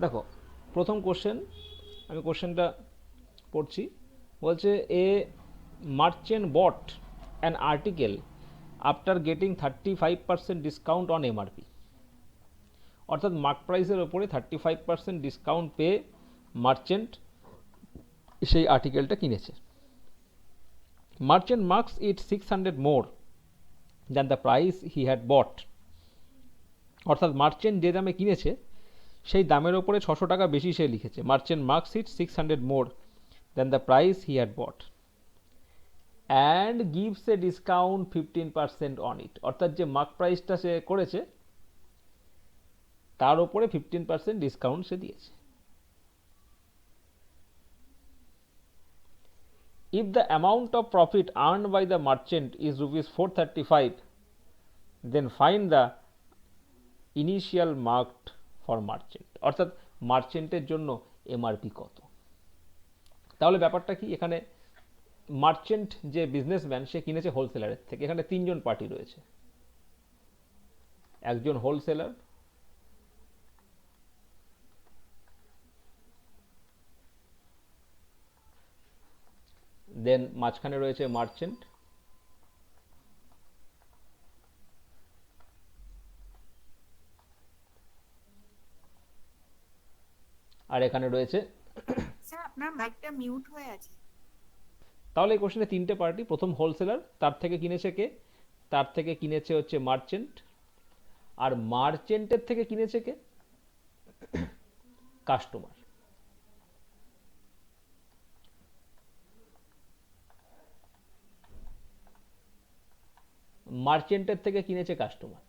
দেখো, প্রথম কোশ্চেন, আমি কোশ্চেনটা পড়ছি। বলছে a merchant bought an article after getting 35% discount on MRP. অর্থাৎ মার্ক প্রাইসের ওপরে 35% ডিসকাউন্ট পেয়ে মার্চেন্ট সেই আর্টিকেলটা কিনেছে। Merchant marks it 600 more than the price he had bought. অর্থাৎ মার্চেন্ট যে দামে কিনেছে সেই দামের ওপরে 600 টাকা বেশি সে লিখেছে। Merchant marks it 600 more than the price he had bought and gives a discount 15% on it. অর্থাৎ যে মার্ক প্রাইসটা সে করেছে তার ওপরে 15% ডিসকাউন্ট সে দিয়েছে। If the amount of profit earned by the merchant is rupees 435, then find the initial marked for merchant। অর্থাৎ মার্চেন্টের জন্য MRP কত। তাহলে ব্যাপারটা কি, এখানে মার্চেন্ট যে বিজনেসম্যান সে কিনেছে হোলসেলারের থেকে। এখানে তিনজন পার্টি রয়েছে, একজন হোলসেলার, দেন মাঝখানে রয়েছে মার্চেন্ট, আর এখানে রয়েছে। স্যার আপনার মাইকটা মিউট হয়ে আছে। তাহলে এই কোশ্চেনে তিনটে পার্টি। প্রথম হোলসেলার, তার থেকে কিনেছে কে? তার থেকে কিনেছে হচ্ছে মার্চেন্ট। আর মার্চেন্টের থেকে কিনেছে কে? কাস্টমার। মার্চেন্টের থেকে কিনেছে কাস্টমার।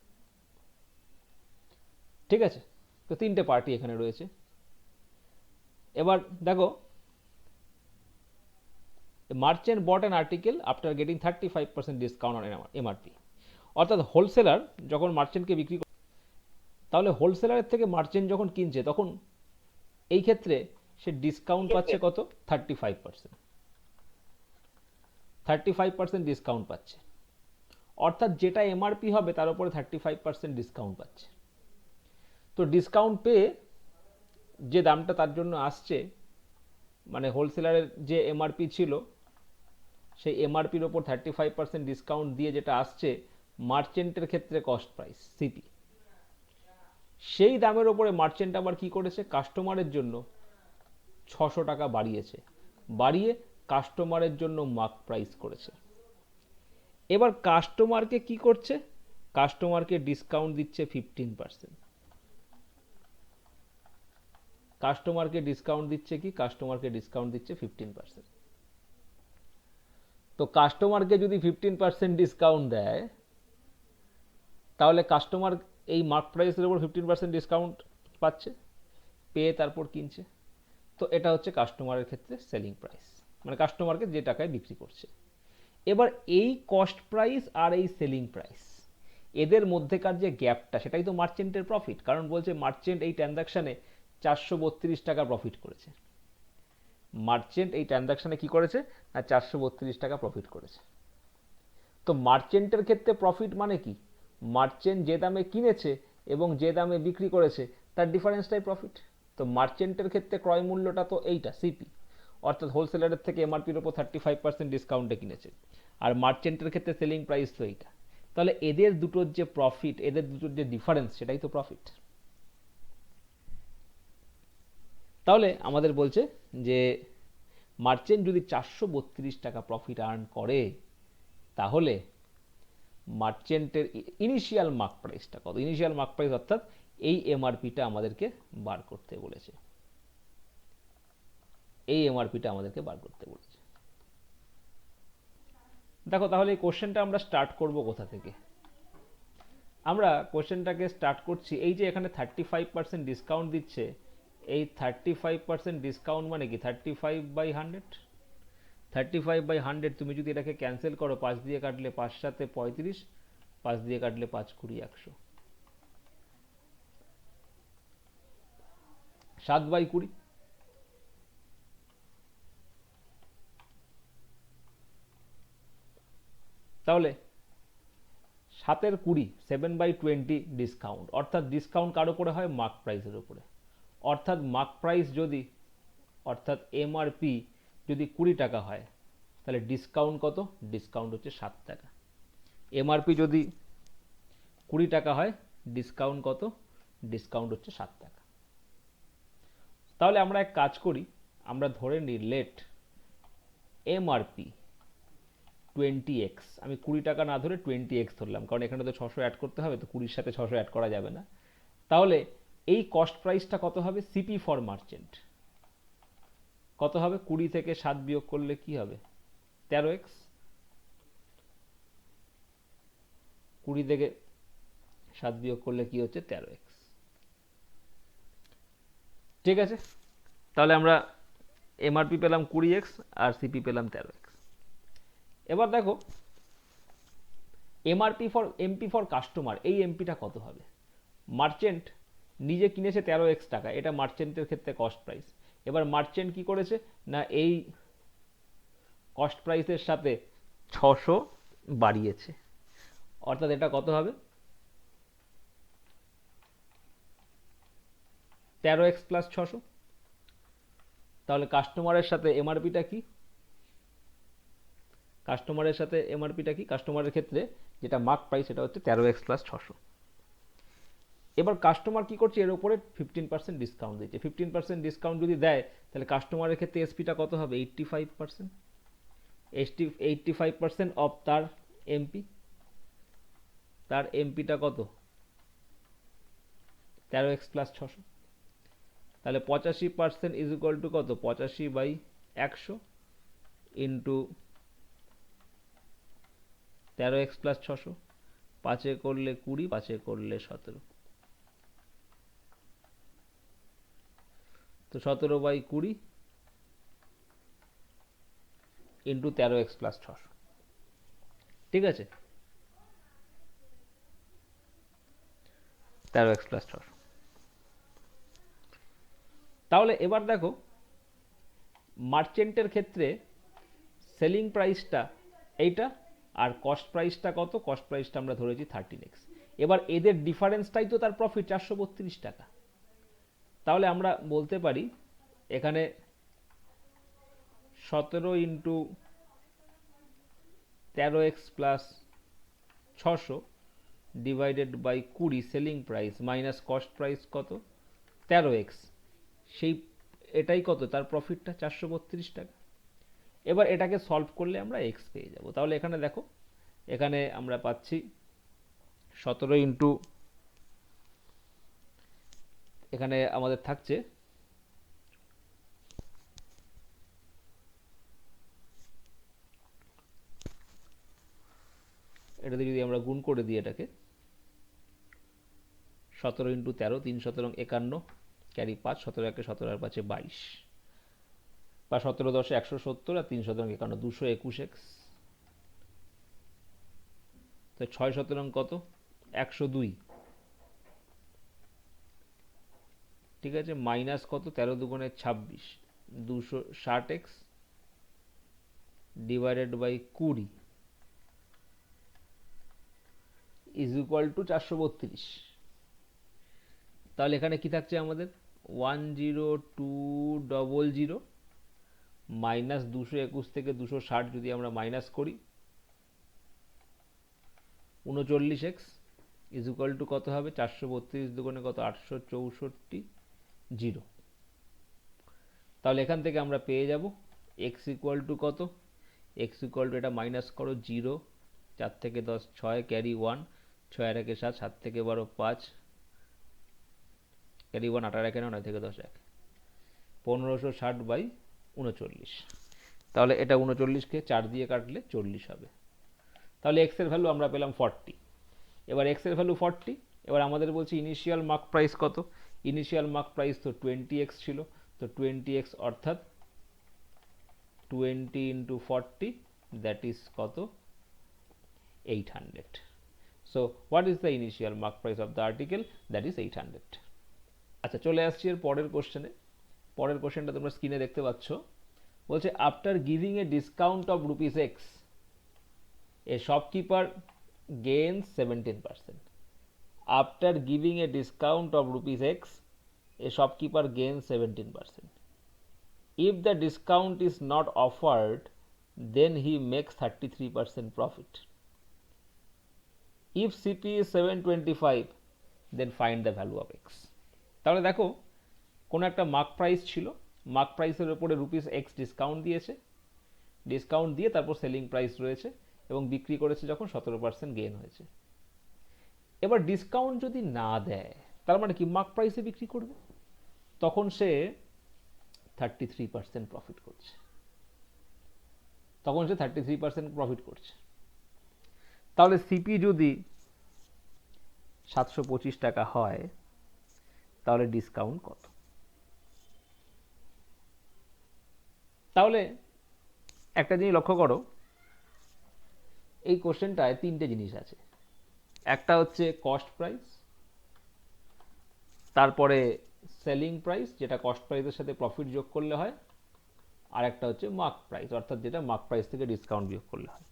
ঠিক আছে, তো তিনটে পার্টি এখানে রয়েছে। এবার দেখো, merchant bought an article after getting 35% discount on MRP. অর্থাৎ হোলসেলার যখন মার্চেন্টকে বিক্রি করে, তাহলে হোলসেলারের থেকে মার্চেন্ট যখন কিনছে তখন এই ক্ষেত্রে সে ডিসকাউন্ট পাচ্ছে কত? 35%। 35% ডিসকাউন্ট পাচ্ছে। অর্থাৎ যেটা এমআরপি হবে তার উপরে 35% ডিসকাউন্ট পাচ্ছে। তো ডিসকাউন্ট পেয়ে যে দামটা তার জন্য আসছে, মানে হোলসেলারের যে এমআরপি ছিল সেই এমআরপির ওপর 35% ডিসকাউন্ট দিয়ে যেটা আসছে মার্চেন্টের ক্ষেত্রে কস্ট প্রাইস সিপি, সেই দামের ওপরে মার্চেন্ট আবার কি করেছে? কাস্টমারের জন্য 600 টাকা বাড়িয়েছে, বাড়িয়ে কাস্টমারের জন্য মার্ক প্রাইস করেছে। এবার কাস্টমারকে কি করছে? কাস্টমারকে ডিসকাউন্ট দিচ্ছে 15%। কাস্টমারকে ডিসকাউন্ট দিচ্ছে কি? কাস্টমারকে ডিসকাউন্ট দিচ্ছে 15%। তো কাস্টমারকে যদি 15% ডিসকাউন্ট দেয়, তাহলে কাস্টমার এই মার্ক প্রাইসের উপর 15% ডিসকাউন্ট পাচ্ছে, পেয়ে তারপর কিনছে। তো এটা হচ্ছে কাস্টমারের ক্ষেত্রে সেলিং প্রাইস, মানে কাস্টমারকে যে টাকায় বিক্রি করছে। এবার এই কস্ট প্রাইস আর এই সেলিং প্রাইস, এদের মধ্যেকার যে গ্যাপটা, সেটাই তো মার্চেন্টের প্রফিট। কারণ বলছে মার্চেন্ট এই ট্রানজাকশানে 432 টাকা প্রফিট করেছে। মার্চেন্ট এই ট্রানজাকশানে কি করেছে? না 432 টাকা প্রফিট করেছে। তো মার্চেন্টের ক্ষেত্রে প্রফিট মানে কি? মার্চেন্ট যে দামে কিনেছে এবং যে দামে বিক্রি করেছে তার ডিফারেন্সটাই প্রফিট। তো মার্চেন্টের ক্ষেত্রে ক্রয় মূল্যটা তো এইটা সিপি, অর্থাৎ হোলসেলারের থেকে এমআরপির ওপর 35% ডিসকাউন্টে কিনেছে। আর মার্চেন্টের ক্ষেত্রে সেলিং প্রাইস তো এইটা। তাহলে এদের দুটোর যে প্রফিট, এদের দুটোর যে ডিফারেন্স, সেটাই তো প্রফিট। তাহলে আমাদের বলছে যে মার্চেন্ট যদি 432 টাকা প্রফিট আর্ন করে, তাহলে মার্চেন্টের ইনিশিয়াল মার্ক প্রাইসটা কত? ইনিশিয়াল মার্ক প্রাইস অর্থাৎ এই এমআরপিটা আমাদেরকে বার করতে বলেছে। এই এমআরপিটা আমাদেরকে বার করতে বলেছে। দেখো, তাহলে এই কোশ্চেনটা আমরা স্টার্ট করব কোথা থেকে? আমরা কোশ্চেনটাকে স্টার্ট করছি এই যে এখানে 35% ডিসকাউন্ট দিচ্ছে। এই 35% ডিসকাউন্ট মানে কি? 35/100। 35/100 তুমি যদি এটাকে ক্যান্সেল করো, 5 দিয়ে কাটলে 5 7 35, 5 দিয়ে কাটলে 5 20 100, 7/20। তাহলে 7/20, 7/20 ডিসকাউন্ট। অর্থাৎ ডিসকাউন্ট কার উপরে হয়? মার্ক প্রাইসের উপরে। অর্থাৎ মার্ক প্রাইস যদি অর্থাৎ এমআরপি যদি 20 টাকা হয় তাহলে ডিসকাউন্ট কত? ডিসকাউন্ট হচ্ছে 7 টাকা। এমআরপি যদি 20 টাকা হয় ডিসকাউন্ট কত? ডিসকাউন্ট হচ্ছে 7 টাকা। তাহলে আমরা এক কাজ করি, আমরা ধরে নিই লেট এমআরপি 20x, আমি 20 টাকা না ধরে 20x ধরলাম, কারণ এখানে তো 600 অ্যাড করতে হবে, তো 20-র সাথে 600 অ্যাড করা যাবে না। তাহলে এই কস্ট প্রাইসটা কত হবে? সিপি ফর মার্চেন্ট কত হবে? 20 থেকে 7 বিয়োগ করলে কি হবে? 13x। 20 থেকে 7 বিয়োগ করলে কি হচ্ছে? 13x। ঠিক আছে, তাহলে আমরা এমআরপি পেলাম 20x আর সিপি পেলাম 13x। এবার দেখো MRP for MP for customer, এই এমপিটা কত হবে? মার্চেন্ট নিজে কিনেছে 13x টাকা, এটা মার্চেন্টের ক্ষেত্রে কস্ট প্রাইস। এবার মার্চেন্ট কি করেছে না এই কস্ট প্রাইসের সাথে 600 বাড়িয়েছে, অর্থাৎ এটা কত হবে? 13x plus 600। তাহলে কাস্টমারের সাথে এমআরপিটা কি? কাস্টমারের সাথে এমআরপিটা কি? কাস্টমারের ক্ষেত্রে যেটা মার্ক প্রাইস সেটা হচ্ছে 13x প্লাস 600। এবার কাস্টমার কি করছে? এর উপরে 15% ডিসকাউন্ট দিচ্ছে। 15% ডিসকাউন্ট যদি দেয় তাহলে কাস্টমারের ক্ষেত্রে এসপিটা কত হবে? 85%। 85% অফ তার এমপি। তার এমপিটা কত? 13x plus 600। তাহলে 85% ইজ ইকুয়াল টু কত? 85/100 ইন্টু 13x প্লাস 600। 5 করলে 20, 5 করলে 17। তো 17/20 ইন্টু 13x প্লাস 600। ঠিক আছে, 13x প্লাস 600। তাহলে এবার দেখো মার্চেন্টের ক্ষেত্রে সেলিং প্রাইসটা এইটা আর কস্ট প্রাইসটা কত? কস্ট প্রাইসটা আমরা ধরেছি 13x। এবার এদের ডিফারেন্সটাই তো তার প্রফিট, 432 টাকা। তাহলে আমরা বলতে পারি এখানে 17 into 13x plus 600 divided by 20 selling price minus cost price কত? 13x, সেই এটাই কত? তার প্রফিটটা 432 টাকা। এবার এটাকে সলভ করলে আমরা x পেয়ে যাব। তাহলে এখানে দেখো, এখানে আমরা পাচ্ছি 17 ইন্টু, এখানে আমাদের থাকছে এটাতে যদি আমরা গুণ করে দিই এটাকে 17 ইন্টু 13, 3 17 51, ক্যারি 5, 17 একে 17 আর 5 22, বা 17 10 170 আর 3 17 51 221x। তো 6 17 কত? 102। ঠিক আছে, মাইনাস কত? 13 দুগুণে 26, 260x divided by 20 is equal to 432। তাহলে এখানে কি থাকছে আমাদের? 10200 মাইনাস 221 থেকে 260 যদি আমরা মাইনাস করি 39x ইজ ইকুয়াল টু কত হবে? 432 দুগুণে কত? 864 0। তাহলে এখান থেকে আমরা পেয়ে যাব x ইকুয়াল টু কত? x ইকুয়াল টু, এটা মাইনাস করো, 0, 4 থেকে 10 6, ক্যারি 1, 6 আর 1 7, 7 থেকে 12 5, ক্যারি 1, 8 আর 1 9 থেকে 10 1, 1560/39। তাহলে এটা 39কে 4 দিয়ে কাটলে 40 হবে। তাহলে x এর ভ্যালু আমরা পেলাম 40। এবার x এর ভ্যালু 40, এবার আমাদের বলছে ইনিশিয়াল মার্ক প্রাইস কত? ইনিশিয়াল মার্ক প্রাইস তো 20x ছিল, তো 20x অর্থাৎ 20 ইন্টু 40, দ্যাট ইজ কত? 800। So what is the initial mark price of the article? That is 800। আচ্ছা, চলে আসছি এর পরের কোশ্চেনে। পরের কোশ্চেনটা তোমরা স্ক্রিনে দেখতে পাচ্ছ। বলছে after giving a discount of ₹x, A shopkeeper gains 17%. After giving a discount of ₹x, a shopkeeper gains 17%. If the discount is not offered, then he makes 33% profit. If CP is 725, then find the value of X. তাহলে দেখো কোনো একটা mark price ছিল, mark প্রাইসের উপরে rupees x discount দিয়েছে, discount দিয়ে তারপর সেলিং প্রাইস রয়েছে এবং বিক্রি করেছে যখন 17% গেইন হয়েছে। এবার ডিসকাউন্ট যদি না দেয় তার মানে কি মার্ক প্রাইসে বিক্রি করবে, তখন সে 33% প্রফিট করছে, তখন সে 33% প্রফিট করছে। তাহলে সিপি যদি 725 টাকা হয় তাহলে ডিসকাউন্ট কত? তাহলে একটা জিনিস লক্ষ্য করো, এই কোশ্চেনটায় তিনটে জিনিস আছে। একটা হচ্ছে কস্ট প্রাইস, তারপরে সেলিং প্রাইস যেটা কস্ট প্রাইসের সাথে প্রফিট যোগ করলে হয়, আর একটা হচ্ছে মার্ক প্রাইস অর্থাৎ যেটা মার্ক প্রাইস থেকে ডিসকাউন্ট বিয়োগ করলে হয়।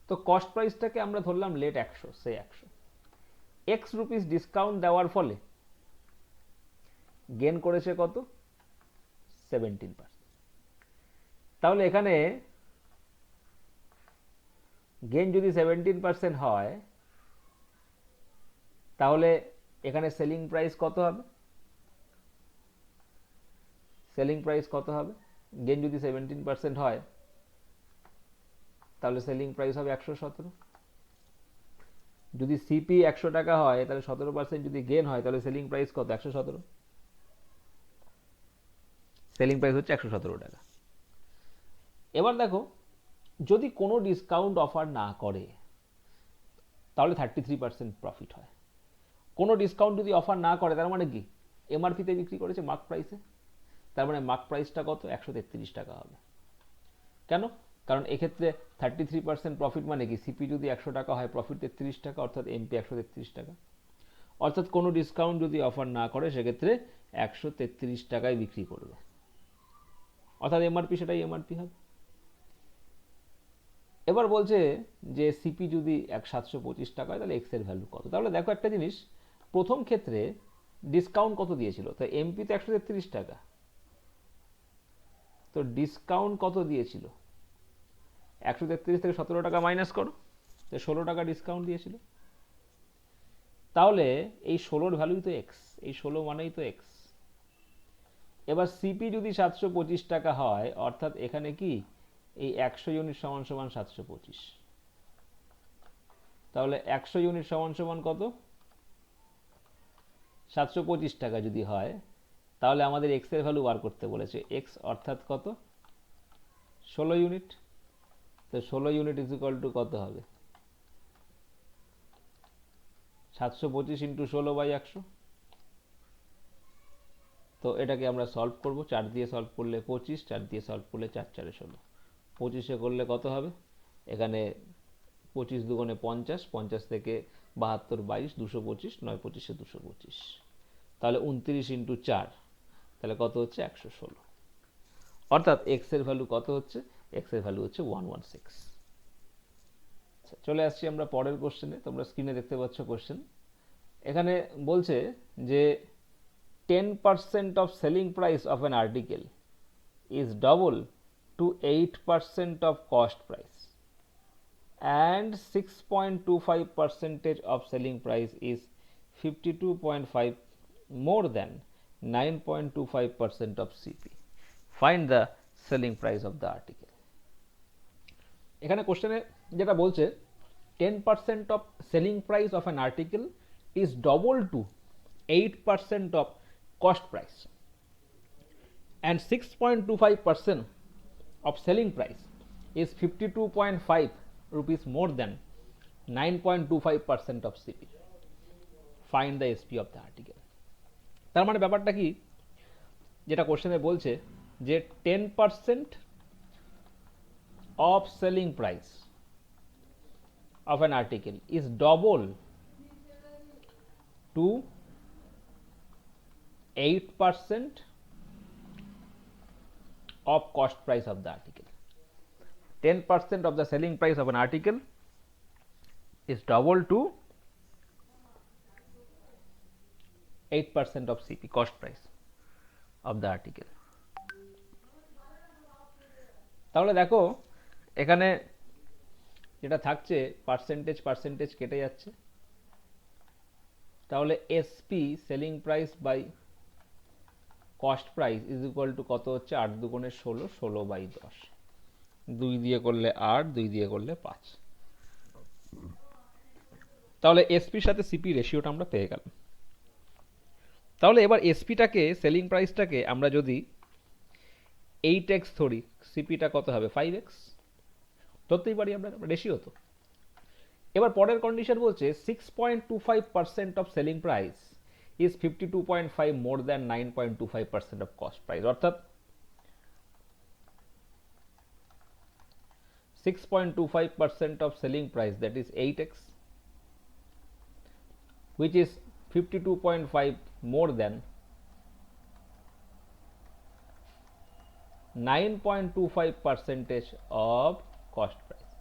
তো কস্ট প্রাইসটাকে আমরা ধরলাম লেট 100, সে 100 এক্স রুপিস ডিসকাউন্ট দেওয়ার ফলে গেন করেছে কত? 17%। তাহলে এখানে গেন যদি 17% হয় তাহলে এখানে সেলিং প্রাইস কত হবে? সেলিং প্রাইস কত হবে? গেন যদি 17% হয় তাহলে সেলিং প্রাইস হবে 117। যদি সিপি 100 টাকা হয় তাহলে 17% যদি গেন হয় তাহলে সেলিং প্রাইস কত? 117। সেলিং প্রাইস হচ্ছে 117 টাকা। এবার দেখো যদি কোনো ডিসকাউন্ট অফার না করে তাহলে 33% প্রফিট হয়। কোনো ডিসকাউন্ট যদি অফার না করে তার মানে কি এমআরপিতে বিক্রি করেছে মার্ক প্রাইসে, তার মানে মার্ক প্রাইসটা কত? 133 টাকা হবে। কেন? কারণ এক্ষেত্রে 33% প্রফিট মানে কি সিপি যদি 100 টাকা হয় প্রফিট 33 টাকা অর্থাৎ এমপি 133 টাকা। অর্থাৎ কোনো ডিসকাউন্ট যদি অফার না করে সেক্ষেত্রে 133 টাকায় বিক্রি করবে, অর্থাৎ এমআরপি সেটাই এমআরপি হবে। এবার বলছে যে সিপি যদি 725 টাকা হয় তাহলে এক্স এর ভ্যালু কত? তাহলে দেখো একটা জিনিস, প্রথম ক্ষেত্রে ডিসকাউন্ট কত দিয়েছিল? তো এমপি তো 133 টাকা, তো ডিসকাউন্ট কত দিয়েছিল? 133 থেকে 17 টাকা মাইনাস করো, তো 16 টাকা ডিসকাউন্ট দিয়েছিল। তাহলে এই 16-র ভ্যালুই তো এক্স, এই 16 মানেই তো এক্স। এবার সিপি যদি 725 টাকা হয় অর্থাৎ এখানে কি এই 100 ইউনিট সমান সমান 725, তাহলে 100 ইউনিট সমান সমান কত? 725 টাকা যদি হয় তাহলে আমাদের এক্স এর ভ্যালু বার করতে বলেছে, এক্স অর্থাৎ কত? 16 ইউনিট। তো 16 ইউনিট ইজ ইকুয়াল টু কত হবে? 725 ইন্টু 16/100। তো এটাকে আমরা সলভ করব, 4 দিয়ে সলভ করলে 25, 4 দিয়ে সলভ করলে 4 4 16, 25-এ করলে কত হবে? এখানে 25 দুগুণে 50, 50 থেকে 72 22, 225, 9 25-এ 225, তাহলে 29 ইন্টু 4, তাহলে কত হচ্ছে? 116। অর্থাৎ এক্স এর ভ্যালু কত হচ্ছে? এক্স এর ভ্যালু হচ্ছে 116। চলে আসছি আমরা পরের কোশ্চেনে। তোমরা স্ক্রিনে দেখতে পাচ্ছ কোশ্চেন। এখানে বলছে যে 10% of selling price of an article is double to 8% of cost price and 6.25% of selling price is 52.5 more than 9.25% of CP. Find the selling price of the article. এখানে কোশ্চেনে যেটা বলছে 10% of selling price of an article is double to 8% of cost price and 6.25% of selling price is 52.5 rupees more than 9.25% of CP. Find the SP of the article. তার মানে ব্যাপারটা কি, যেটা কোশ্চেনে বলছে যে 10% of selling price of an article is double to 8% of cost price of the article. 10% of the selling price of an article is double to 8% of CP, cost price of the article. তাহলে দেখো এখানে যেটা থাকছে percentage কেটে যাচ্ছে, তাহলে SP selling price by cost price is equal to কত হচ্ছে, 8 দুগুণে 16, 16/10, 2 দিয়ে করলে 8, 2 দিয়ে করলে 5। তাহলে এসপির সাথে সিপি রেশিওটা আমরা পেয়ে গেলাম। তাহলে এবার এসপিটাকে, সেলিং প্রাইসটাকে আমরা যদি 8x ধরি, সিপিটা কত হবে 5x, ধরতেই পারি আমরা, রেশিও তো। এবার পরের কন্ডিশন বলছে 6.25% of selling price is 52.5 more than 9.25% of cost price, অর্থাৎ 6.25% of selling price, that is 8x, which is 52.5 more than 9.25% of cost price,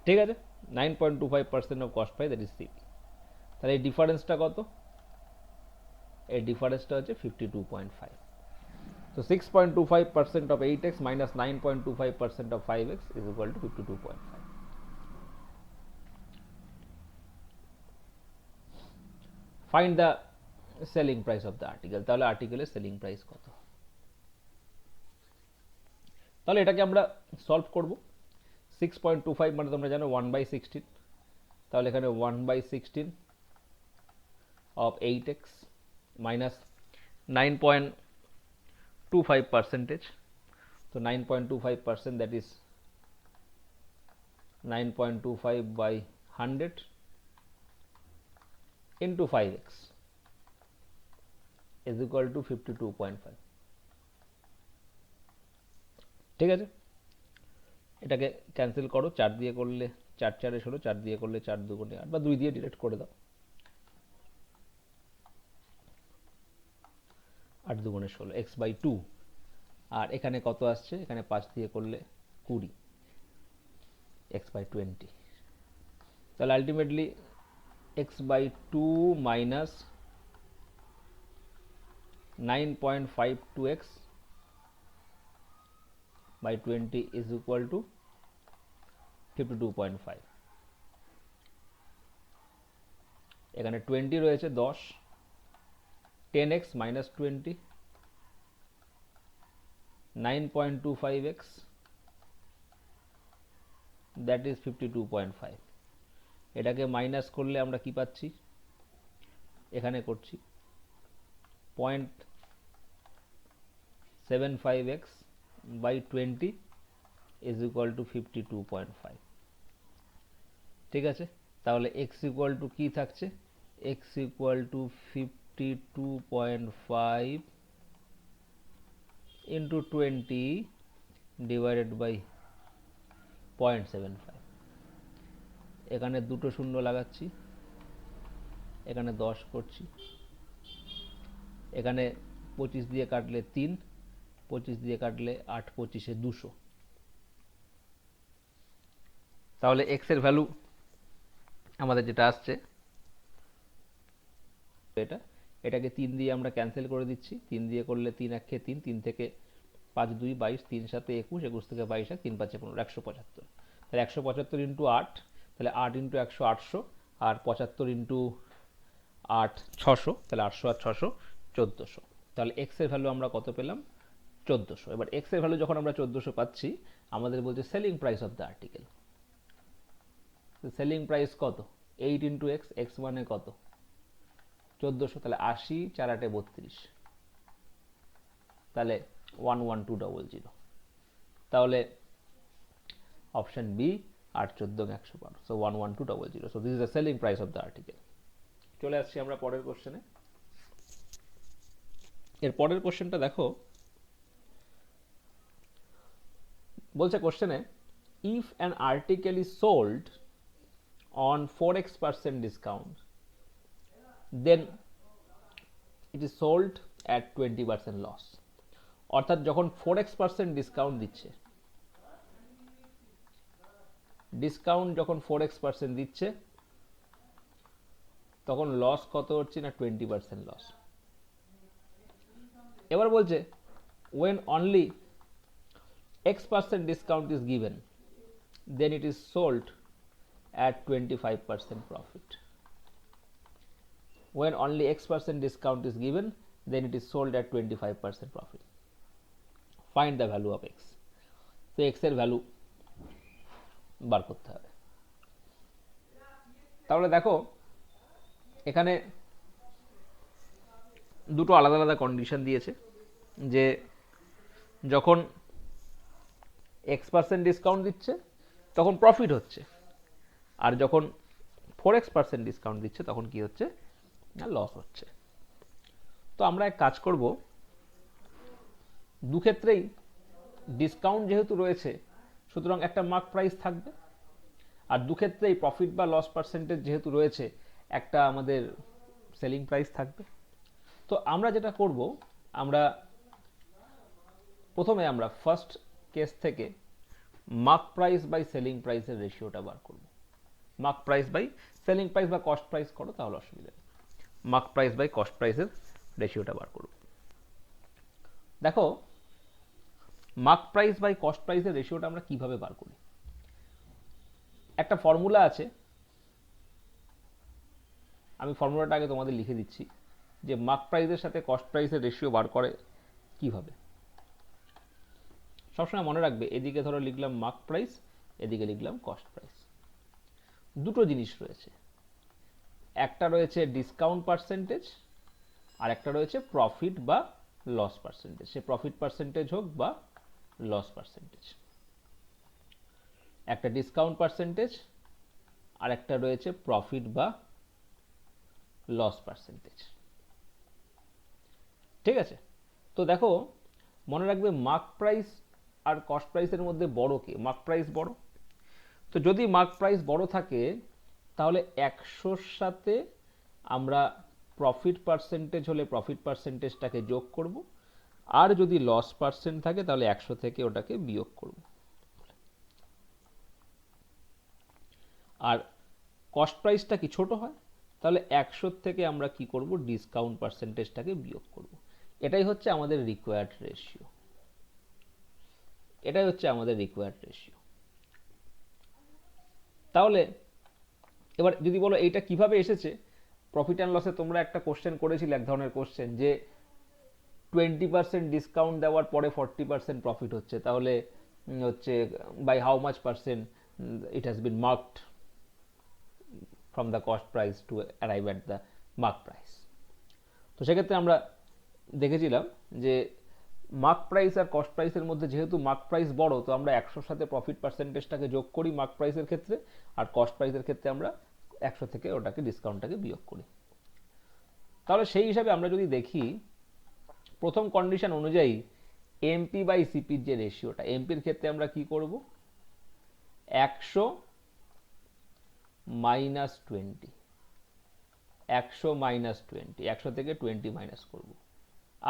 ঠিক আছে, 9.25% of cost price, that is CP। তাহলে এই ডিফারেন্সটা কত, এই ডিফারেন্সটা হচ্ছে 52.5। So 6.25% of 8x minus 9.25% of 5x is equal to 52.5. Find the selling price of the article। তাহলে আর্টিকেলের সেলিং প্রাইস কত, তাহলে এটাকে আমরা সলভ করব। 6.25 মানে তোমরা জানো 1/16, তাহলে এখানে 1/16 of 8x minus 9.25%, so 9.25%, that is 9.25 by 100 into 5x is equal to 52.5, ঠিক আছে। এটাকে ক্যান্সেল করো, 4 দিয়ে করলে 4 4 16, 4 দিয়ে করলে 4 দুগুণে 8, বা 2 দিয়ে ডিরেক্ট করে দাও, 8 দুগুণে 16, x/2, আর এখানে কত আসছে, এখানে 5 দিয়ে করলে 20, x/20, তাহলে ultimately x/2 minus 9.52x by 20 is equal to 52.5। এখানে 20 রয়েছে 10, 10x minus 20, 9.25x, that is 52.5। এটাকে মাইনাস করলে আমরা কি পাচ্ছি, এখানে করছি 0.75x by 20 is equal to 52.5, ঠিক আছে। তাহলে x equal to কি থাকছে, x equal to 52.5 into 20 divided by 0.75, এখানে দুটো শূন্য লাগাচ্ছি, এখানে 10 করছি, এখানে 25 দিয়ে কাটলে 3, 25 দিয়ে কাটলে 8, 25 এ 200, তাহলে x এর ভ্যালু আমাদের যেটা আসছে এটা, এটাকে 3 দিয়ে আমরা ক্যান্সেল করে দিচ্ছি, 3 দিয়ে করলে 3 1 3, 3 থেকে 5 2 22, 3 7 21, 21 থেকে 22 3 5 15, 175, তাহলে 175 ইন্টু 8, তাহলে 8 ইন্টু 100 800, আর 75 ইন্টু 8 600, তাহলে 800 আর 600 1400, তাহলে x এর ভ্যালু আমরা কত পেলাম, 1400। এবার x এর ভ্যালু যখন আমরা 1400 পাচ্ছি, আমাদের বলছে selling price of the article, selling price কত, 8 ইন্টু x, x মানে কত 1400, তাহলে 80, 4 8 32, তাহলে 11200, তাহলে option B 8 14 112, so 11200, so this is the selling price of the article. চলে আসছি আমরা পরের কোশ্চেনে। এর পরের কোশ্চেনটা দেখো, বলছে কোশ্চেনে, if an article is sold on 4x% discount, then it is sold at 20% loss, অর্থাৎ যখন 4x% ডিসকাউন্ট দিচ্ছে, ডিসকাউন্ট যখন 4x% দিচ্ছে, তখন লস কত হচ্ছে না 20% লস। এবার বলছে when only x% discount is given then it is sold at 25% profit. When only x% discount is given then it is sold at 25% profit. Find the value of x. তো x এর value বার করতে হবে। তাহলে দেখো এখানে দুটো আলাদা আলাদা কন্ডিশন দিয়েছে যে যখন x% ডিসকাউন্ট দিচ্ছে তখন প্রফিট হচ্ছে, আর যখন 4x% ডিসকাউন্ট দিচ্ছে তখন কি হচ্ছে না লস হচ্ছে। তো আমরা এক কাজ করব, দু ক্ষেত্রেই ডিসকাউন্ট যেহেতু রয়েছে সুতরাং একটা মার্ক প্রাইস থাকবে, আর দু ক্ষেত্রেই প্রফিট বা লস পার্সেন্টেজ যেহেতু রয়েছে একটা আমাদের সেলিং প্রাইস থাকবে। তো আমরা যেটা করব, আমরা প্রথমে আমরা ফার্স্ট কেস থেকে মার্ক প্রাইস বাই সেলিং প্রাইসের রেশিওটা বার করব। Mark price by selling price বা কস্ট প্রাইস করো তাহলে অসুবিধা নেই। মার্ক প্রাইস বাই কস্ট প্রাইসের রেশিওটা বার করব। দেখো মার্ক প্রাইস বাই কস্ট প্রাইসের রেশিওটা আমরা কিভাবে বার করি। একটা ফর্মুলা আছে, আমি ফর্মুলাটা আগে তোমাদের লিখে দিচ্ছি যে মার্ক প্রাইসের সাথে কস্ট প্রাইসের রেশিও বার করে কিভাবে। সবসময় মনে রাখবে এদিকে ধরো লিখলাম মার্ক প্রাইস, এদিকে লিখলাম কস্ট প্রাইস। দুটো জিনিস রয়েছে, একটা রয়েছে ডিসকাউন্ট পার্সেন্টেজ আর একটা রয়েছে প্রফিট বা লস পার্সেন্টেজ। সে প্রফিট পার্সেন্টেজ হোক বা লস পার্সেন্টেজ। একটা ডিসকাউন্ট পার্সেন্টেজ আর একটা রয়েছে প্রফিট বা লস পার্সেন্টেজ। ঠিক আছে, তো দেখো মনে রাখবে মার্ক প্রাইস আর কস্ট প্রাইসের মধ্যে বড় কে? মার্ক প্রাইস বড়। তো যদি মার্ক প্রাইস বড় থাকে তাহলে 100-র সাথে আমরা প্রফিট পার্সেন্টেজ হলে প্রফিট পার্সেন্টেজটাকে যোগ করব, আর যদি লস পার্সেন্ট থাকে তাহলে 100 থেকে ওটাকে বিয়োগ করব। আর কস্ট প্রাইসটা কি ছোট হয় তাহলে 100 থেকে আমরা কি করব ডিসকাউন্ট পার্সেন্টেজটাকে বিয়োগ করব। এটাই হচ্ছে আমাদের রিকোয়ার্ড রেশিও। এটাই হচ্ছে আমাদের রিকোয়ার্ড রেশিও। তাহলে এবার যদি বলো এইটা কিভাবে এসেছে, প্রফিট অ্যান্ড লসে তোমরা একটা কোশ্চেন করেছিলে, এক ধরনের কোশ্চেন যে 20% ডিসকাউন্ট দেওয়ার পরে 40% প্রফিট হচ্ছে, তাহলে হচ্ছে by how much percent it has been marked from the cost price to arrive at the mark price। তো সেক্ষেত্রে আমরা দেখেছিলাম যে মার্ক প্রাইস আর কস্ট প্রাইসের মধ্যে যেহেতু মার্ক প্রাইস বড়, তো আমরা 100-র সাথে প্রফিট পার্সেন্টেজটাকে যোগ করি মার্ক প্রাইসের ক্ষেত্রে, আর কস্ট প্রাইসের ক্ষেত্রে আমরা 100 থেকে ওটাকে ডিসকাউন্টটাকে বিয়োগ করি। তাহলে সেই হিসাবে আমরা যদি দেখি প্রথম কন্ডিশন অনুযায়ী এমপি বাই সিপির যে রেশিওটা, এমপির ক্ষেত্রে আমরা কি করব 100 মাইনাস 20, 100 মাইনাস 20, 100 থেকে 20 মাইনাস করব।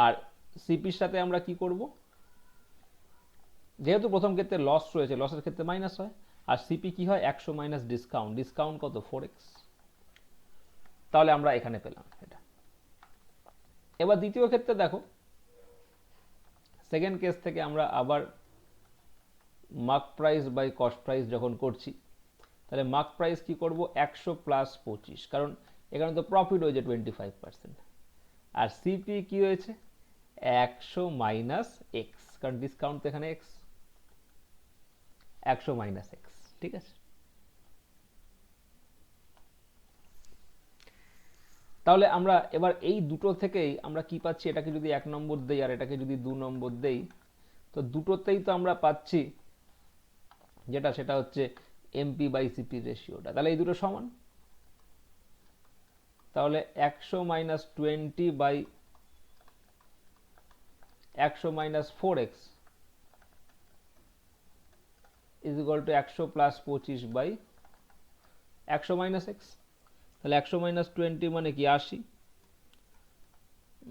আর সিপির সাথে আমরা কি করব, যেহেতু প্রথম ক্ষেত্রে লস রয়েছে লসের ক্ষেত্রে মাইনাস হয়, আর সিপি কি হয় 100 মাইনাস ডিসকাউন্ট, ডিসকাউন্ট কত 4x। তাহলে আমরা এখানে পেলাম এটা। এবার দ্বিতীয় ক্ষেত্রে দেখো, সেকেন্ড কেস থেকে আমরা আবার mark price by cost price যখন করছি তাহলে মার্ক প্রাইস কি করব 100 প্লাস 25, কারণ এখানে তো প্রফিট হয়েছে 25%, আর সিপি কি হয়েছে 100 মাইনাস এক্স, কারণ ডিসকাউন্ট তো এখানে এক্স, 100 মাইনাস এক্স। ঠিক আছে, তাহলে আমরা এবার এই দুটো থেকেই আমরা কি পাচ্ছি, এটাকে যদি 1 নম্বর দেই আর এটাকে যদি 2 নম্বর দেই, তো দুটোতেই তো আমরা পাচ্ছি যেটা সেটা হচ্ছে এমপি বাই সিপি রেশিওটা। তাহলে এই দুটো সমান, তাহলে 100 minus 20 by 100 minus 4x is equal to 100 plus 25 by 100 minus X. তাহলে 100 মাইনাস 20 মানে কি 80,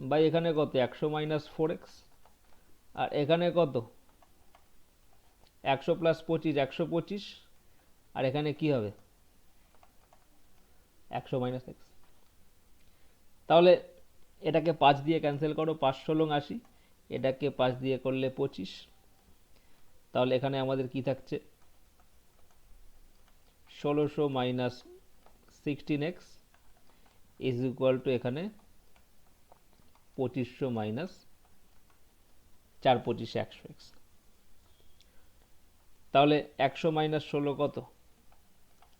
বাই এখানে কত 100 মাইনাস 4x, আর এখানে কত 100 প্লাস 25 125, আর এখানে কি হবে 100 মাইনাস এক্স। তাহলে এটাকে 5 দিয়ে ক্যান্সেল করো, 5 ষোলং 80, এটাকে 5 দিয়ে করলে 25। তাহলে এখানে আমাদের কি থাকছে, 1600 minus 16x is equal two এখানে 2500 মাইনাস 4 25 100x। তাহলে 100 মাইনাস 16 কত,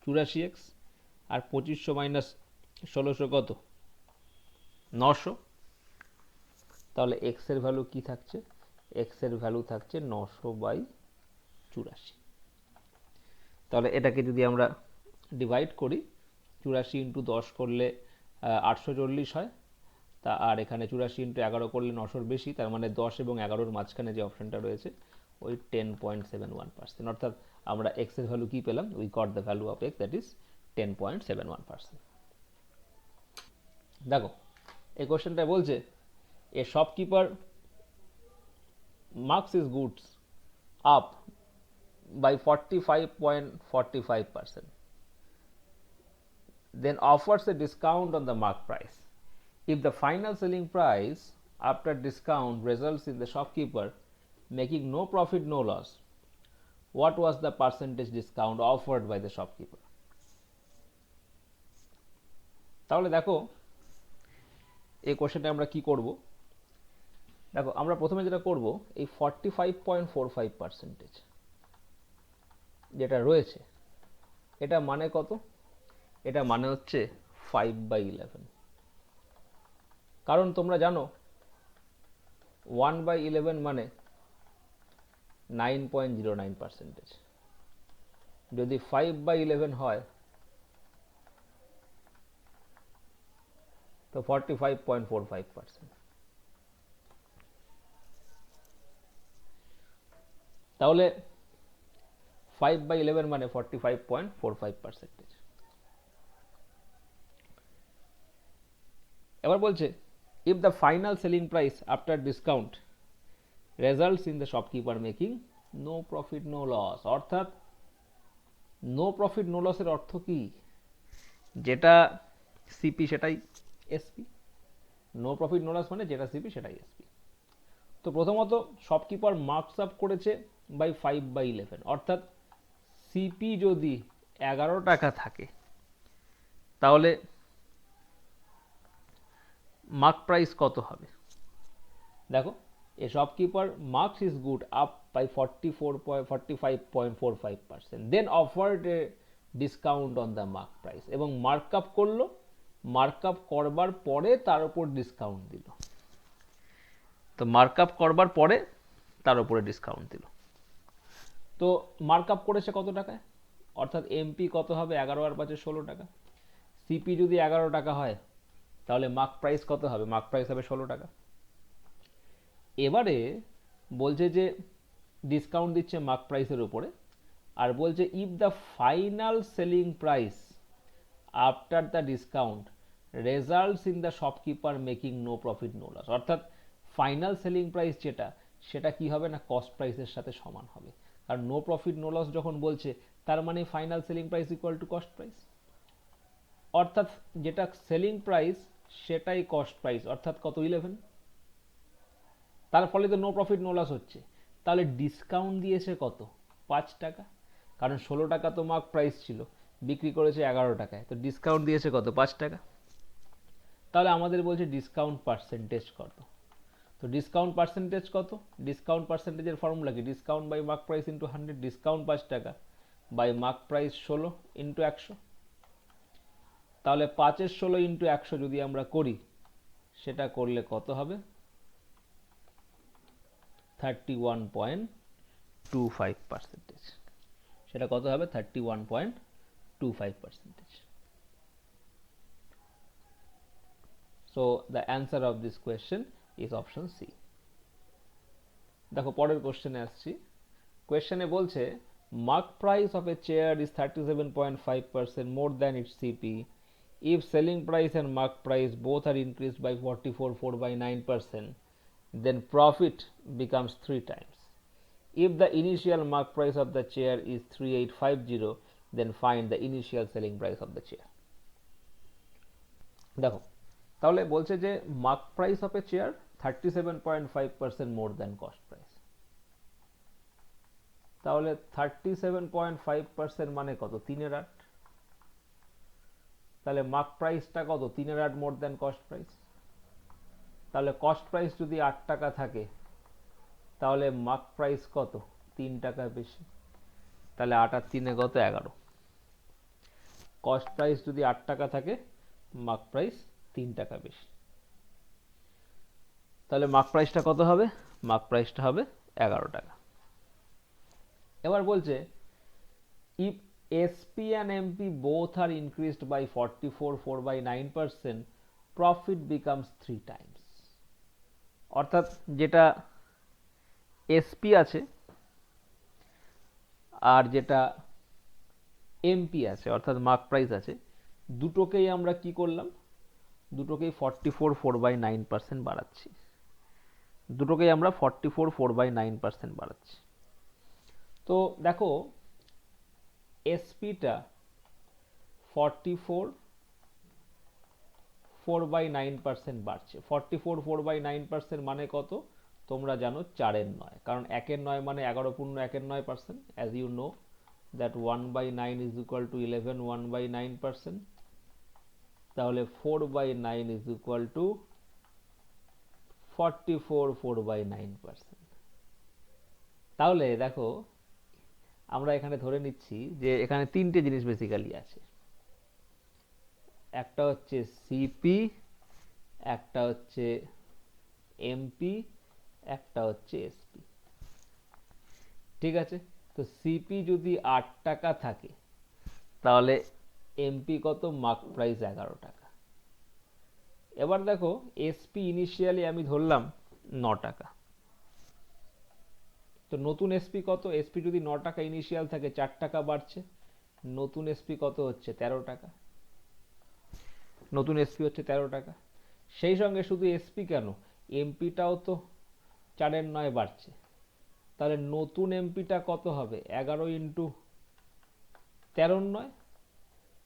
84x, আর 2500 মাইনাস 1600 কত, 900। তাহলে x এর ভ্যালু কি থাকছে, x এর ভ্যালু থাকছে 900/84। তাহলে এটাকে যদি আমরা ডিভাইড করি, 84 ইন্টু 10 করলে 840 হয়, তা আর এখানে 84 ইন্টু 11 করলে 900-র বেশি, তার মানে 10 এবং 11-র মাঝখানে যে অপশনটা রয়েছে ওই 10.71%। অর্থাৎ আমরা x এর ভ্যালু কি পেলাম, we got the value of x, that is 10.71%। দেখো এই কোশ্চেনটা বলছে এ shopkeeper marks his goods up by 45.45%, then offers a discount on the mark price. If the final selling price after discount results in the shopkeeper making no profit no loss, what was the percentage discount offered by the shopkeeper? তাহলে দেখো এই কোশ্চেনটা আমরা কি করব, দেখো আমরা প্রথমে যেটা করব, এই 45.45% যেটা রয়েছে এটা মানে কত, এটা মানে হচ্ছে 5/11। কারণ তোমরা জানো 1/11 মানে 9.09%, যদি 5/11 হয় তো 45.45%। তাহলে 5/11 মানে 45.45%। এবার বলছে if the final selling price after discount results in the shopkeeper making no profit no loss, অর্থাৎ no profit no loss এর অর্থ কি, যেটা সিপি সেটাই SP, no profit no loss মানে যেটা সিপি সেটাই এসপি। তো প্রথমত শপকিপার মার্কস আপ করেছে বাই 5/11, অর্থাৎ সিপি যদি 11 টাকা থাকে তাহলে মার্ক প্রাইস কত হবে। দেখো a shopkeeper marks is good up by 45.45%, then offered a discount on the mark price, এবং মার্ক আপ করলো, মার্ক আপ করবার পরে তার উপর ডিসকাউন্ট দিল। তো মার্ক আপ করবার পরে তার উপরে ডিসকাউন্ট দিল। তো মার্ক আপ করেছে কত টাকায়, অর্থাৎ এমপি কত হবে, 11 আর 5 16 টাকা। সিপি যদি 11 টাকা হয় তাহলে মার্ক প্রাইস কত হবে, মার্ক প্রাইস হবে 16 টাকা। এবারে বলছে যে ডিসকাউন্ট দিচ্ছে মার্ক প্রাইসের উপরে, আর বলছে if the final selling price after the discount results in the shopkeeper making no profit no loss, অর্থাৎ ফাইনাল সেলিং প্রাইস যেটা সেটা কি হবে না, কস্ট প্রাইসের সাথে সমান হবে। আর নো প্রফিট নো লস যখন বলছে তার মানে final selling price equal to cost price, অর্থাৎ যেটা সেলিং প্রাইস সেটাই কস্ট প্রাইস, অর্থাৎ কত 11। তার ফলে তো নো প্রফিট নো লস হচ্ছে। তাহলে ডিসকাউন্ট দিয়েছে কত, 5 টাকা, কারণ 16 টাকা তো মার্ক প্রাইস ছিল, বিক্রি করেছে 11 টাকায়, তো ডিসকাউন্ট দিয়েছে কত, 5 টাকা। তাহলে আমাদের বলছে ডিসকাউন্ট পার্সেন্টেজ কত। তো ডিসকাউন্ট পার্সেন্টেজ কত, ডিসকাউন্ট পার্সেন্টেজের ফর্মুলা কি, discount by mark price into 100, discount 5 টাকা বাই মার্ক প্রাইস 16 ইন্টু 100। তাহলে 5-এর 16 ইন্টু 100 যদি আমরা করি, সেটা করলে কত হবে, 31.25%। সেটা কত হবে, 31.25%। So the answer of this question is option C. দেখো পরের কোশ্চেনে আসছি। কোশ্চেনে বলছে mark price of a chair is 37.5% more than its CP if selling price and mark price both are increased by 44.49%, then profit becomes 3 times. If the initial mark price of the chair is 3850, then find the initial selling price of the chair. দেখো তাহলে বলছে যে mark price of A chair 37.5% more than cost price. তাহলে 37.5% মানে কত? 3/8। তাহলে mark প্রাইসটা কত? 3/8 মোর দ্যান কস্ট প্রাইস। তাহলে কস্ট প্রাইস যদি 8 টাকা থাকে তাহলে মার্ক প্রাইস কত? 3 টাকা বেশি। তাহলে 8 আর 3 কত? 11। কস্ট প্রাইস যদি 8 টাকা থাকে, মার্ক প্রাইস 3 টাকা বেশি। তাহলে মার্ক প্রাইসটা কত হবে? মার্ক প্রাইসটা হবে 11 টাকা। এবার বলছে if SP and MP both are increased by 44.9%, profit becomes 3 times. অর্থাৎ যেটা SP আছে আর যেটা MP আছে অর্থাৎ মার্ক প্রাইস আছে, দুটোকেই আমরা কি করলাম? দুটোকেই 44.9% বাড়াচ্ছি। দুটোকেই আমরা 44.9% বাড়াচ্ছি। তো দেখো এসপিটা 44.9% বাড়ছে। 44.9% মানে কত? তোমরা জানো 4/9, কারণ 1/9 মানে 11.1%। As you know that 1/9 is equal to 11 1/9%। তাহলে 4/9 ইজ ইকুয়াল টু 44 4/9%। তাহলে দেখো আমরা এখানে ধরে নিচ্ছি যে এখানে তিনটে জিনিস বেসিক্যালি আছে। একটা হচ্ছে সিপি, একটা হচ্ছে এমপি, একটা হচ্ছে এসপি। ঠিক আছে, তো সিপি যদি 8 টাকা থাকে তাহলে এমপি কত? মার্ক প্রাইস 11 টাকা। এবার দেখো এসপি ইনিশিয়ালি আমি ধরলাম 9 টাকা। তো নতুন এসপি কত? এসপি যদি 9 টাকা ইনিশিয়াল থাকে, 4 টাকা বাড়ছে, নতুন এসপি কত হচ্ছে? 13 টাকা। নতুন এসপি হচ্ছে 13 টাকা। সেই সঙ্গে শুধু এসপি কেন, এমপিটাও তো 4/9 বাড়ছে। তাহলে নতুন এমপিটা কত হবে? 11 ইন্টু 13/9,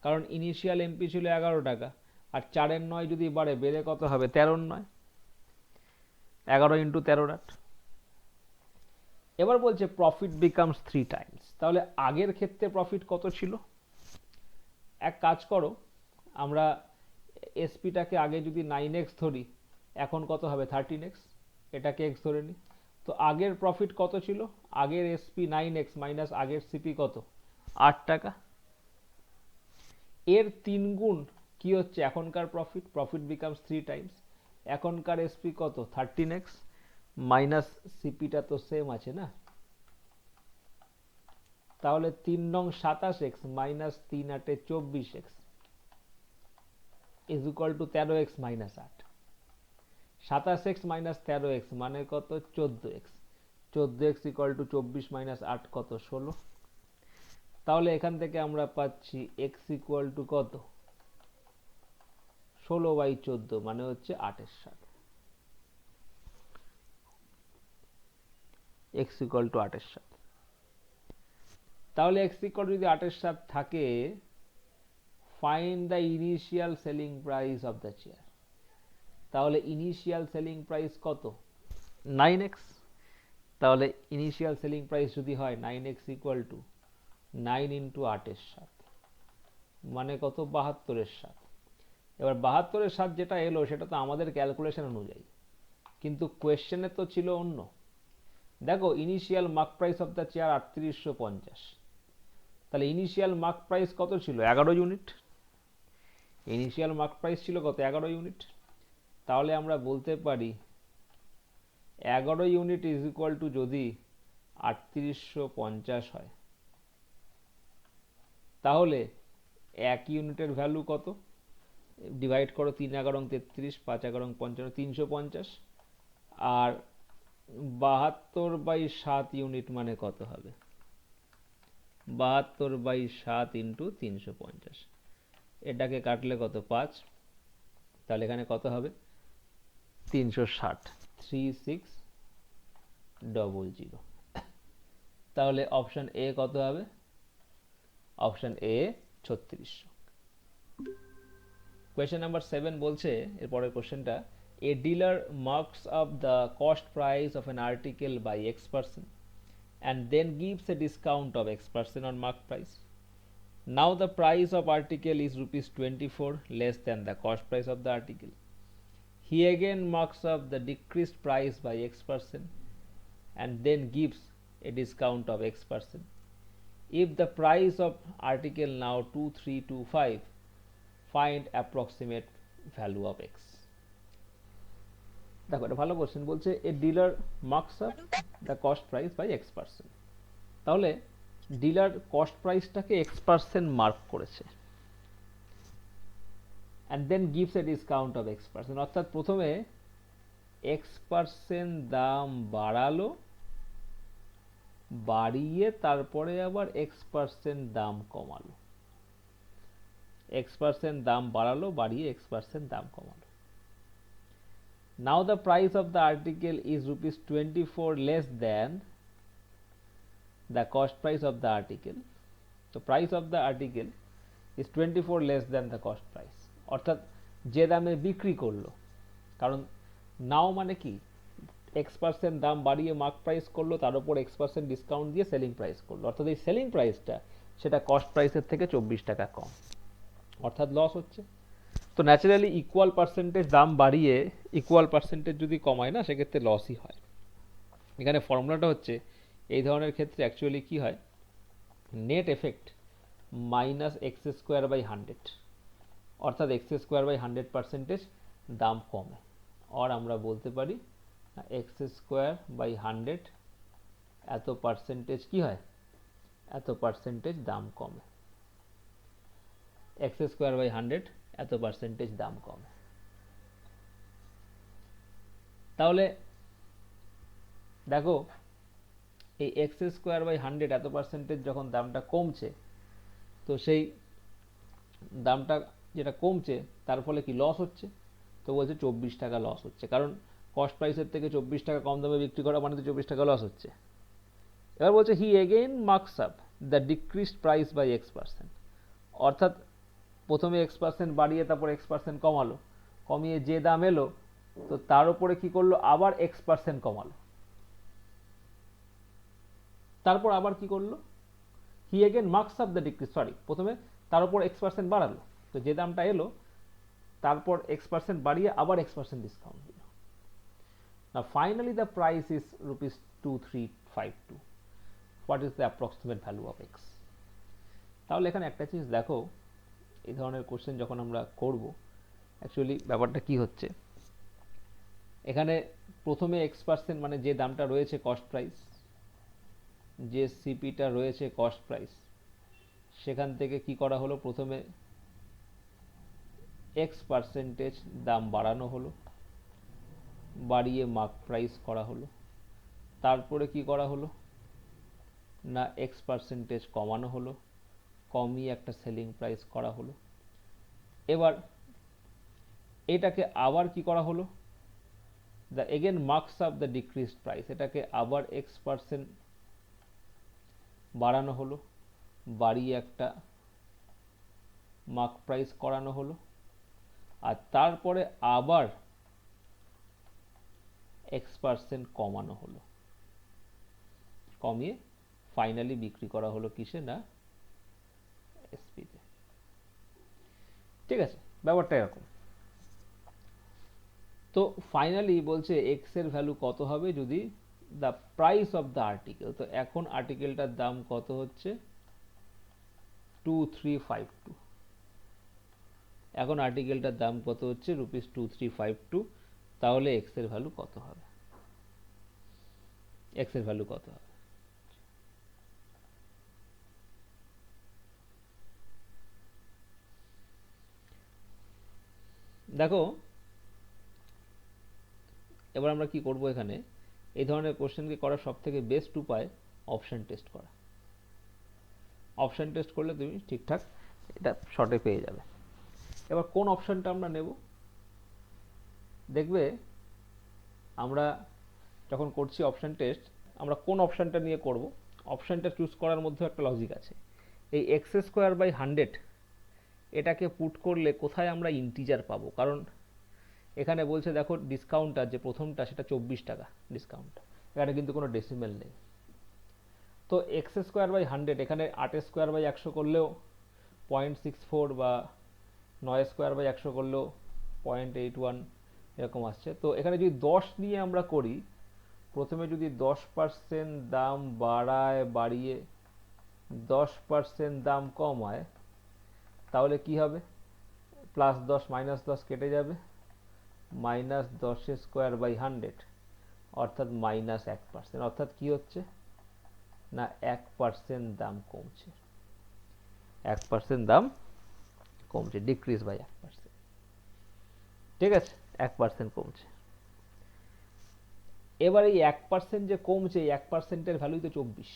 কারণ ইনিশিয়াল এমপি ছিল 11 টাকা, আর 4/9 যদি বাড়ে, বেড়ে কত হবে? 13/9, 11 ইন্টু 13/8। এবার বলছে প্রফিট বিকামস 3 টাইমস। তাহলে আগের ক্ষেত্রে প্রফিট কত ছিল? এক কাজ করো, আমরা এসপিটাকে আগে যদি 9x ধরি, এখন কত হবে? 13x। এটাকে x ধরে নি। তো আগের প্রফিট কত ছিল? আগের এসপি 9x মাইনাস আগের সিপি কত? 8 টাকা। এর 3 গুণ কি হচ্ছে এখনকার প্রফিট? Profit becomes 3 Times. এখনকার এসপি কত? 13x মাইনাস সিপিটা তো সেম আছে না, তাহলে 3 নং 27x minus 3 8 24x is equal to 13x minus 8। 27x minus 13x মানে কত? 14x। 14x equal to 24 minus 8 কত? 16। তাহলে এখান থেকে আমরা পাচ্ছি x equal to কত? 16/14 মানে হচ্ছে 8/7। x equal to 8/7। তাহলে x equal to যদি 8/7 থাকে, find the initial selling price of the share। তাহলে ইনিশিয়াল সেলিং প্রাইস কত? 9x। তাহলে ইনিশিয়াল সেলিং প্রাইস যদি হয় 9x ইকুয়াল টু 9 ইন্টু 8/7 মানে কত? 72/7। এবার 72/7 যেটা এলো সেটা তো আমাদের ক্যালকুলেশন অনুযায়ী, কিন্তু কোয়েশ্চেনে তো ছিল অন্য। দেখো initial mark price of the chair 3850। তাহলে ইনিশিয়াল মার্ক প্রাইস কত ছিল? 11 ইউনিট। ইনিশিয়াল মার্ক প্রাইস ছিল কত? 11 ইউনিট। তাহলে আমরা বলতে পারি 11 ইউনিট ইজ ইকুয়াল টু, যদি 3850 হয়, তাহলে 1 ইউনিটের ভ্যালু কত? ডিভাইড করো, 3 11 33, 5 11 55, 350। আর 72/7 ইউনিট মানে কত হবে? 72/7 ইন্টু 350। এটাকে কাটলে কত? 5। তাহলে এখানে কত হবে? 360, 3600। তাহলে অপশন এ কত হবে? Option A 3600। কোয়েশ্চেন নাম্বার 7 বলছে, এরপরের কোশ্চেনটা, a dealer marks up the cost price of an article by X% and then gives a discount of X% on mark price. Now the price of article is rupees 24 less than the cost price of the article. He again marks up the decreased price by X% and then gives a discount of X%. If the price of article now 2325, find approximate value of X. দেখো এটা ভালো কোশ্চেন, বলছে a dealer marks up the cost price by X%। তাহলে dealer cost প্রাইসটাকে X% mark করেছে and then gives a discount of X%, অর্থাৎ প্রথমে X% দাম বাড়ালো, বাড়িয়ে তারপরে আবার X% দাম কমালো, X% দাম বাড়ালো, বাড়িয়ে X% দাম কমালো। Now the price of the article is rupees 24 less than the cost price of the article. The price of the article is 24 less than the cost price, অর্থাৎ যে দামে বিক্রি করলো, কারণ নাও মানে কি X% দাম বাড়িয়ে মার্ক প্রাইস করলো, তার উপর X% ডিসকাউন্ট দিয়ে সেলিং প্রাইস করলো, অর্থাৎ এই সেলিং প্রাইসটা সেটা কস্ট প্রাইসের থেকে 24 টাকা কম, অর্থাৎ লস হচ্ছে। তো ন্যাচারালি ইকুয়াল পার্সেন্টেজ দাম বাড়িয়ে ইকুয়াল পার্সেন্টেজ যদি কমায় না, সেক্ষেত্রে লসই হয়। এখানে ফর্মুলাটা হচ্ছে, এই ধরনের ক্ষেত্রে অ্যাকচুয়ালি কি হয়, নেট এফেক্ট মাইনাস x²/100, অর্থাৎ x²/100% দাম কমে, আর আমরা বলতে পারি x²/100 এত পার্সেন্টেজ কি হয়, এত পার্সেন্টেজ দাম কমে, x²/100 এত পার্সেন্টেজ দাম কমে। তাহলে দেখো এই x²/100 এত পার্সেন্টেজ যখন দামটা কমছে, তো সেই দামটা যেটা কমছে তার ফলে কি লস হচ্ছে, তো বলছে 24 টাকা লস হচ্ছে, কারণ কস্ট প্রাইসের থেকে 24 টাকা কম দামে বিক্রি করা মানে তো 24 টাকা লস হচ্ছে। এবার বলছে he again marks up the decreased price by X%, অর্থাৎ প্রথমে X% বাড়িয়ে তারপর X% কমালো, কমিয়ে যে দাম এলো তো তার উপরে কি করলো, আবার X% কমালো, তারপর আবার কি করলো, he again marks up the decrease, প্রথমে তার উপর X% বাড়ালো, তো যে দামটা এলো তারপর X% বাড়িয়ে আবার X% ডিসকাউন্ট দিল। Now finally the price is rupees 2352. What is the approximate value of X? তাহলে এখানে একটা জিনিস দেখো, এই ধরনের কোশ্চেন যখন আমরা করব, অ্যাকচুয়ালি ব্যাপারটা কি হচ্ছে, এখানে প্রথমে X% মানে যে দামটা রয়েছে কস্ট প্রাইস, যে সিপিটা রয়েছে কস্ট প্রাইস, সেখান থেকে কি করা হলো, প্রথমে X% দাম বাড়ানো হলো, বাড়িয়ে মার্ক প্রাইস করা হলো, তারপরে কি করা হলো না X% কমানো হলো, কমিয়ে একটা সেলিং প্রাইস করা হলো। এবার এটাকে আবার কি করা হলো, the again marks up the decreased price, এটাকে আবার X% বাড়ানো হলো, বাড়িয়ে একটা মার্ক প্রাইস করানো হলো, আর তারপরে আবার X% কমানো হলো, কমিয়ে ফাইনালি বিক্রি করা হলো কিসে না এসপিতে। ঠিক আছে, ব্যাপারটা এরকম। তো ফাইনালি বলছে এক্স এর ভ্যালু কত হবে যদি the price of the article, তো এখন আর্টিকেলটার দাম কত হচ্ছে 2352, এখন আর্টিকেলটার দাম কত হচ্ছে রুপিস 2352, তাহলে এক্স এর ভ্যালু কত হবে, এক্স এর ভ্যালু কত হবে। দেখো এবার আমরা কি করব, এখানে এই ধরনের কোশ্চেনকে করার সব থেকে বেস্ট উপায় অপশন টেস্ট করা। অপশন টেস্ট করলে তুমি ঠিকঠাক এটা শর্টে পেয়ে যাবে। এবার কোন অপশনটা আমরা নেব, দেখবে আমরা যখন করছি অপশন টেস্ট, আমরা কোন অপশনটা নিয়ে করব, অপশনটা চুজ করার মধ্যে একটা লজিক আছে। এই x² বাই 100 এটাকে পুট করলে কোথায় আমরা ইন্টিজার পাবো? কারণ এখানে বলছে দেখো ডিসকাউন্টটা যে প্রথমটা সেটা 24 টাকা ডিসকাউন্ট, এখানে কিন্তু কোনো ডেসিমেল নেই। তো এক্স স্কোয়ার বাই 100, এখানে 8 স্কোয়ার বাই 100 করলেও 0.64, বা 9 স্কোয়ার বাই 100 করলেও 0.81 এরকম আসছে। তো এখানে যদি 10 নিয়ে আমরা করি, প্রথমে যদি 10% দাম বাড়িয়ে 10% দাম কমায়, তাহলে কি হবে? +10 -10 কেটে যাবে, -10 স্কোয়ার বাই 100, অর্থাৎ -1%। অর্থাৎ কি হচ্ছে না, 1% দাম কমছে, 1% দাম কমছে, ডিক্রিজ বাই 1%। ঠিক আছে, 1% কমছে। এবার এই 1% যে কমছে, এই 1%-এর ভ্যালুই তো 24,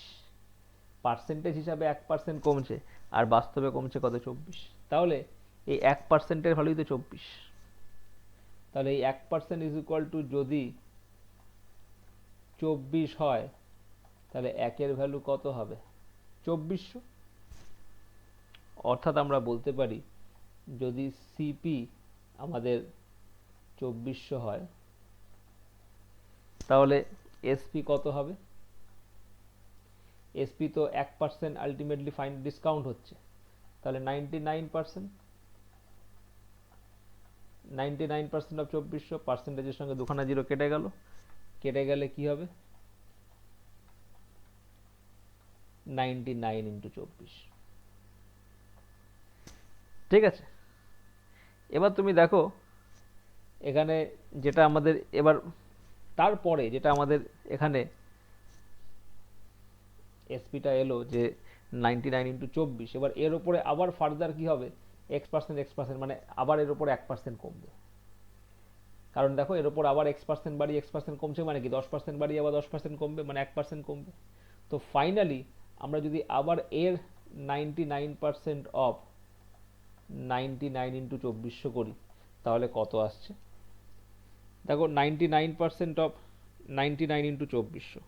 পার্সেন্টেজ হিসাবে 1% কমছে, আর বাস্তবে কমছে কত? 24। তাহলে এই 1%-এর ভ্যালুই তো 24। তাহলে এই 1% ইজ ইকুয়াল টু, যদি 24 হয়, তাহলে 1-এর ভ্যালু কত হবে? 2400। অর্থাৎ আমরা বলতে পারি, যদি সিপি আমাদের 2400 হয়, তাহলে এসপি কত হবে? এসপি তো 1% আলটিমেটলি ফাইন ডিসকাউন্ট হচ্ছে, তাহলে 99%, 99% অফ 2400, পার্সেন্টেজের সঙ্গে দুখানা জিরো কেটে গেল, কেটে গেলে কি হবে? 99 ইন্টু 24। ঠিক আছে, এবার তুমি দেখো এখানে যেটা আমাদের এবার তারপরে যেটা আমাদের এখানে এসপিটা এলো যে 99 ইন্টু 24, এবার এর উপরে আবার ফার্দার কি হবে? x%, মানে আবার এর উপরে 1% কমবে। কারণ দেখো এর উপর আবার x% বাড়িয়ে x% কমছে, মানে কি 10% বাড়িয়ে আবার 10% কমবে, মানে 1% কমবে। তো ফাইনালি আমরা যদি আবার এর 99% অফ 99 ইন্টু 2400 করি, তাহলে কত আসছে? দেখো 99% অফ 99 ইন্টু 2400,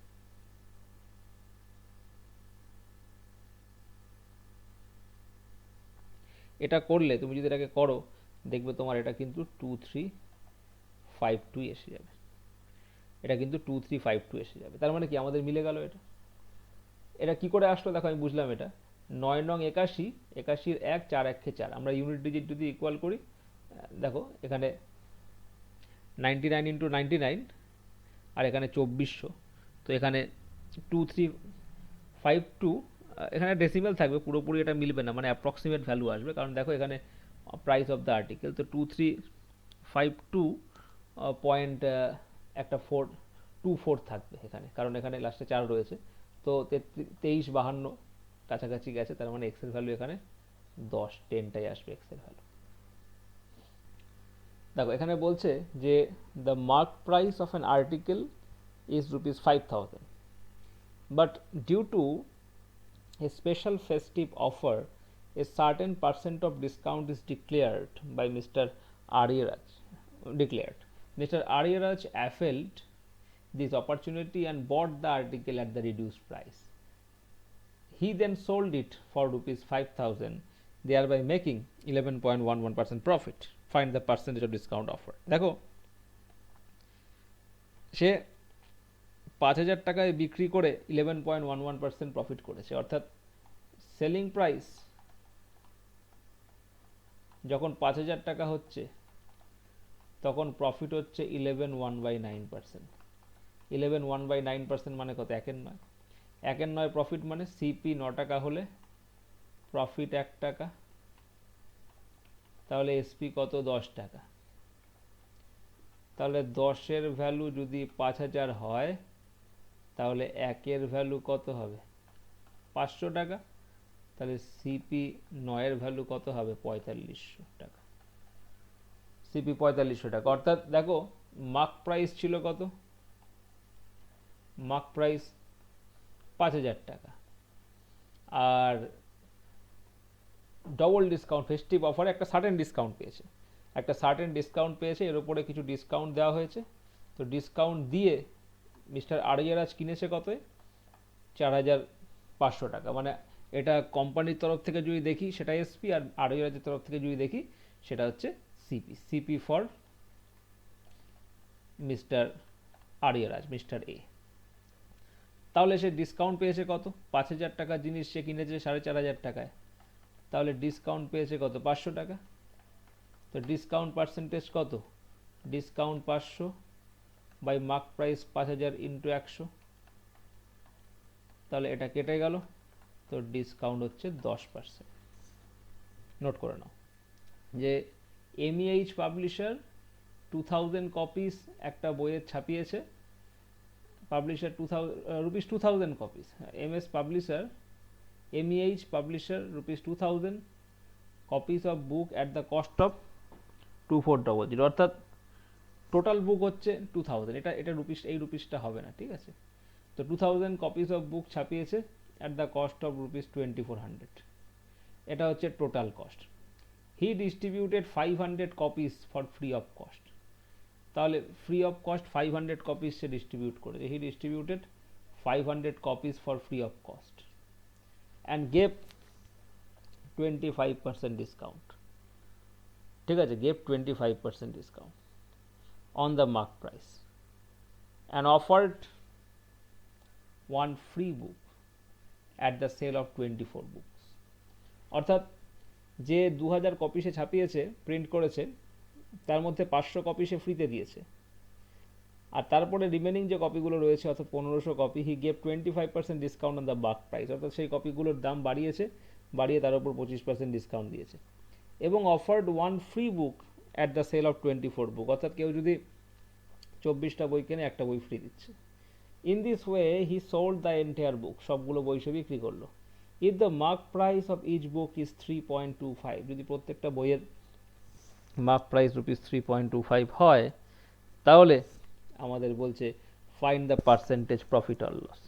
এটা করলে তুমি যদি এটাকে করো, দেখবে তোমার এটা কিন্তু 2352 এসে যাবে। এটা কিন্তু 2352 এসে যাবে। তার মানে কি আমাদের মিলে গেল এটা। এটা কি করে আসলো দেখো, আমি বুঝলাম এটা। 9 নং 81, 81 1, 4 1 4, আমরা ইউনিট ডিজিট যদি ইকুয়াল করি, দেখো এখানে 99 ইন্টু 99, আর এখানে 2400, তো এখানে 2352, এখানে ডেসিমেল থাকবে, পুরোপুরি এটা মিলবে না, মানে অ্যাপ্রক্সিমেট ভ্যালু আসবে। কারণ দেখো এখানে প্রাইস অফ দ্য আর্টিকেল, তো 2352 পয়েন্ট একটা 424 থাকবে এখানে, কারণ এখানে লাস্টে 4 রয়েছে। তো 2352 কাছাকাছি গেছে, তার মানে এক্সের ভ্যালু এখানে 10টাই আসবে এক্সের ভ্যালু। দেখো এখানে বলছে যে the mark price of an article is ₹5000, but due to a special festive offer, a certain percent of discount is declared by Mr. Aryaraj. Mr. Aryaraj availed this opportunity and bought the article at the reduced price. He then sold it for ₹5000, thereby making 11.11% profit. Find the percentage of discount offer. দেখো সে 5000 টাকায় বিক্রি করে 11.11% profit করেছে, অর্থাৎ selling price যখন 5000 টাকা হচ্ছে, তখন প্রফিট হচ্ছে 11.1/9%। 11.1/9% মানে কত? 1/9। 1/9 প্রফিট মানে সিপি 9 টাকা হলে প্রফিট 1 টাকা, তাহলে এসপি কত? 10 টাকা। তাহলে 10-এর ভ্যালু যদি 5000 হয়, তাহলে 1-এর ভ্যালু কত হবে? 500 টাকা। তাহলে সিপি 9-এর ভ্যালু কত হবে? 4500 টাকা। সিপি 4500 টাকা। অর্থাৎ দেখো মার্ক প্রাইস ছিল কত? মার্ক প্রাইস 5000 টাকা, আর ডবল ডিসকাউন্ট ফেস্টিভ অফারে একটা সার্টেন ডিসকাউন্ট পেয়েছে, এর উপরে কিছু ডিসকাউন্ট দেওয়া হয়েছে। তো ডিসকাউন্ট দিয়ে মিস্টার আরিয়ারাজ কিনেছে কত? 4500 টাকা, মানে এটা কোম্পানির তরফ থেকে যদি দেখি সেটা এসপি, আর আরইআর তরফ থেকে যদি দেখি সেটা হচ্ছে CP. CP for mister R E R, mister A. তাহলে সে ডিসকাউন্ট পেয়েছে কত? 5,000 টাকার জিনিস সে কিনেছে 4,500 টাকায়, তাহলে ডিসকাউন্ট পেয়েছে কত? 500 টাকা। তো ডিসকাউন্ট পার্সেন্টেজ কত? Discount 500 by mark price 5,000 into 100, তাহলে এটা কেটে গেল। তো ডিসকাউন্ট হচ্ছে 10%। নোট করে নাও যে এমইএইচ পাবলিশার 2000 কপিস একটা বইয়ের ছাপিয়েছে, publisher rupees 2000 copies, MS publisher, MEH publisher rupees 2000 copies of book at the cost of 2400, অর্থাৎ টোটাল বুক হচ্ছে 2000। এটা রুপিস, এই রুপিসটা হবে না, ঠিক আছে? তো 2000 কপিস অফ বুক ছাপিয়েছে at the cost of rupees 2400, এটা হচ্ছে total cost. He distributed 500 copies for free of cost, তাহলে ফ্রি অফ কস্ট 500 কপিস সে ডিস্ট্রিবিউট করেছে। He distributed 500 copies for free of cost and gave 25% discount, ঠিক আছে? Gave 25% discount on the mark price and offered one free book at the sale of 24 books, অর্থাৎ যে 2000 copy সে ছাপিয়েছে, print করেছে, তার মধ্যে 500 copy সে ফ্রিতে দিয়েছে, আর তারপরে রিমেনিং যে কপিগুলো রয়েছে অর্থাৎ 1500 copy, he gave 25% discount on the mark price, অর্থাৎ সেই কপিগুলোর দাম বাড়িয়েছে, বাড়িয়ে তার উপর 25% ডিসকাউন্ট দিয়েছে। এবং offered one free book at the sale of 24 book, অর্থাৎ কেউ যদি 24টা বই কেনে একটা বই ফ্রি দিচ্ছে। In this way he sold the entire book, সবগুলো বই সে বিক্রি করলো। If the mark price of each book is 3.25, যদি প্রত্যেকটা বইয়ের মার্ক প্রাইস রুপিস 3.25 হয়, তাহলে আমাদের বলছে find the percentage profit or loss.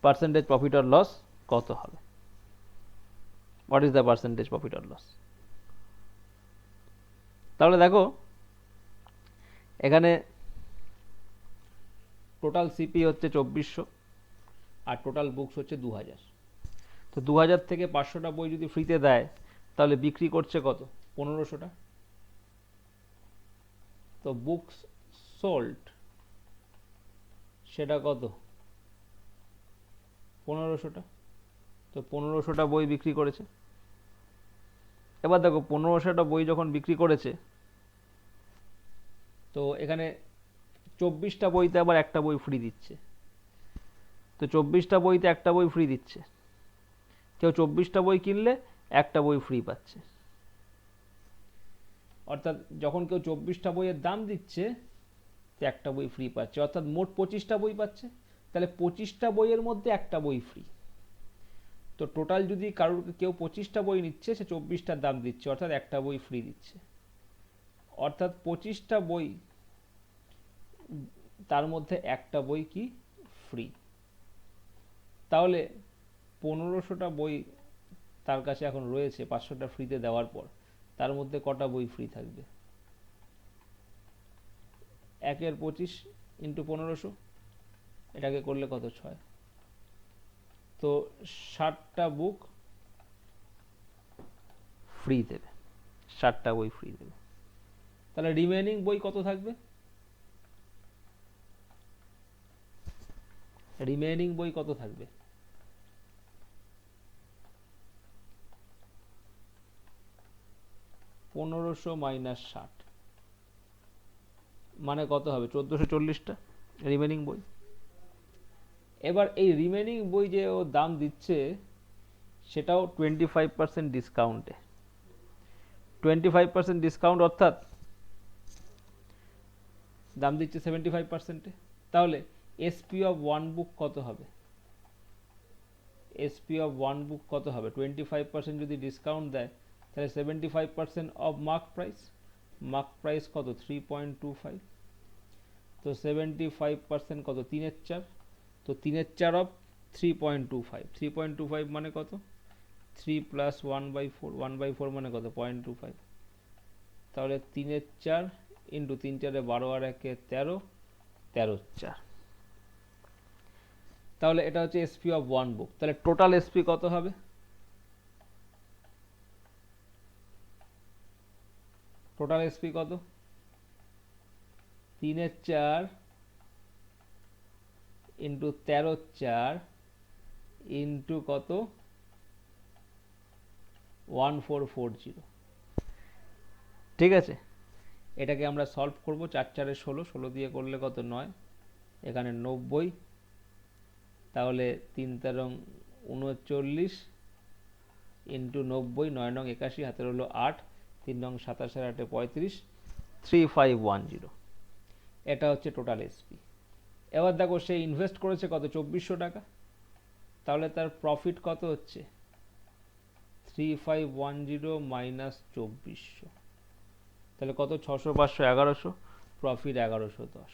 Percentage profit or loss কত হবে? What is the percentage profit or loss? তাহলে দেখো এখানে টোটাল সিপি হচ্ছে 2400 আর টোটাল বুকস হচ্ছে 2000। তো 2000 থেকে 500টা বই যদি ফ্রিতে দেয়, তাহলে বিক্রি করছে কত? 1500টা। তো বুকস সোল্ড সেটা কত? 1500টা। তো 1500টা বই বিক্রি করেছে। এবার দেখো 1500টা বই যখন বিক্রি করেছে, তো এখানে 24টা বইতে আবার একটা বই ফ্রি দিচ্ছে। তো 24টা বইতে একটা বই ফ্রি দিচ্ছে, কেউ 24টা বই কিনলে একটা বই ফ্রি পাচ্ছে। অর্থাৎ যখন কেউ 24টা বইয়ের দাম দিচ্ছে, তো একটা বই ফ্রি পাচ্ছে, অর্থাৎ মোট 25টা বই পাচ্ছে। তাহলে 25টা বইয়ের মধ্যে একটা বই ফ্রি। তো টোটাল যদি কারোর কেউ 25টা বই নিচ্ছে, সে 24টার দাম দিচ্ছে, অর্থাৎ একটা বই ফ্রি দিচ্ছে। অর্থাৎ 25টা বই, তার মধ্যে একটা বই কি ফ্রি। তাহলে 1500টা বই তার কাছে এখন রয়েছে 500টা ফ্রিতে দেওয়ার পর, তার মধ্যে কটা বই ফ্রি থাকবে? 1/25 ইন্টু 1500, এটাকে করলে কত? 6। তো 60টা বুক ফ্রি দেবে, 60টা বই ফ্রি দেবে। তাহলে রিমেনিং বই কত থাকবে? রিমেনিং বই কত থাকবে? 1500 মাইনাস 60 মানে কত হবে? 1440টা রিমেনিং বই। এবার এই রিমেনিং বই যে ও দাম দিচ্ছে, সেটাও 25% ডিসকাউন্টে। 25% ডিসকাউন্ট, অর্থাৎ দাম দিচ্ছে 75%-এ। তাহলে এসপি অফ ওয়ান বুক কত হবে? এসপি অফ ওয়ান বুক কত হবে? 25% যদি ডিসকাউন্ট দেয়, তাহলে 75% of mark price. Mark price কত? 3.25। তো 75% কত? 3/4। তো 3/4 অফ 3.25, 3.25 মানে কত? 3 প্লাস 1/4, 1/4 মানে কত? 0.25। তাহলে 3/4 ইন্টু 3 4 12 আর 1 13, 13/4। তাহলে এটা হচ্ছে এসপি অফ ওয়ান বুক। তাহলে টোটাল এসপি কত হবে? টোটাল এসপি কত? 3/4 ইন্টু 13/4 ইন্টু কত? 1440। ঠিক আছে, এটাকে আমরা সলভ করব। 4 4 16, 16 দিয়ে করলে কত? 9, এখানে 90, তাহলে 3 তেরং 39 ইন্টু 90, 9 নং 81, হাতের হলো 8, 3 নং 27 আর 8 35, 3510। এটা হচ্ছে টোটাল এসপি। এবার দেখো সে ইনভেস্ট করেছে কত? 2400 টাকা। তাহলে তার প্রফিট কত হচ্ছে? 3510 মাইনাস 2400, তাহলে কত? 600 500 1100, প্রফিট 1110।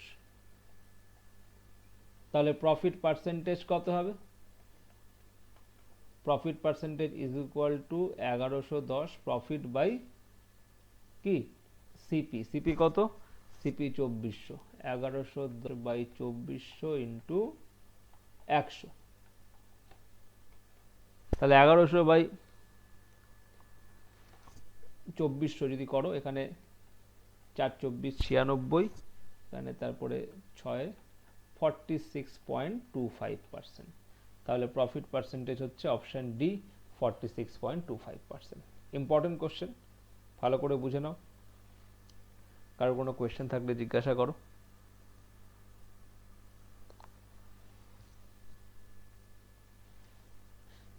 তাহলে প্রফিট পার্সেন্টেজ কত হবে? Profit percentage is equal to 1110 profit by কি? সিপি। সিপি কত? CP 2400, 1110 by 2400 into 100। তাহলে 1100 বাই 2400 যদি করো, এখানে 4 24 96, এখানে তারপরে 6 46.25%। তাহলে প্রফিট পার্সেন্টেজ হচ্ছে অপশন ডি, 46.25%। ইম্পর্টেন্ট কোশ্চেন, ভালো করে বুঝে নাও। কারো কোনো কোয়েশ্চেন থাকলে জিজ্ঞাসা করো।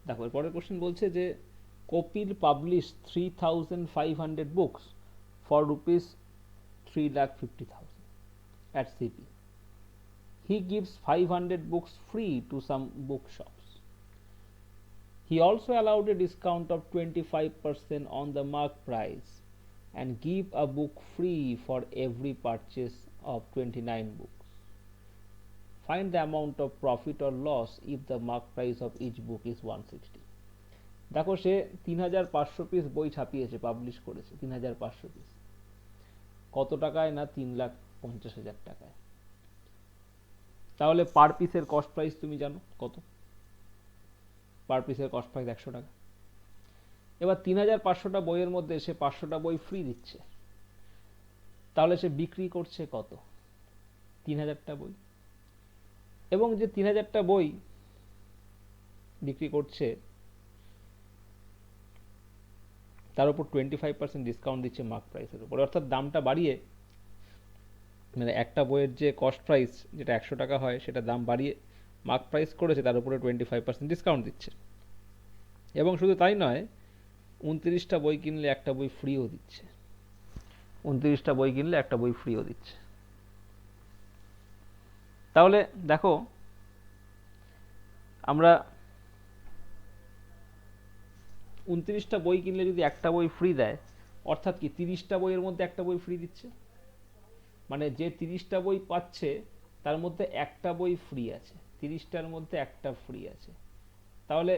দেখো এরপরের কোশ্চেন বলছে যে Kapil publish 3500 books for rupees 3,50,000 at CP. He gives 500 books free to some bookshops. He also allowed a discount of 25% on the mark price and give a book free for every purchase of 29 books. Find the amount of profit or loss if the mark price of each book is 160. দেখো সে 3500 piece বই ছাপিয়েছে, publish করেছে 3500 piece. কত টাকায়? না 3,50,000 টাকায়। তাহলে পার পিসের cost price তুমি জানো কত? পার পিসের কস্ট প্রাইস 100 টাকা। এবার 3500টা বইয়ের মধ্যে সে 500টা বই ফ্রি দিচ্ছে, তাহলে সে বিক্রি করছে কত? 3000টা বই। এবং যে 3000টা বই বিক্রি করছে তার উপর 25% ডিসকাউন্ট দিচ্ছে মার্ক প্রাইসের উপর, অর্থাৎ দামটা বাড়িয়ে, মানে একটা বইয়ের যে কস্ট প্রাইস যেটা 100 টাকা হয় সেটা দাম বাড়িয়ে মার্ক প্রাইস করেছে, তার উপরে 25% ডিসকাউন্ট দিচ্ছে। এবং শুধু তাই নয়, 29টা বই কিনলে একটা বই ফ্রিও দিচ্ছে। 29টা বই কিনলে একটা বই ফ্রিও দিচ্ছে। তাহলে দেখো আমরা 29টা বই কিনলে যদি একটা বই ফ্রি দেয়, অর্থাৎ কি 30টা বইয়ের মধ্যে একটা বই ফ্রি দিচ্ছে, মানে যে 30টা বই পাচ্ছে তার মধ্যে একটা বই ফ্রি আছে, 30টার মধ্যে একটা ফ্রি আছে। তাহলে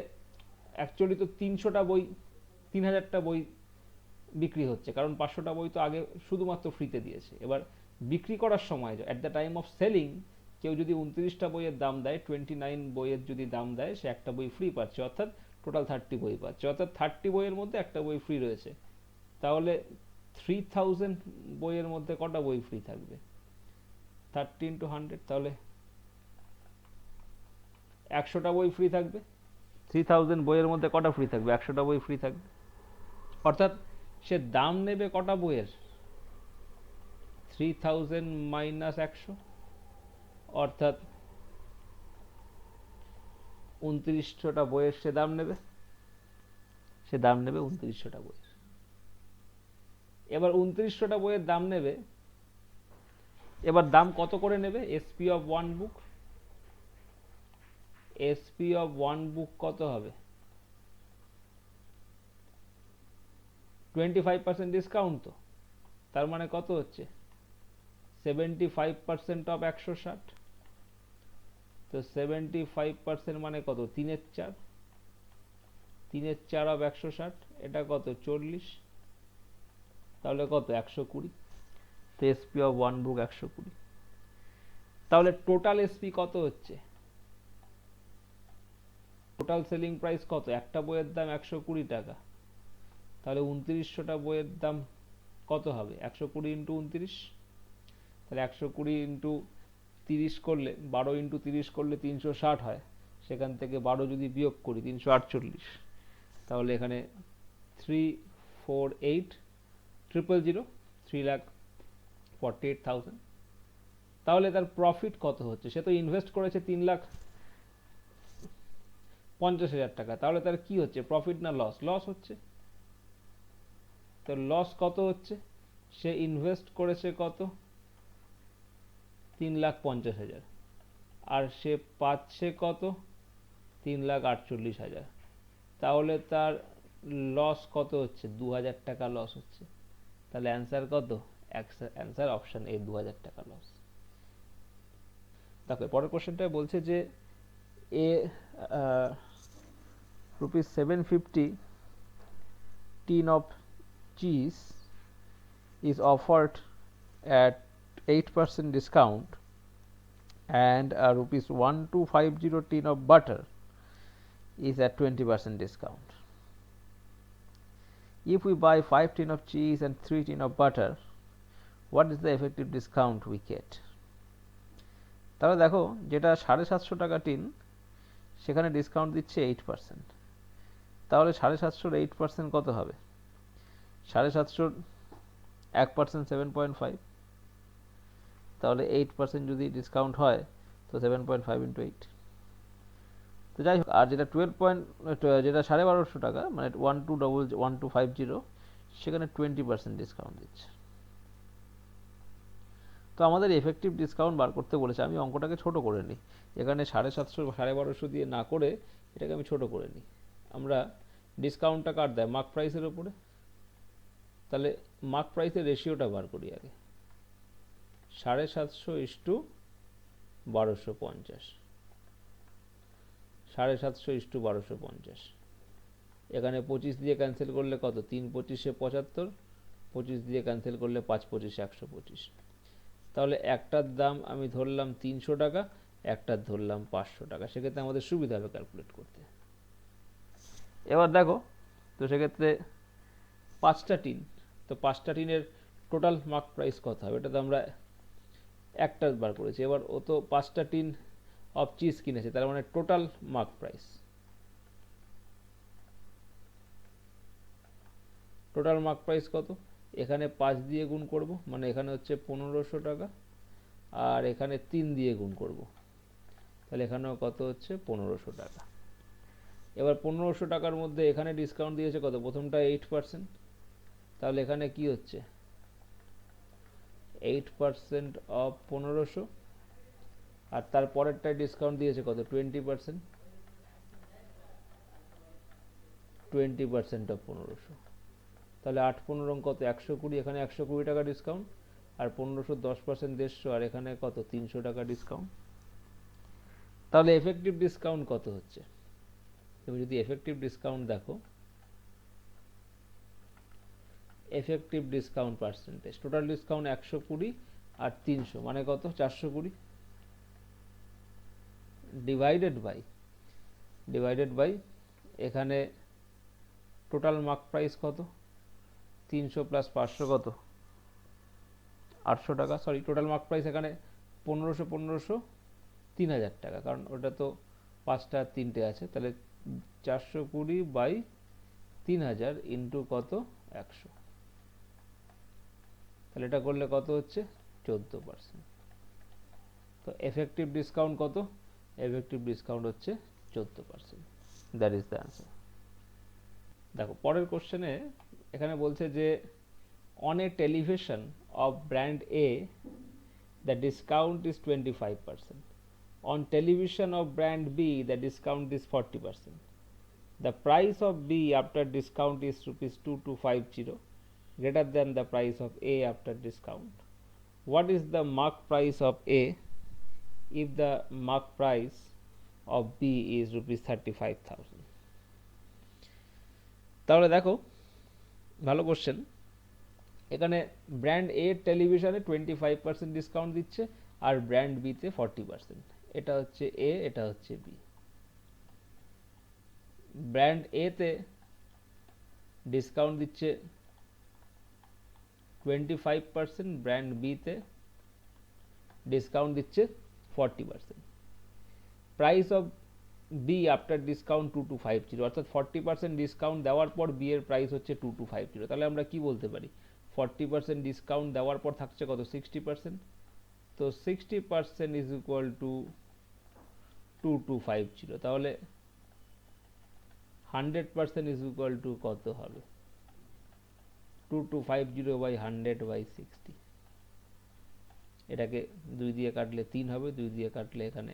অ্যাকচুয়ালি তো 300টা বই, 3000টা বই বিক্রি হচ্ছে, কারণ 500টা বই তো আগে শুধুমাত্র ফ্রিতে দিয়েছে। এবার বিক্রি করার সময় at the time of selling কেউ যদি 29টা বইয়ের দাম দেয়, 29 বইয়ের যদি দাম দেয়, সে একটা বই ফ্রি পাচ্ছে, অর্থাৎ টোটাল 30 বই পাচ্ছে, অর্থাৎ 30 বইয়ের মধ্যে একটা বই ফ্রি রয়েছে। তাহলে 3000 বইয়ের মধ্যে কটা বই ফ্রি থাকবে? 30 ইন্টু 100, তাহলে 100টা বই ফ্রি থাকবে। 3000 বইয়ের মধ্যে কটা ফ্রি থাকবে? 100টা বই ফ্রি থাকবে। অর্থাৎ সে দাম নেবে কটা বইয়ের? 3000 মাইনাস 100, অর্থাৎ 2900টা বইয়ের সে দাম নেবে। সে দাম নেবে 2900টা বইয়ের। এবার 2900টা বইয়ের দাম নেবে। এবার দাম কত করে নেবে? SP of one book, SP of one বুক কত হবে? 25% ডিসকাউন্ট, তো তার মানে কত হচ্ছে? 75% অফ 160, তো 75% মানে কত? 3/4, 3/4 অফ 160, এটা কত? 40, তাহলে কত? 120। তো এসপি অফ ওয়ান বুক 120। তাহলে টোটাল এসপি কত হচ্ছে? টোটাল সেলিং প্রাইস কত, একটা বইয়ের দাম 120 টাকা, তাহলে 2900টা বইয়ের দাম কত হবে, 120 ইন্টু 29, তাহলে 120 ইন্টু 30 করলে 12 ইন্টু 30 করলে 360 হয়, সেখান থেকে 12 যদি বিয়োগ করি 348, তাহলে এখানে 348,000, 3,48,000। তাহলে তার প্রফিট কত হচ্ছে, সে তো ইনভেস্ট করেছে 3,50,000 টাকা, তাহলে তার কি হচ্ছে, প্রফিট না লস, লস হচ্ছে। তো লস কত হচ্ছে, সে ইনভেস্ট করেছে কত, 3,50,000, আর সে পাচ্ছে কত, 3,48,000, তাহলে তার লস কত হচ্ছে, 2,000 টাকা লস হচ্ছে। তাহলে অ্যান্সার কত, অ্যান্সার অপশন এ, 2,000 টাকা লস। তারপরে পরের কোশ্চেনটা বলছে যে এ ₹750 tin of cheese is offered at 8% discount, and ₹1250 tin of butter is at 20% discount. If we buy 5 tin of cheese and 3 tin of butter, what is the effective discount we get? তাহলে দেখো, যেটা 750 টাকা tin, সেখানে discount দিচ্ছে 8%, তাহলে 750-র 8% কত হবে, 750-র 1% 7.5, তাহলে 8% যদি ডিসকাউন্ট হয় তো 7.5 ইন্টু 8। তো যাই হোক, আর যেটা 12.12 টাকা মানে 1250, সেখানে 20% ডিসকাউন্ট দিচ্ছে। তো আমাদের এফেক্টিভ ডিসকাউন্ট বার করতে বলেছে, আমি অঙ্কটাকে ছোট করে নিই, এখানে 750 1250 দিয়ে না করে এটাকে আমি ছোট করে নিই। আমরা ডিসকাউন্টটা কার দেয়, মার্ক প্রাইসের উপরে, তাহলে মার্ক প্রাইসের রেশিওটা বার করি আগে, 750:1250, 750:1250, এখানে 25 দিয়ে ক্যান্সেল করলে কত, 3×25 = 75, 25 দিয়ে ক্যান্সেল করলে 5×25 = 125, তাহলে একটার দাম আমি ধরলাম 300 টাকা, একটার ধরলাম 500 টাকা, সেক্ষেত্রে আমাদের সুবিধা হবে ক্যালকুলেট করতে। এবার দেখো, তো সেক্ষেত্রে 5টা টিন, তো 5টা টিনের টোটাল মার্ক প্রাইস কত হবে, এটা তো আমরা একটা বার করেছি, এবার ও তো 5টা টিন অফ চিজ কিনেছে, তার মানে total mark price, total mark price কত, এখানে 5 দিয়ে গুণ করব, মানে এখানে হচ্ছে 1500 টাকা, আর এখানে 3 দিয়ে গুণ করব, তাহলে এখানেও কত হচ্ছে, 1500 টাকা। এবার 1500 টাকার মধ্যে এখানে ডিসকাউন্ট দিয়েছে কত, প্রথমটা 8%, তাহলে এখানে কি হচ্ছে, 8% অফ 1500, আর তার পরেরটায় ডিসকাউন্ট দিয়েছে কত, 20%, 20% অফ 1500, তাহলে 8×15 কত, 120, এখানে 120 টাকা ডিসকাউন্ট, আর 1500 10% 150, আর এখানে কত, 300 টাকা ডিসকাউন্ট। তাহলে এফেক্টিভ ডিসকাউন্ট কত হচ্ছে, তুমি যদি এফেক্টিভ ডিসকাউন্ট দেখো, effective discount percentage, total discount 120 আর 300 মানে কত, 420, ডিভাইডেড বাই এখানে টোটাল মার্ক প্রাইস কত, 300 প্লাস 500 কত, 800 টাকা, সরি টোটাল মার্ক প্রাইস এখানে 1500 3000 টাকা, কারণ ওটা তো 5টা 3টে আছে, তাহলে 420/3000 ইন্টু কত, 100, তাহলে এটা করলে কত হচ্ছে, 14%। তো এফেক্টিভ ডিসকাউন্ট কত, এফেক্টিভ ডিসকাউন্ট হচ্ছে 14%, দ্যাট ইজ দ্য অ্যান্সার। দেখো পরের কোশ্চেনে এখানে বলছে যে on a television of brand A the discount is 25%, on television of brand B the discount is 40%, the price of B after discount is ₹2250 greater than the price of A after discount. What is the mark price of A if the mark price of B is ₹35,000? তাহলে দেখো, ভালো question, এখানে brand এ টেলিভিশনে 25% discount দিচ্ছে, আর brand B তে 40%, এটা হচ্ছে এ, এটা হচ্ছে বি। ব্র্যান্ড এ তে ডিসকাউন্ট দিচ্ছে 25%, ব্র্যান্ড বি তে ডিসকাউন্ট দিচ্ছে 40%। Price of B after discount 2250, অর্থাৎ 40% ডিসকাউন্ট দেওয়ার পর বি এর প্রাইস হচ্ছে 2250। তাহলে আমরা কি বলতে পারি, 40% ডিসকাউন্ট দেওয়ার পর থাকছে কত, 60%। তো 60% ইজ ইকুয়াল টু 2250। তাহলে 100% ইজ ইকুয়াল টু কত হবে, 2250 বাই 100 বাই 60। এটাকে 2 দিয়ে কাটলে 3 হবে, 2 দিয়ে কাটলে এখানে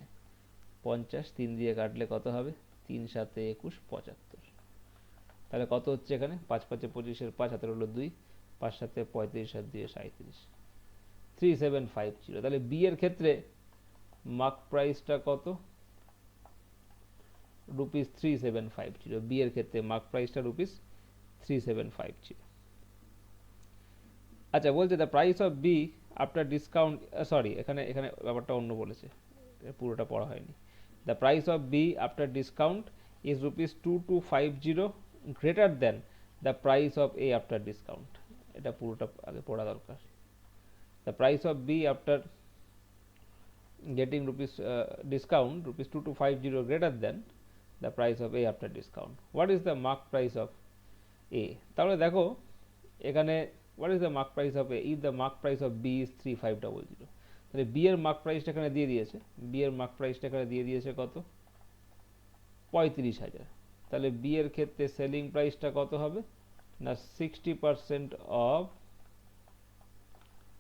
50, 3 দিয়ে কাটলে কত হবে, 3 7 21 75। তাহলে কত হচ্ছে এখানে, 5 5 25 5, হাতের হলো 2, 5 7 35 আর 2 37, 3750। তাহলে বি এর ক্ষেত্রে মার্ক প্রাইসটা কত, রুপিস 3750। বি এর ক্ষেত্রে মার্ক প্রাইসটা রুপিস 3750। আচ্ছা, বলছে the price of B after discount, sorry এখানে এখানে ব্যাপারটা অন্য বলেছে, পুরোটা পড়া হয়নি। The price of B after discount is rupees 2250 greater than the price of A after discount. এটা পুরোটা আগে পড়া দরকার। The price of B after getting rupees discount rupees 2250 greater than the price of A after discount. What is the mark price of A? তাহলে দেখো এখানে what is the mark price of A if the mark price of B is 3500? তাহলে B এর mark প্রাইসটা এখানে দিয়ে দিয়েছে, B এর মার্ক প্রাইসটা এখানে দিয়ে দিয়েছে কত, 35000। তাহলে B এর ক্ষেত্রে সেলিং প্রাইসটা কত হবে না, 60% অফ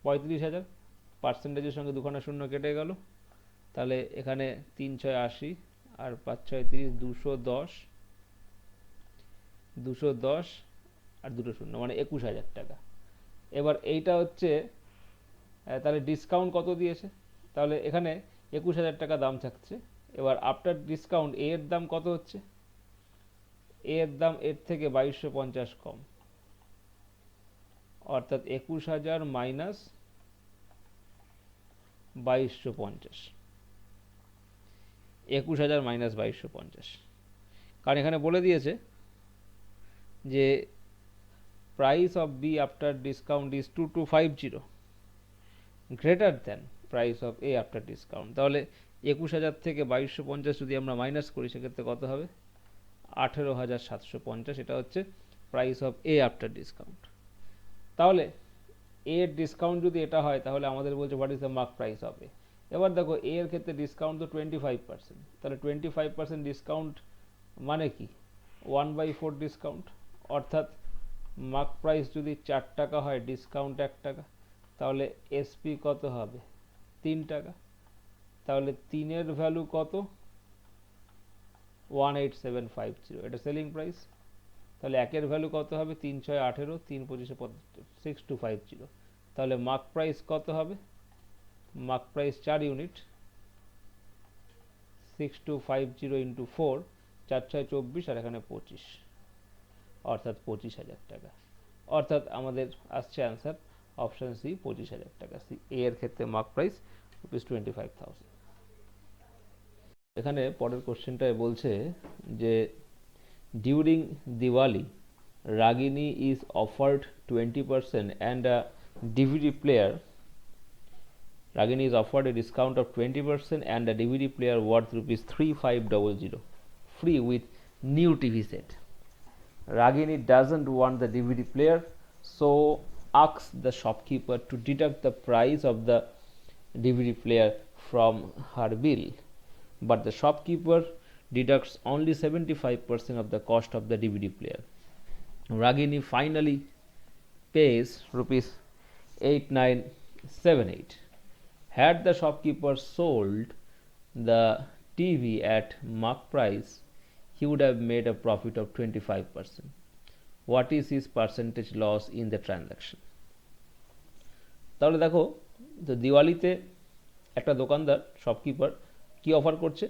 35000, পার্সেন্টেজের সঙ্গে দুখানা শূন্য কেটে গেল। তাহলে এখানে 3 6 80 আর 5 6 30, 210 আর দুটো শূন্য মানে 21000 টাকা। এবার এইটা হচ্ছে তাহলে ডিসকাউন্ট কত দিয়েছে, তাহলে এখানে 21000 টাকা দাম থাকছে। এবার আফটার ডিসকাউন্ট এ এর দাম কত হচ্ছে, এ এর দাম এর থেকে 2250 কম, অর্থাৎ 21000 মাইনাস 2250, 21000 মাইনাস 2250। কারণ এখানে বলে দিয়েছে যে price of B after discount is 2250 greater than price of A after discount। তাহলে 21000 থেকে 2250 যদি আমরা মাইনাস করি সেক্ষেত্রে কত হবে, 18750। এটা হচ্ছে price of A after discount। তাহলে A এর ডিসকাউন্ট যদি এটা হয় তাহলে আমাদের বলছে what is the mark price of A। এবার দেখো A এর ক্ষেত্রে ডিসকাউন্ট তো 25%, তাহলে 25% ডিসকাউন্ট মানে কি 1/4 ডিসকাউন্ট, অর্থাৎ মার্ক প্রাইস যদি 4 টাকা হয় ডিসকাউন্ট 1 টাকা, তাহলে এসপি কত হবে 3 টাকা। তাহলে 3 এর ভ্যালু কত, 18750, এটা সেলিং প্রাইস। তাহলে 1 এর ভ্যালু কত হবে, 3 6 18, 3 25 6250। তাহলে মার্ক প্রাইস কত হবে, মার্ক প্রাইস 4 ইউনিট, 6250 ইন্টু 4, 4 6 24 আর এখানে 25, অর্থাৎ 25000 টাকা। অর্থাৎ আমাদের আসছে অ্যান্সার অপশন সি 25000 টাকা। সি এ এর ক্ষেত্রে মার্ক প্রাইস ₹25,000। এখানে পরের কোশ্চেনটায় বলছে যে during Diwali Ragini is offered 20% and a DVD player, Ragini is offered a discount of 20% and a DVD player worth ₹3500 free with new TV set. Ragini doesn't want the DVD player, so asks the shopkeeper to deduct the price of the DVD player from her bill, but the shopkeeper deducts only 75% of the cost of the DVD player. Ragini finally pays ₹8978. Had the shopkeeper sold the TV at mark price, he would have made a profit of 25%. What is his percentage loss in the transaction? তাহলে দেখো, তো দিওয়ালিতে একটা দোকানদার shopkeeper কি offer করছে,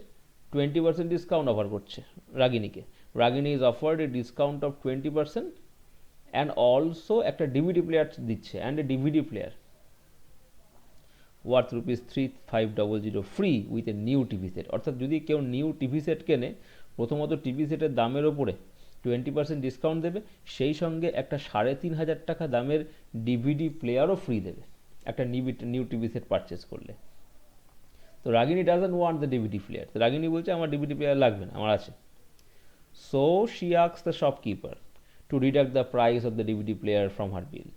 20% discount offer করছে রাগিনীকে। Ragini is offered a discount of 20% and also একটা ডিভিডি প্লেয়ার দিচ্ছে, and a DVD player worth ₹3500 free with a new TV set. অর্থাৎ যদি কেউ নিউ টিভি সেট কেনে প্রথমত টিভি সেটের দামের ওপরে 20% ডিসকাউন্ট দেবে, সেই সঙ্গে একটা 3,500 টাকা দামের ডিভিডি প্লেয়ারও ফ্রি দেবে একটা নিউ টিভি সেট পারচেস করলে। তো Ragini doesn't want the DVD player, তো রাগিনী বলছে আমার ডিভিডি প্লেয়ার লাগবে না, আমার আছে। So she asks the shopkeeper to deduct the price of the DVD player from her bill.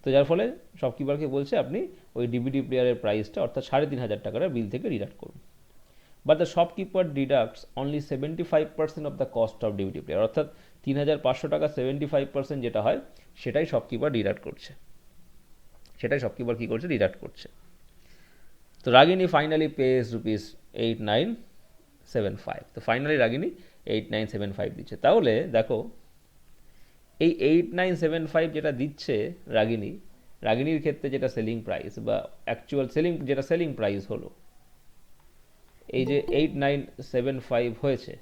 তো যার ফলে শপকিপারকে বলছে আপনি ওই ডিভিডি প্লেয়ারের প্রাইসটা অর্থাৎ 3,500 টাকার বিল থেকে ডিডাক্ট করুন। But the shopkeeper deducts only 75% of the cost of DVD player, অর্থাৎ 3,500 টাকা 75% যেটা হয় সেটাই শপকিপার ডিডাক্ট করছে, সেটাই শপকিপার কী করছে, ডিডাক্ট করছে। তো রাগিনী ফাইনালি পেজ ₹8975। তো ফাইনালি রাগিনী 8975 দিচ্ছে। তাহলে দেখো এই 8975 যেটা দিচ্ছে রাগিনীর ক্ষেত্রে যেটা সেলিং প্রাইস বা অ্যাকচুয়াল সেলিং প্রাইস হলো এই যে 8975 হয়েছে,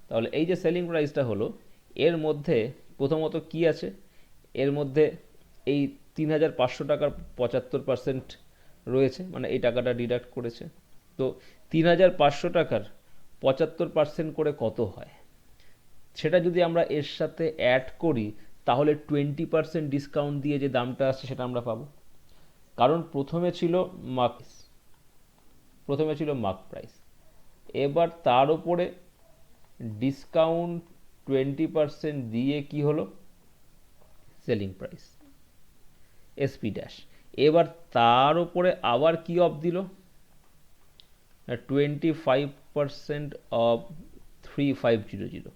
তাহলে এই যে সেলিং প্রাইসটা হলো এর মধ্যে প্রথমত কি আছে, এর মধ্যে এই 3,500 টাকার 75% রয়েছে, মানে এই টাকাটা ডিডাক্ট করেছে। তো 3,500 টাকার 75% করে কত হয়, সেটা যদি আমরা এর সাথে অ্যাড করি তাহলে 20% ডিসকাউন্ট দিয়ে যে দামটা আসছে সেটা আমরা পাবো। কারণ প্রথমে ছিল মার্ক প্রাইস, এবার তার উপরে ডিসকাউন্ট 20% দিয়ে কি হলো সেলিং প্রাইস এসপি ড্যাশ, এবার তার উপরে আবার কি অফ দিল 25% অফ 3500,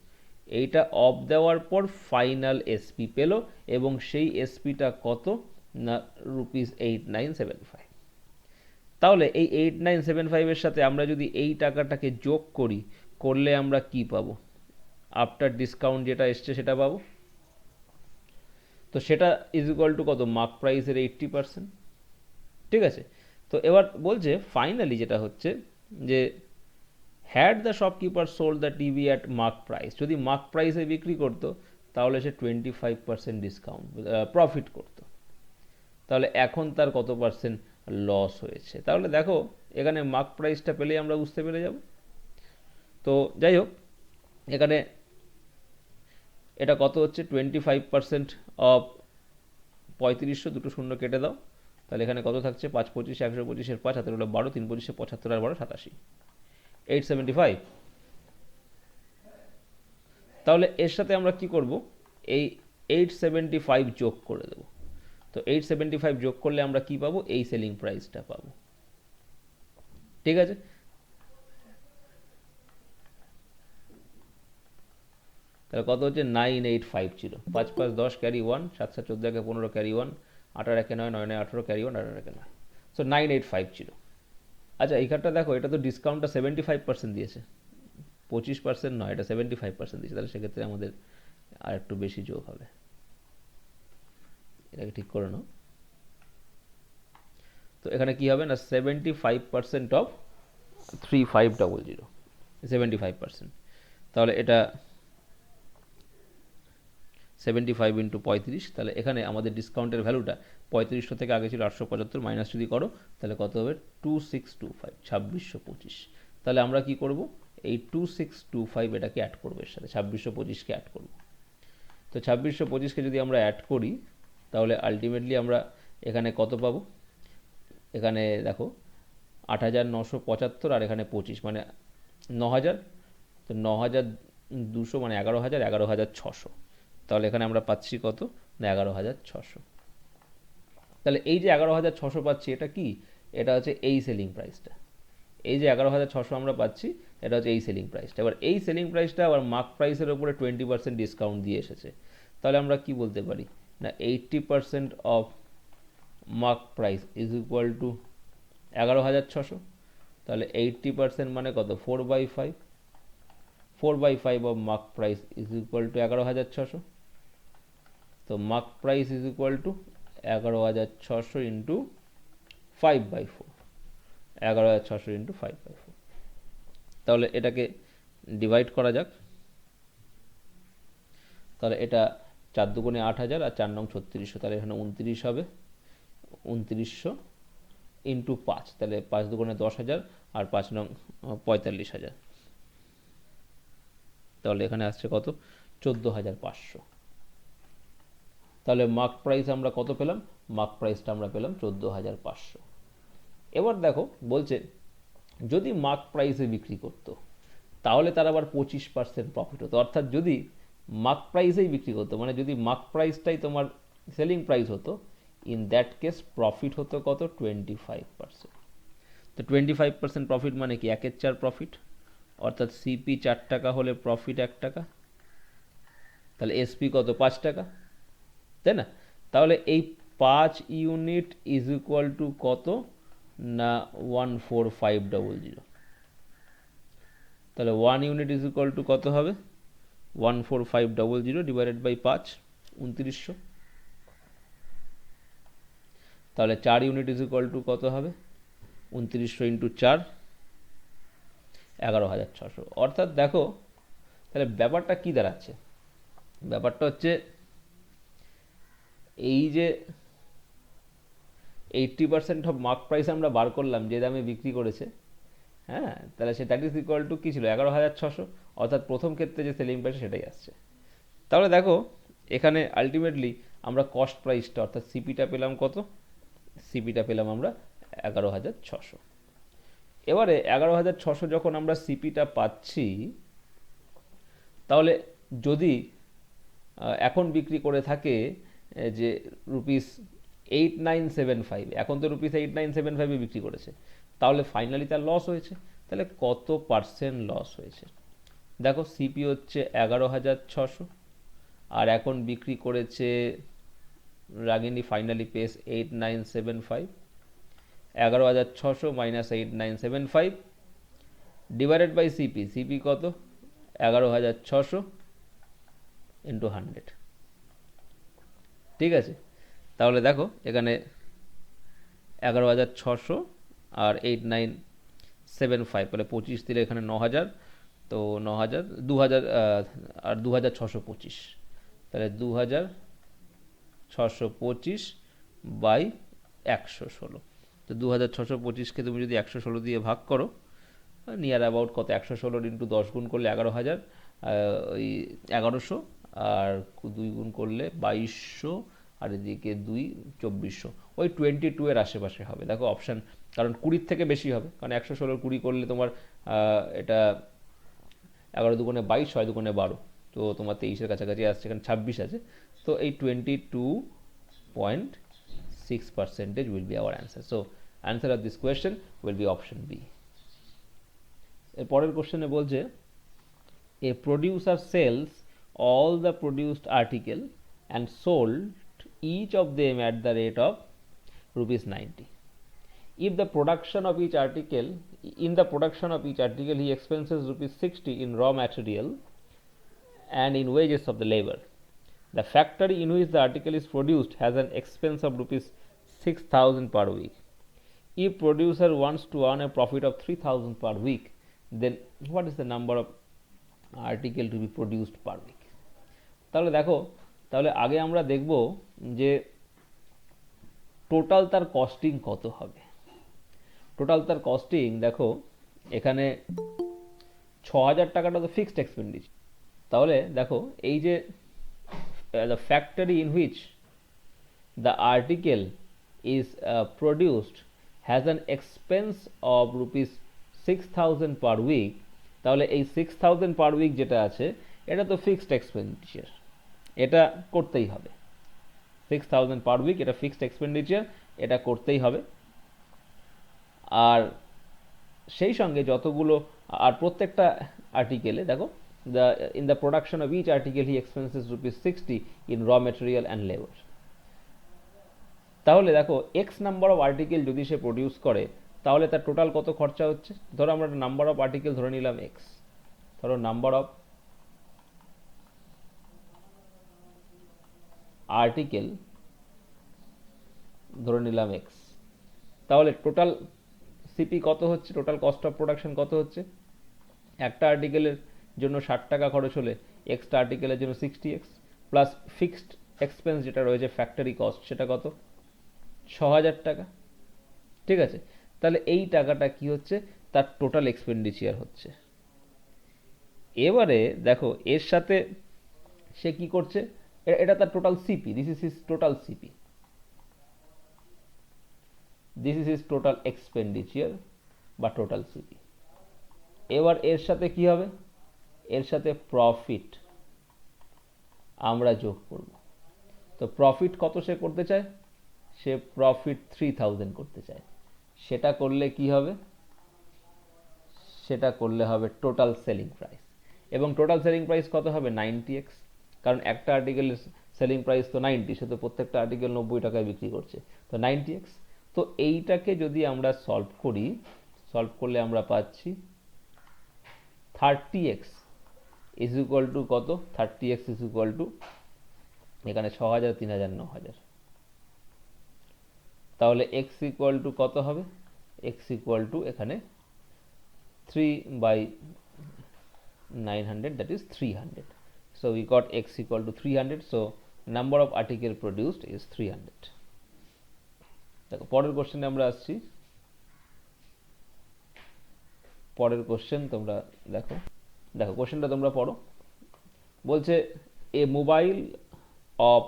এইটা অফ দেওয়ার পর ফাইনাল এসপি পেল এবং সেই এসপিটা কত না ₹8975। তাহলে এই 8975 এর সাথে আমরা যদি এই টাকাটাকে যোগ করলে আমরা কি পাবো, আফটার ডিসকাউন্ট যেটা এসছে সেটা পাবো। তো সেটা ইজ ইকুয়াল টু কত, মার্ক প্রাইসের 80%। ঠিক আছে, তো এবার বলছে ফাইনালি যেটা হচ্ছে যে had the shopkeeper sold the TV at mark price, যদি মার্ক প্রাইসে বিক্রি করতো তাহলে সে 25% ডিসকাউন্ট প্রফিট করতো, তাহলে এখন তার কত পার্সেন্ট লস হয়েছে। তাহলে দেখো এখানে মার্ক প্রাইসটা পেলেই আমরা বুঝতে পেরে যাব। তো যাই হোক এখানে এটা কত হচ্ছে 25% অফ 3500, দুটো শূন্য কেটে দাও, তাহলে এখানে কত থাকছে 5 25 125 5 হাতের হলো 12, 3 25 75 আর 12 87, 875। তাহলে এর সাথে আমরা কি করব, এই 875 যোগ করে দেব। তো 875 যোগ করলে আমরা কি পাবো, এই সেলিং প্রাইসটা পাবো। ঠিক আছে, তাহলে কত হচ্ছে 9850, 5 5 10 ক্যারি 1, 7 7 14 একে 15 ক্যারি 1, 8 আর 1 9 9 9 18 ক্যারি 1, 8 আর 1 9, সো 9850। আচ্ছা এইখানটা দেখো এটা তো ডিসকাউন্টটা 75% দিয়েছে, 25% নয়, এটা 75% দিয়েছে, তাহলে সেক্ষেত্রে আমাদের আর একটু বেশি যোগ হবে, এটাকে ঠিক করে নাও। তো এখানে কি হবে না 75% অফ 3500, 75%, তাহলে এটা 75 ইন্টু 35, তাহলে এখানে আমাদের ডিসকাউন্টের ভ্যালুটা 3500 থেকে আগে ছিল 875, মাইনাস যদি করো তাহলে কত হবে 2625, 2625। তাহলে আমরা কি করব, এই 2625 এটাকে অ্যাড করবো, এর সাথে 2625কে অ্যাড করব। তো 2625কে যদি আমরা অ্যাড করি তাহলে আলটিমেটলি আমরা এখানে কত পাবো, এখানে দেখো 8,975 আর এখানে 25 মানে 9,000, তো 9,200 মানে 11,000, 11,600, তাহলে এখানে আমরা পাচ্ছি কত না 11,600। তাহলে এই যে 11,600 পাচ্ছি এটা কি, এটা হচ্ছে এই সেলিং প্রাইসটা, এই যে 11,600 আমরা পাচ্ছি এটা হচ্ছে এই সেলিং প্রাইসটা। এবার এই সেলিং প্রাইসটা আবার মার্ক প্রাইসের উপরে 20% ডিসকাউন্ট দিয়ে এসেছে, তাহলে আমরা কি বলতে পারি না 80% of mark price is equal two 11,600, তাহলে 80% মানে কত 4/5, 4/5 of mark price is equal two 11,600। তো mark price is equal two 11,600 into 5/4, 11,600 into 5/4। তাহলে এটাকে ডিভাইড করা যাক, তাহলে এটা 4 দুগুণে 8,000 আর 4 নং 3600, তাহলে এখানে 29 হবে, 2900 ইন্টু 5, তাহলে 5 দুগুণে 10,000 আর 5 নং 45,000, তাহলে এখানে আসছে কত 14,500। তাহলে মার্ক প্রাইস আমরা কত পেলাম, মার্ক প্রাইসটা আমরা পেলাম 14,500। এবার দেখো বলছে যদি মার্ক প্রাইসে বিক্রি করতো তাহলে তার আবার 25% প্রফিট হতো, অর্থাৎ যদি মার্ক প্রাইসেই বিক্রি করতো, মানে যদি মার্ক প্রাইসটাই তোমার সেলিং প্রাইস হতো, ইন দ্যাট কেস প্রফিট হতো কত 25%। তো 25% প্রফিট মানে কি 1/4 প্রফিট, অর্থাৎ সিপি 4 টাকা হলে প্রফিট 1 টাকা, তাহলে এসপি কত 5 টাকা, তাই না? তাহলে এই 5 ইউনিট ইজ ইকুয়াল টু কত না 14500, তাহলে 1 ইউনিট ইজ ইকুয়াল টু কত হবে 14500 ডিভাইডেড বাই 5, 2900। তাহলে 4 ইউনিট ইজ ইকুয়াল টু কত হবে 2900 ইন্টু 4, 11,600। অর্থাৎ দেখো তাহলে ব্যাপারটা কি দাঁড়াচ্ছে, ব্যাপারটা হচ্ছে এই যে 80% অফ মার্ক প্রাইস আমরা বার করলাম যে দামে বিক্রি করেছে, হ্যাঁ, তাহলে সে দ্যাট ইজ ইকুয়াল টু কী ছিল 11,600, অর্থাৎ প্রথম ক্ষেত্রে যে সেলিং প্রাইস সেটাই আসছে। তাহলে দেখো এখানে আলটিমেটলি আমরা কস্ট প্রাইসটা অর্থাৎ সিপিটা পেলাম কত, সিপিটা পেলাম আমরা 11,600। এবারে 11,600 যখন আমরা সিপিটা পাচ্ছি, তাহলে যদি এখন বিক্রি করে থাকে যে রুপিস 8975, এখন তো রুপিস 8975 বিক্রি করেছে, তাহলে ফাইনালি তার লস হয়েছে। তাহলে কত পার্সেন্ট লস হয়েছে দেখো, সিপি হচ্ছে 11,600 আর এখন বিক্রি করেছে Ragini finally pays 8975, 11,600 minus 8975 divided by CP, CP কত 11,600 ইন্টু 100, ঠিক আছে? তাহলে দেখো এখানে 11,600 আর 8975, তাহলে 25 দিলে এখানে 9,000, তো 9,000 2,000 আর 2,625, তাহলে 2,625 বাই 116, তো 2,625কে তুমি যদি 116 দিয়ে ভাগ করো, নিয়ার অ্যাবাউট কত 116 ইন্টু 10 গুণ করলে 11,000, ওই 1100, আর 2 গুণ করলে 2,200, আর এদিকে 2 2,400, ওই 22 এর আশেপাশে হবে। দেখো অপশান, কারণ 20 থেকে বেশি হবে, কারণ 116 20 করলে তোমার এটা 11 দুগুণে 22, 6 দুগুণে 12, তো তোমার 23-এর কাছাকাছি আসছে, এখানে 26 আছে, তো এই 22.6% will be our answer. So answer of this question will be option B. এর পরের কোশ্চেনে বলছে a producer sells all the produced article and sold each of them at the rate of rupees 90. If the production of each article, in the production of each article he expenses rupees 60 in raw material and in wages of the labor. The factory in which the article is produced has an expense of rupees 6,000 per week. If producer wants to earn a profit of 3,000 per week, then what is the number of article to be produced per week? তাহলে দেখো, তাহলে আগে আমরা দেখব যে total তার costing কত হবে। টোটাল তার কস্টিং দেখো এখানে 6,000 টাকাটা তো ফিক্সড এক্সপেন্ডিচার, তাহলে দেখো এই যে the factory in which the article is produced has an expense of rupees 6,000 per week, তাহলে এই 6,000 per week যেটা আছে এটা তো ফিক্সড এক্সপেন্ডিচার, এটা করতেই হবে। 6,000 পার উইক এটা ফিক্সড এক্সপেন্ডিচার, এটা করতেই হবে। আর সেই সঙ্গে যতগুলো, আর প্রত্যেকটা আর্টিকেলে দেখো in the production of each article he expenses rupees 60 in raw material and labor. তাহলে দেখো এক্স নাম্বার অফ আর্টিকেল যদি সে প্রডিউস করে তাহলে তার টোটাল কত খরচা হচ্ছে। ধরো আমরা নাম্বার অফ আর্টিকেল ধরে নিলাম এক্স, ধরো নাম্বার অফ আর্টিকেল ধরে নিলাম এক্স, তাহলে টোটাল সিপি কত হচ্ছে, টোটাল কস্ট অফ প্রোডাকশন কত হচ্ছে, একটা আর্টিকেলের জন্য 60 টাকা খরচ হলে এক্সটা আর্টিকেলের জন্য 60x প্লাস ফিক্সড এক্সপেন্স যেটা রয়েছে ফ্যাক্টরি কস্ট সেটা কত 6,000 টাকা, ঠিক আছে, তাহলে এই টাকাটা কি হচ্ছে, তার টোটাল এক্সপেন্ডিচার হচ্ছে। এবারে দেখো এর সাথে সে কি করছে, এটা তার total CP, this is his total CP, this is his total expenditure বা টোটাল সিপি। এবার এর সাথে কি হবে, এর সাথে প্রফিট আমরা যোগ করব। তো প্রফিট কত সে করতে চায়, সে প্রফিট 3000 করতে চায়। সেটা করলে কি হবে, সেটা করলে হবে টোটাল সেলিং প্রাইস, এবং টোটাল সেলিং প্রাইস কত হবে 90x, কারণ একটা আর্টিকেলের সেলিং প্রাইস তো 90, সে তো প্রত্যেকটা আর্টিকেল 90 টাকায় বিক্রি করছে, তো 90x। তো এইটাকে যদি আমরা সলভ করি, সলভ করলে আমরা পাচ্ছি 30x ইজ ইকুয়াল টু কত, 30x ইজ ইকুয়াল টু এখানে 6000, 3000, 9000, তাহলে x ইকুয়াল টু কত হবে, x ইকুয়াল টু এখানে 3/900, that is 300. So we got x equal to 300. So number of article produced is 300. দেখো পরের কোশ্চেনে আমরা আসছি। পরের কোশ্চেন তোমরা দেখো, দেখো কোশ্চেনটা তোমরা পড়ো। বলছে a mobile of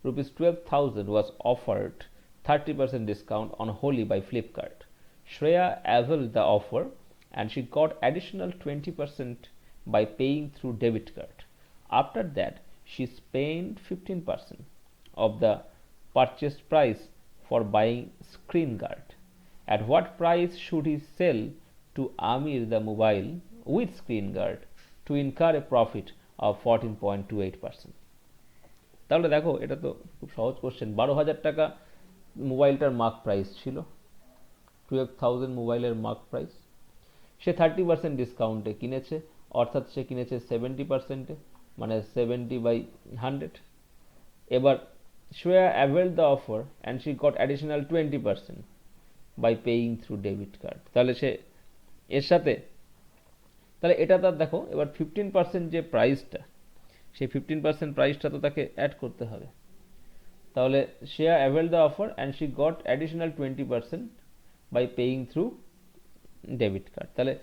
rupees 12,000 was offered 30% discount on Holi by Flipkart. Shreya availed the offer and she got additional 20% by paying through debit card. After that, she spent 15% of the purchase price for buying screen guard. At what price should he sell to Amir the mobile with screen guard to incur a profit of 14.28%? তাহলে দেখো এটা তো খুব সহজ question. 12,000 টাকা মোবাইলটার mark price ছিল, 12,000 মোবাইলের মার্ক প্রাইস, সে 30% ডিসকাউন্টে কিনেছে, অর্থাৎ সে কিনেছে 70%-এ, মানে 70/100। এবার Shreya availed the offer and she got additional 20% by paying through debit card। তাহলে সে এর সাথে, তাহলে এটা তার দেখো এবার 15% যে প্রাইসটা, সেই 15% প্রাইসটা তো তাকে অ্যাড করতে হবে। তাহলে Shreya availed the offer and she got additional 20% by paying through debit card. তাহলে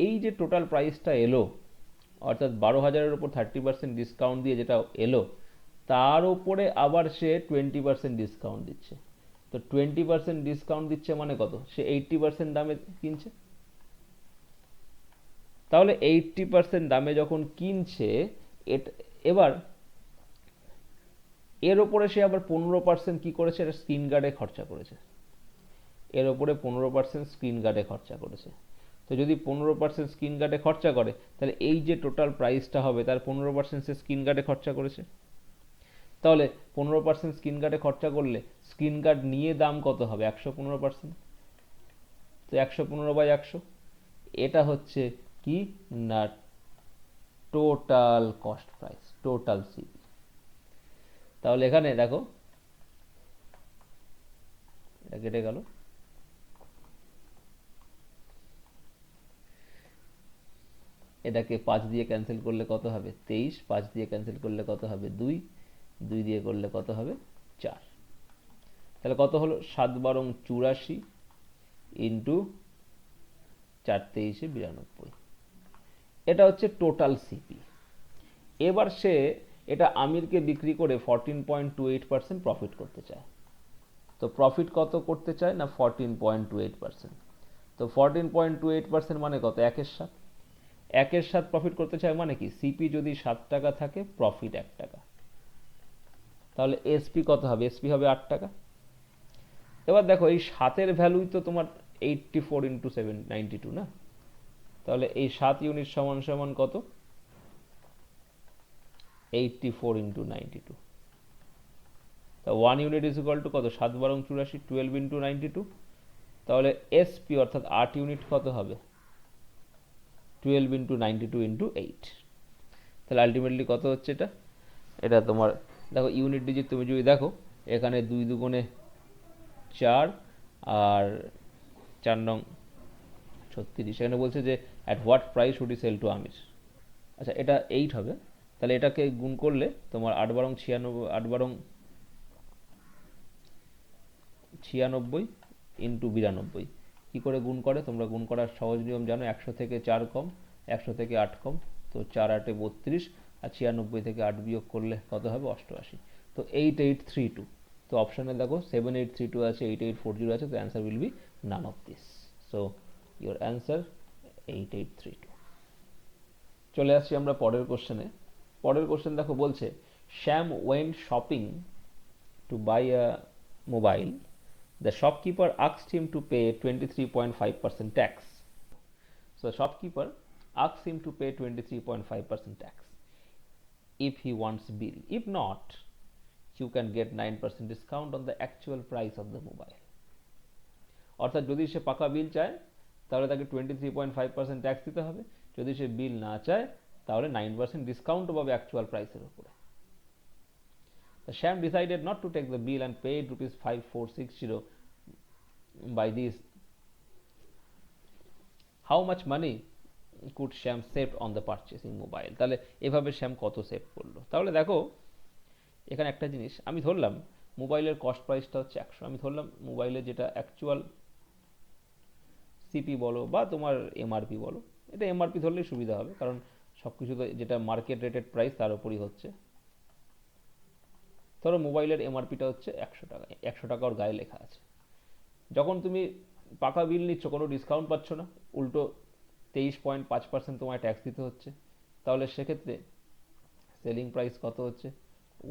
এই যে টোটাল প্রাইসটা এলো, অর্থাৎ 12,000-এর উপর 30% ডিসকাউন্ট দিয়ে যেটা এলো, তার উপরে আবার সে 20% ডিসকাউন্ট দিচ্ছে। তো 20% ডিসকাউন্ট দিচ্ছে মানে কত, সে 80% দামে কিনছে। তাহলে 80% দামে যখন কিনছে, এবার এর ওপরে সে আবার 15% কি করেছে, এটা স্ক্রিন গার্ডে খরচা করেছে, এর ওপরে 15% স্ক্রিন গার্ডে খরচা করেছে। তো যদি 15% স্ক্রিন গার্ডে খরচা করে, তাহলে এই যে টোটাল প্রাইসটা হবে তার 15% সে স্ক্রিন গার্ডে খরচা করেছে। তাহলে 15% স্ক্রিন গার্ডে খরচা করলে স্ক্রিন গার্ড নিয়ে দাম কত হবে, 115%। তো 115/100, এটা হচ্ছে কি না total cost price, total CP. তাহলে এখানে দেখো এটা কেটে গেল, এটাকে 5 দিয়ে ক্যান্সেল করলে কত হবে 23, 5 দিয়ে ক্যান্সেল করলে কত হবে 2, 2 দিয়ে করলে কত হবে 4। তাহলে কত হলো 7/12 84 ইন্টু 4 23 92, এটা হচ্ছে টোটাল সিপি। এবার সে এটা আমিরকে বিক্রি করে 14.28% প্রফিট করতে চায়। তো প্রফিট কত করতে চায় না 14.28%। তো 14.28% মানে কত, 1/7। 1/7 প্রফিট করতে চায় মানে কি, সিপি যদি 7 টাকা থাকে, প্রফিট 1 টাকা, তাহলে এসপি কত হবে, এসপি হবে 8 টাকা। এবার দেখো এই 7-এর ভ্যালুই তো তোমার 84 ইন্টু 792 না, তাহলে এই 7 ইউনিট সমান সমান কত, 84 ইন্টু 92। তা 1 ইউনিট ইজ ইকুয়াল টু কত, 7/12 84, 12 ইন্টু 92। তাহলে এসপি অর্থাৎ 8 ইউনিট কত হবে, 12 ইন্টু 92 ইন্টু 8। তাহলে আলটিমেটলি কত হচ্ছে এটা, এটা তোমার দেখো ইউনিট ডিজিট তুমি যদি দেখো, এখানে 2 2 4 আর 4 নং 36, এখানে বলছে যে at what price should I sell to Aamir. আচ্ছা এটা 8 হবে, তাহলে এটাকে গুণ করলে তোমার 8/12 96, 8/12 96 ইন্টু 92 কী করে গুণ করে? তোমরা গুণ করার সহজ নিয়ম জানো, 100 থেকে 4 কম, 100 থেকে 8 কম, তো 4 8 32, আর 96 থেকে 8 বিয়োগ করলে কত হবে? 88। তো 8832, তো অপশানে দেখো 7832 আছে, 8840 আছে, তো answer will be none of this. So your answer 8832। চলে আসছি আমরা পরের কোশ্চেনে। পরের কোশ্চেন দেখো বলছে, Shyam went shopping to buy a mobile. The shopkeeper asked him to pay 23.5% tax. So the shopkeeper asked him to pay 23.5% tax if he wants bill. If not, you can get 9% discount on the actual price of the mobile. অর্থাৎ যদি সে পাকা বিল চায় তাহলে তাকে 23.5% tax দিতে হবে, যদি সে বিল না চায় তাহলে 9% ডিসকাউন্ট পাবে অ্যাকচুয়াল প্রাইসের উপরে। The Sham decided not to take the bill and paid rupees 5460. By this, how much money could Sham save on the purchasing mobile? তাহলে এভাবে শ্যাম কত সেভ করলো? তাহলে দেখো এখানে একটা জিনিস আমি ধরলাম, মোবাইলের কস্ট প্রাইসটা হচ্ছে 100। আমি ধরলাম মোবাইলের যেটা অ্যাকচুয়াল সিপি বলো বা তোমার এমআরপি বলো, এটা এমআরপি ধরলেই সুবিধা হবে, কারণ সব কিছু তো যেটা মার্কেট রেটেড প্রাইস তার উপরই হচ্ছে। ধরো মোবাইলের এমআরপিটা হচ্ছে 100 টাকা, 100 টাকা ওর গায়ে লেখা আছে। যখন তুমি পাকা বিল নিচ্ছ কোনো ডিসকাউন্ট পাচ্ছ না, উল্টো 23.5% তোমায় ট্যাক্স দিতে হচ্ছে, তাহলে সেক্ষেত্রে সেলিং প্রাইস কত হচ্ছে?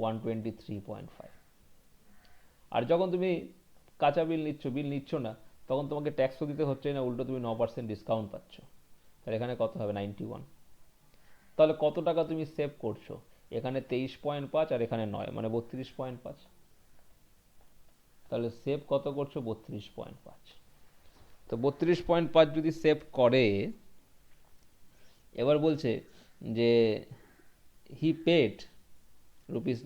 123.5। আর যখন তুমি কাঁচা বিল নিচ্ছ না, তখন তোমাকে ট্যাক্সও দিতে হচ্ছে না, উল্টো তুমি 9% ডিসকাউন্ট পাচ্ছ, তাহলে এখানে কত হবে? 91। তাহলে কত টাকা তুমি সেভ করছো? এখানে 23.5 আর এখানে 9, মানে 32.5। তাহলে সেভ কত করছো? 32.5। তো 32.5 যদি সেভ করে, এবার বলছে যে হি পেড রুপিস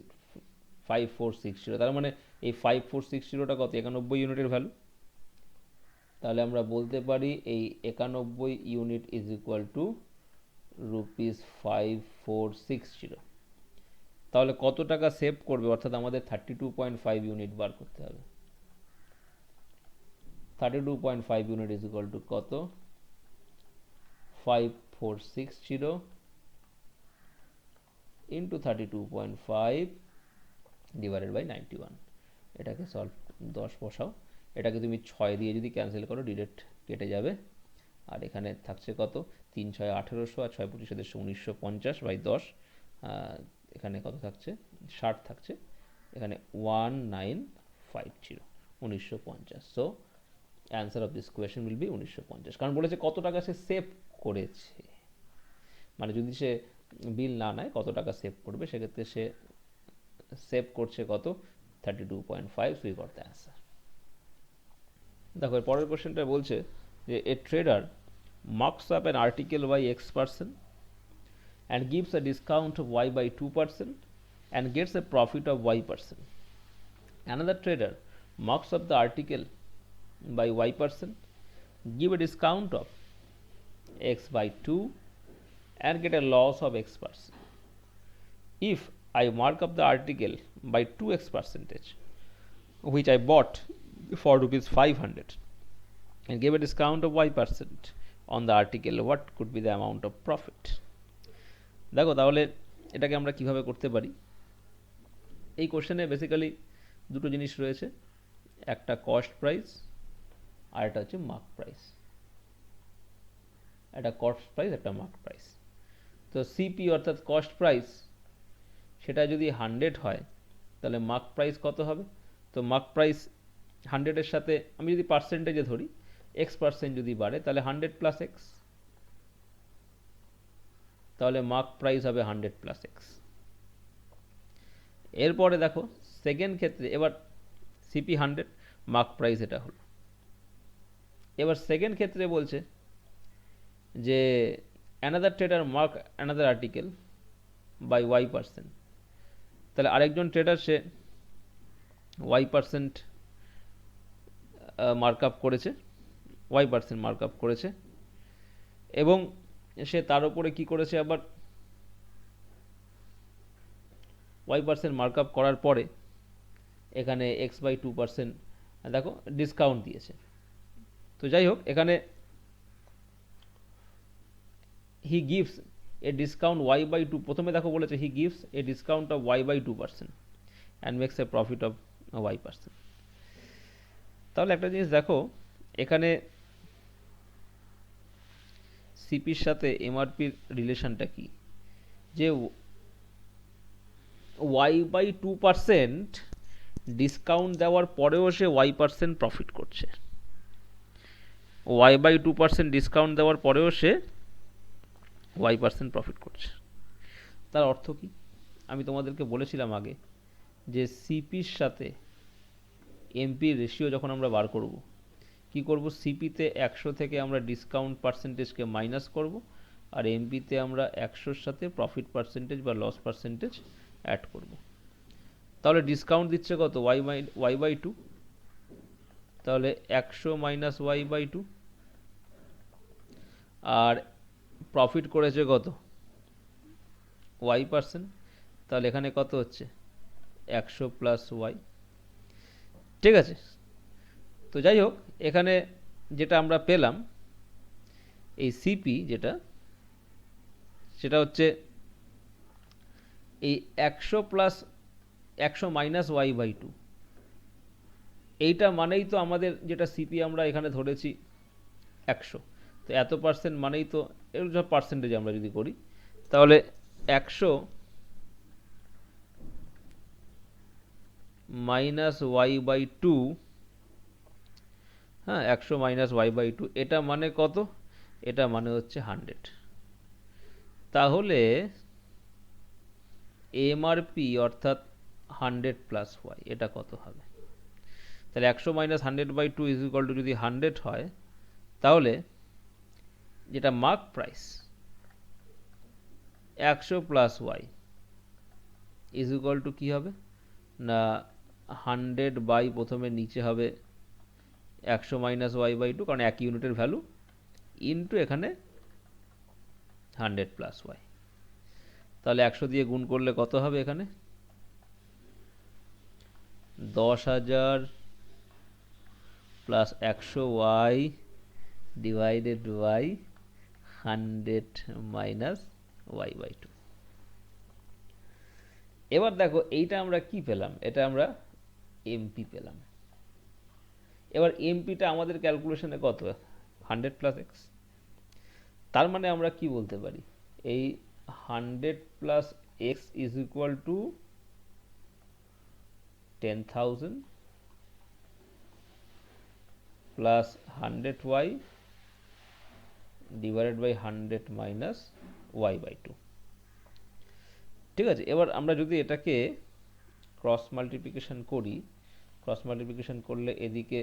5460, তার মানে এই 5460টা কত? 91 ইউনিটের ভ্যালু। তাহলে আমরা বলতে পারি এই 91 unit is equal two rupees 5460। তাহলে কত টাকা সেভ করবে? অর্থাৎ আমাদের 32.5 ইউনিট বার করতে হবে। 32.5 ইউনিট ইজ ইকুয়াল টু কত? 5460 ইন্টু 32.5 ডিভাইডেড বাই 91। এটাকে সলভ 10 বসাও, এটাকে তুমি 6 দিয়ে যদি ক্যান্সেল করো ডিরেক্ট কেটে যাবে। আর এখানে থাকছে কত? 3 6 1800 আর 6 25 1950 বাই 10, এখানে কত থাকছে? 60 থাকছে, এখানে 1950, 1950। So answer of this question will B 1950, কারণ বলেছে কত টাকা সে সেভ করেছে, মানে যদি সে বিল না নেয় কত টাকা সেভ করবে, সেক্ষেত্রে সে সেভ করছে কত? 32.5। So you got the answer. দেখো পরের কোশ্চেনটা বলছে যে a trader marks up an article by X% and gives a discount of Y by 2% and gets a profit of Y%. Another trader marks up the article by Y%, give a discount of X by 2 and get a loss of X%. If I mark up the article by 2X percentage, which I bought for rupees 500 and gave a discount of Y% on the article, what could be the amount of profit? দেখো তাহলে এটাকে আমরা কিভাবে করতে পারি। এই কোশ্চেনে basically দুটো জিনিস রয়েছে, একটা কস্ট প্রাইস আর একটা হচ্ছে মার্ক প্রাইস। একটা কস্ট প্রাইস, একটা মার্ক প্রাইস। তো সিপি অর্থাৎ কস্ট প্রাইস সেটা যদি 100 হয় তাহলে মার্ক প্রাইস কত হবে? তো মার্ক প্রাইস 100-এর সাথে আমি যদি পার্সেন্টেজে ধরি, X% যদি বাড়ে তাহলে 100 প্লাস এক্স, তাহলে মার্ক প্রাইস হবে 100 প্লাস এক্স। এরপরে দেখো সেকেন্ড ক্ষেত্রে, এবার সিপি 100, মার্ক প্রাইস এটা হলো। এবার সেকেন্ড ক্ষেত্রে বলছে যে another trader mark another article by Y%, তাহলে আরেকজন ট্রেডার সে Y% মার্ক আপ করেছে, Y% মার্ক আপ করেছে, এবং সে তার উপরে কি করেছে, আবার Y% মার্ক আপ করার পরে এখানে X by 2% দেখো ডিসকাউন্ট দিয়েছে। তো যাই হোক, এখানে he gives a discount Y by two, প্রথমে দেখো বলেছে he gives a discount of Y by 2% and makes a profit of Y%. তাহলে একটা জিনিস দেখো, এখানে সিপির সাথে এমআরপির রিলেশনটা কি, যে ওয়াই বাই 2% ডিসকাউন্ট দেওয়ার পরেও সে ওয়াই% প্রফিট করছে, ওয়াই বাই 2% ডিসকাউন্ট দেওয়ার পরেও সে ওয়াই% প্রফিট করছে। তার অর্থ কি? আমি তোমাদেরকে বলেছিলাম আগে যে সিপির সাথে এমপির রেশিও যখন আমরা বার করব, কি করব, সিপিতে 100 থেকে আমরা ডিসকাউন্ট পার্সেন্টেজকে মাইনাস করব, আর এমপিতে আমরা 100-র সাথে প্রফিট পার্সেন্টেজ বা লস পার্সেন্টেজ অ্যাড করব। তাহলে ডিসকাউন্ট দিচ্ছে কত, ওয়াই বাই টু, তাহলে 100 মাইনাস ওয়াই বাই টু, আর প্রফিট করেছে কত, ওয়াই%, তাহলে এখানে কত হচ্ছে, 100 প্লাস ওয়াই। ঠিক আছে, তো যাই হোক, এখানে যেটা আমরা পেলাম, এই সিপি যেটা, সেটা হচ্ছে এই 100 plus 100 minus Y by two, এইটা মানেই তো আমাদের যেটা সিপি আমরা এখানে ধরেছি 100, তো এত পার্সেন্ট মানেই তো, এর পার্সেন্টেজ আমরা যদি করি, তাহলে 100 মাইনাস ওয়াই বাই টু, হ্যাঁ 100 মাইনাস ওয়াই বাই টু, এটা মানে কত, এটা মানে হচ্ছে 100। তাহলে এমআরপি অর্থাৎ 100 প্লাস ওয়াই, এটা কত হবে, তাহলে 100 minus 100 by two is equal to যদি 100 হয়, তাহলে যেটা mark price 100 plus Y is equal to কী হবে না, 100 বাই, প্রথমে নিচে হবে 100 মাইনাস ওয়াই বাই টু, কারণ এক ইউনিটের ভ্যালু, ইনটু এখানে 100 প্লাস ওয়াই। তাহলে 100 দিয়ে গুণ করলে কত হবে, এখানে 10,000 plus 100 Y divided by 100 minus Y by two. এবার দেখো এইটা আমরা কি পেলাম, এটা আমরা এমপি পেলাম। এবার এমপিটা আমাদের ক্যালকুলেশনে কত, 100 প্লাস এক্স। তার মানে আমরা কি বলতে পারি, এই 100 plus X is equal to 10,000 plus 100 Y divided by 100 minus Y by two. ঠিক আছে, এবার আমরা যদি এটাকে ক্রস মাল্টিপ্লিকেশন করি, ক্রস মাল্টিপ্লিকেশন করলে এদিকে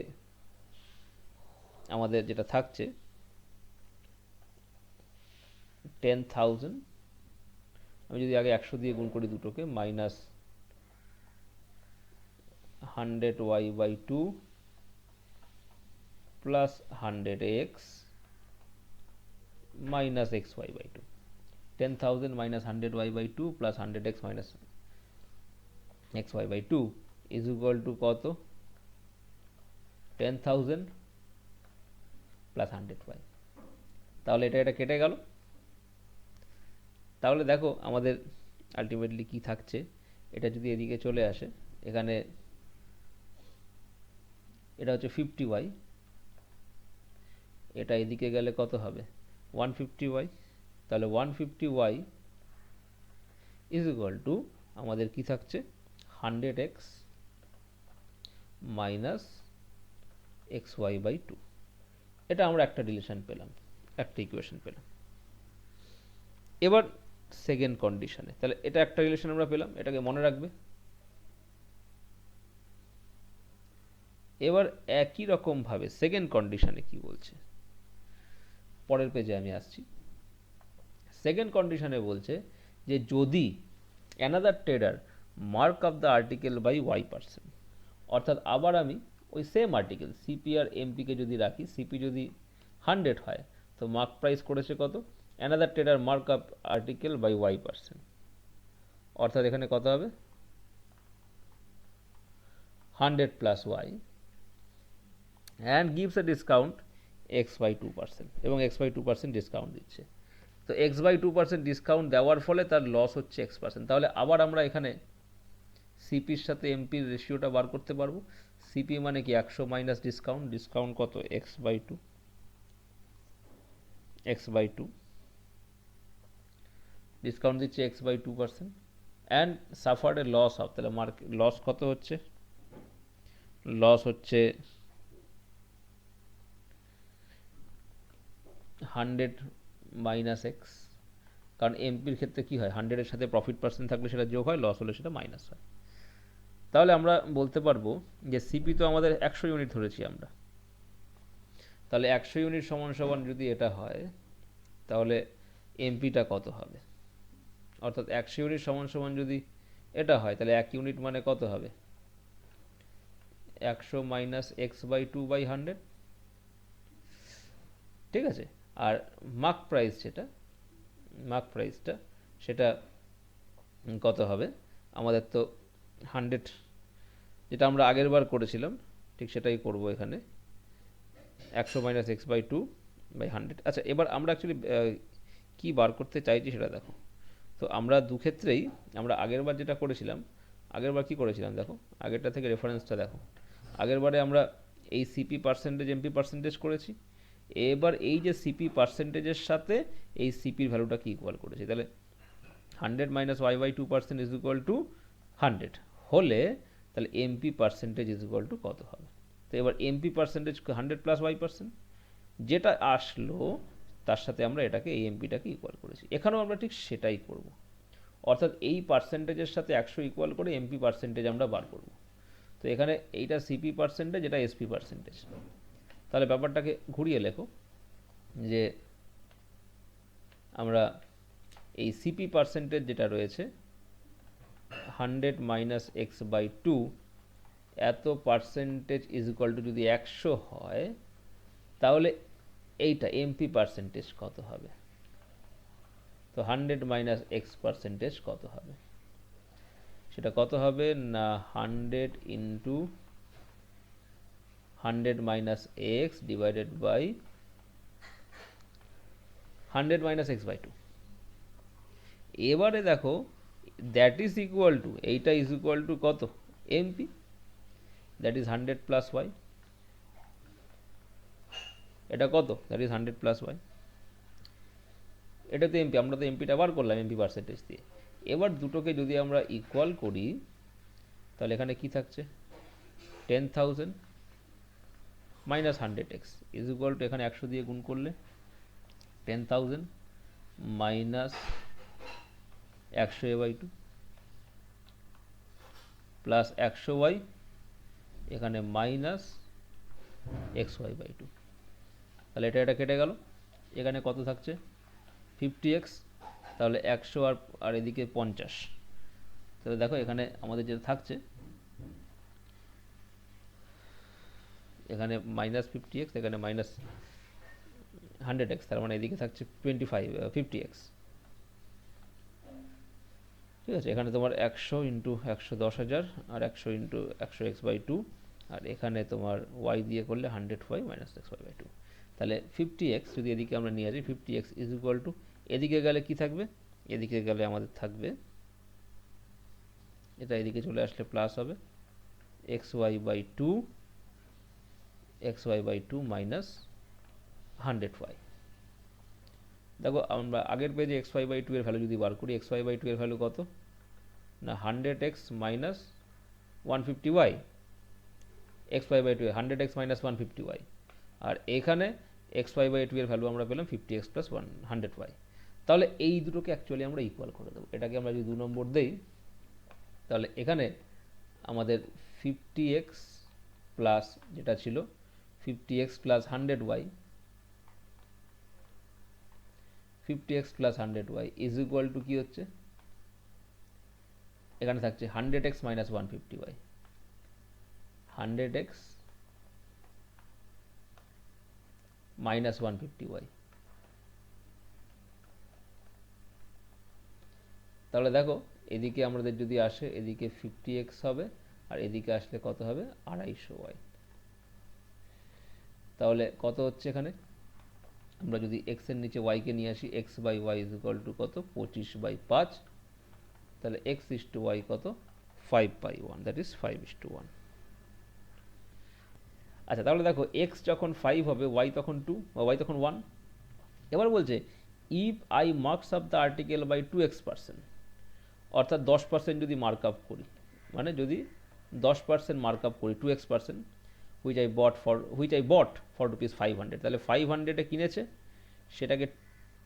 আমাদের যেটা থাকছে 10,000, আমি যদি আগে 100 দিয়ে গুণ করি দুটোকে, minus 100 Y by two plus 100 X minus X Y by two, 10,000 minus 100 Y by two plus 100 X minus X Y by two is equal to কত, 10,000 প্লাস 100 ওয়াই। তাহলে এটা কেটে গেল। তাহলে দেখো আমাদের আলটিমেটলি কি থাকছে, এটা যদি এদিকে চলে আসে, এখানে এটা হচ্ছে 50 ওয়াই, এটা এদিকে গেলে কত হবে, 150 ওয়াই। তাহলে 150 ওয়াই ইজ ইকুয়াল টু আমাদের কি থাকছে, 100 X minus X Y by two. এটা আমরা একটা রিলেশন পেলাম, একটা ইকুয়েশন পেলাম। এবার সেকেন্ড কন্ডিশনে, তাহলে এটা একটা রিলেশন আমরা পেলাম, এটাকে মনে রাখবে। এবার একই রকম ভাবে সেকেন্ড কন্ডিশনে কি বলছে, পরের পেজে আমি আসছি। সেকেন্ড কন্ডিশনে বলছে যে যদি another trader mark up the article by Y%, অর্থাৎ আবার আমি ওই সেম আর্টিকেল সিপি আর এমপিকে যদি রাখি, সিপি যদি 100 হয়, তো মার্ক প্রাইস করেছে কত, another trader mark up article by Y%, অর্থাৎ এখানে কত হবে, 100 plus Y, and gives a discount x/2% এবং x/2% ডিসকাউন্ট দিচ্ছে। তো x/2% ডিসকাউন্ট দেওয়ার ফলে তার লস হচ্ছে x%। তাহলে আবার আমরা এখানে সিপির সাথে এমপির রেশিওটা বার করতে পারবো। সিপি মানে কি 100 মাইনাস ডিসকাউন্ট, ডিসকাউন্ট কত x/2, ডিসকাউন্ট দিচ্ছে x/2% and suffered a loss of, তাহলে লস কত হচ্ছে, লস হচ্ছে 100 মাইনাস এক্স, কারণ এমপির ক্ষেত্রে কি হয় 100-এর সাথে প্রফিট পার্সেন্ট থাকলে সেটা যোগ হয়, লস হলে সেটা মাইনাস হয়। তাহলে আমরা বলতে পারবো যে সিপি তো আমাদের 100 ইউনিট ধরেছি আমরা, তাহলে 100 ইউনিট সমান সমান যদি এটা হয় তাহলে এমপিটা কত হবে, অর্থাৎ 100 ইউনিট সমান সমান যদি এটা হয় তাহলে 1 ইউনিট মানে কত হবে 100 মাইনাস x/2/100, ঠিক আছে। আর মার্ক প্রাইস সেটা কত হবে আমাদের তো 100, যেটা আমরা আগের বার করেছিলাম ঠিক সেটাই করব এখানে, 100 মাইনাস x/2/100। আচ্ছা, এবার আমরা অ্যাকচুয়ালি কি বার করতে চাইছি সেটা দেখো। তো আমরা দুক্ষেত্রেই আমরা আগের বার যেটা করেছিলাম, আগের বার কি করেছিলাম দেখো, আগেরটা থেকে রেফারেন্সটা দেখো। আগের বারে আমরা এই সিপি পার্সেন্টেজ এমপি পার্সেন্টেজ করেছি, এবার এই যে সিপি পার্সেন্টেজের সাথে এই সিপির ভ্যালুটাকে ইকুয়াল করেছি, তাহলে 100 minus y/2% is equal to 100 হলে তাহলে MP percentage is equal to কত হবে। তো এবার এমপি পার্সেন্টেজ 100 প্লাস y%, যেটা আসলো তার সাথে আমরা এটাকে এই এমপিটাকে ইকুয়াল করেছি। এখানেও আমরা ঠিক সেটাই করব, অর্থাৎ এই পার্সেন্টেজের সাথে 100 ইকুয়াল করে এমপি পার্সেন্টেজ আমরা বার করব। তো এখানে এইটা সিপি পার্সেন্টেজ, এটা এসপি পার্সেন্টেজ। তাহলে ব্যাপারটাকে ঘুরিয়ে লেখো যে আমরা এই সিপি পার্সেন্টেজ যেটা রয়েছে 100 মাইনাস x/2 এত পার্সেন্টেজ ইজ ইকুয়াল টু যদি 100 হয় তাহলে এইটা এমপি পার্সেন্টেজ কত হবে। তো 100 মাইনাস এক্স পার্সেন্টেজ কত হবে, সেটা কত হবে না 100 into 100 minus X divided by 100 minus x/2। এবারে দেখো দ্যাট ইজ ইকুয়াল টু, এইটা ইজ ইকুয়াল টু কত MP, that is 100 plus Y, এটা কত দ্যাট ইজ 100 প্লাস ওয়াই, এটা তো এমপি, আমরা তো এমপিটা বার করলাম এমপি পার্সেন্টেজ দিয়ে। এবার দুটোকে যদি আমরা ইকুয়াল করি তাহলে এখানে কি থাকছে 10,000 minus 100x is equal two, এখানে 100 দিয়ে গুণ করলে 10,000 মাইনাস 100a/2 প্লাস 100y, এখানে মাইনাস xy/2। তাহলে এটা কেটে গেল, এখানে কত থাকছে 50x, তাহলে 100 আর এদিকে 50। তাহলে দেখো এখানে আমাদের যেটা থাকছে এখানে মাইনাস 50x, এখানে মাইনাস 100x, তার মানে এদিকে থাকছে 50x, ঠিক আছে। এখানে তোমার 100 ইন্টু 100 10,000 আর 100 ইন্টু 100x/2, আর এখানে তোমার y দিয়ে করলে 100y মাইনাস xy/2। তাহলে 50x যদি এদিকে আমরা নিয়ে আসি 50x ইজ ইকুয়াল টু, এদিকে গেলে কি থাকবে, এদিকে গেলে আমাদের থাকবে এটা, এদিকে চলে আসলে প্লাস হবে xy/2 মাইনাস 100y। দেখো আমরা আগের পেজে xy/2 এর ভ্যালু যদি বার করি, xy/2 এর ভ্যালু কত না 100x minus 150y, xy/2 100x minus 150y, আর এখানে xy/2 এর ভ্যালু আমরা পেলাম 50x প্লাস 100y। তাহলে এই দুটোকে অ্যাকচুয়ালি আমরা ইকুয়াল করে দেবো। এটাকে আমরা যদি 2 নম্বর দেই তাহলে এখানে আমাদের 50x প্লাস যেটা ছিল 50x plus 100y, 50x plus 100y is equal two কি হচ্ছে, এখানে থাকছে 100x minus 150y, 100x minus 150y। তাহলে দেখো এদিকে আমাদের যদি আসে এদিকে 50x হবে আর এদিকে আসলে কত হবে 250y। তাহলে কত হচ্ছে এখানে, আমরা যদি এক্স এর নিচে ওয়াইকে নিয়ে আসি, X by Y is equal to কত 25/5, তাহলে এক্স ইস টু ওয়াই কত 5/1, দ্যাট ইজ 5:1। আচ্ছা তাহলে দেখো এক্স যখন 5 হবে ওয়াই তখন 2 বা ওয়াই তখন 1। এবার বলছে if I marks up the article by 2x%, অর্থাৎ 10% যদি মার্ক আপ করি, মানে যদি 10% মার্ক আপ করি 2x%, which I bought for rupees 500, তাহলে 500-এ কিনেছে, সেটাকে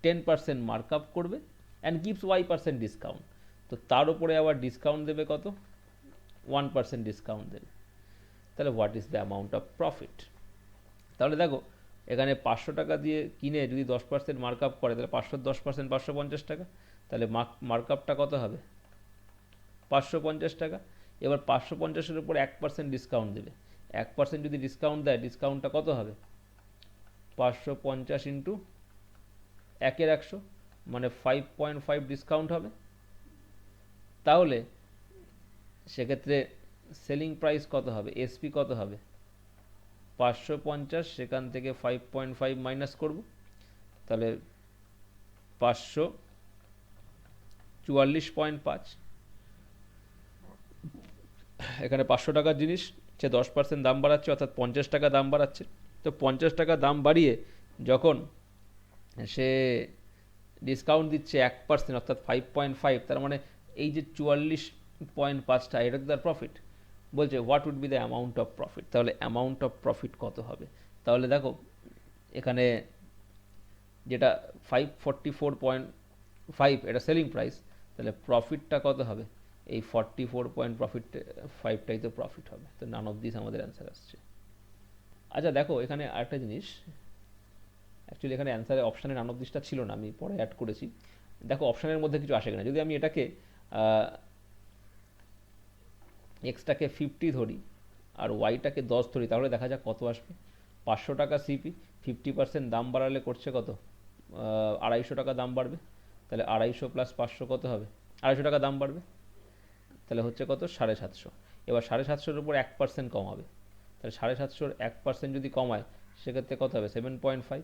10% মার্ক আপ করবে অ্যান্ড গিভস y% ডিসকাউন্ট, তো তার উপরে আবার ডিসকাউন্ট দেবে কত 1% ডিসকাউন্ট দেবে, তাহলে what is the amount of profit. তাহলে দেখো এখানে 500 টাকা দিয়ে কিনে যদি 10% মার্ক আপ করে, তাহলে 500 10% 550 টাকা, তাহলে মার্ক আপটা কত হবে 550 টাকা। এবার 550-এর উপর 1% ডিসকাউন্ট দেবে, 1% যদি ডিসকাউন্ট দেয়, ডিসকাউন্টটা কত হবে 550 ইন্টু 100, মানে 5.5 ডিসকাউন্ট হবে। তাহলে সেক্ষেত্রে সেলিং প্রাইস কত হবে, এসপি কত হবে 550, সেখান থেকে 5.5 মাইনাস করব, তাহলে 544.5। এখানে 500 টাকার জিনিস, সে 10% দাম বাড়াচ্ছে, অর্থাৎ 50 টাকা দাম বাড়াচ্ছে, তো 50 টাকা দাম বাড়িয়ে যখন সে ডিসকাউন্ট দিচ্ছে 1%, অর্থাৎ 5.5, তার মানে এই যে 44.5টা, এটা তো তার প্রফিট। বলছে what would be the amount of profit, তাহলে অ্যামাউন্ট অফ প্রফিট কত হবে, তাহলে দেখো এখানে যেটা 544.5 এটা সেলিং প্রাইস, তাহলে প্রফিটটা কত হবে, এই 44.5টাই তো প্রফিট হবে, তো নান অফ দিস আমাদের অ্যান্সার আসছে। আচ্ছা দেখো এখানে আরেকটা জিনিস, অ্যাকচুয়ালি এখানে অ্যান্সারে অপশানে নান অফ দিসটা ছিল না, আমি পরে অ্যাড করেছি। দেখো অপশানের মধ্যে কিছু আসে কিনা, যদি আমি এটাকে এক্সটাকে 50 ধরি আর ওয়াইটাকে 10 ধরি, তাহলে দেখা যাক কত আসবে। 500 টাকা সিপি, 50% দাম বাড়ালে করছে কত 250 টাকা দাম বাড়বে, তাহলে 250 প্লাস 500 কত হবে, 250 টাকা দাম বাড়বে, তাহলে হচ্ছে কত 750। এবার 750-এর উপর 1% কমাবে, তাহলে 750-এর 1% যদি কমায়, সেক্ষেত্রে কত হবে 7.5,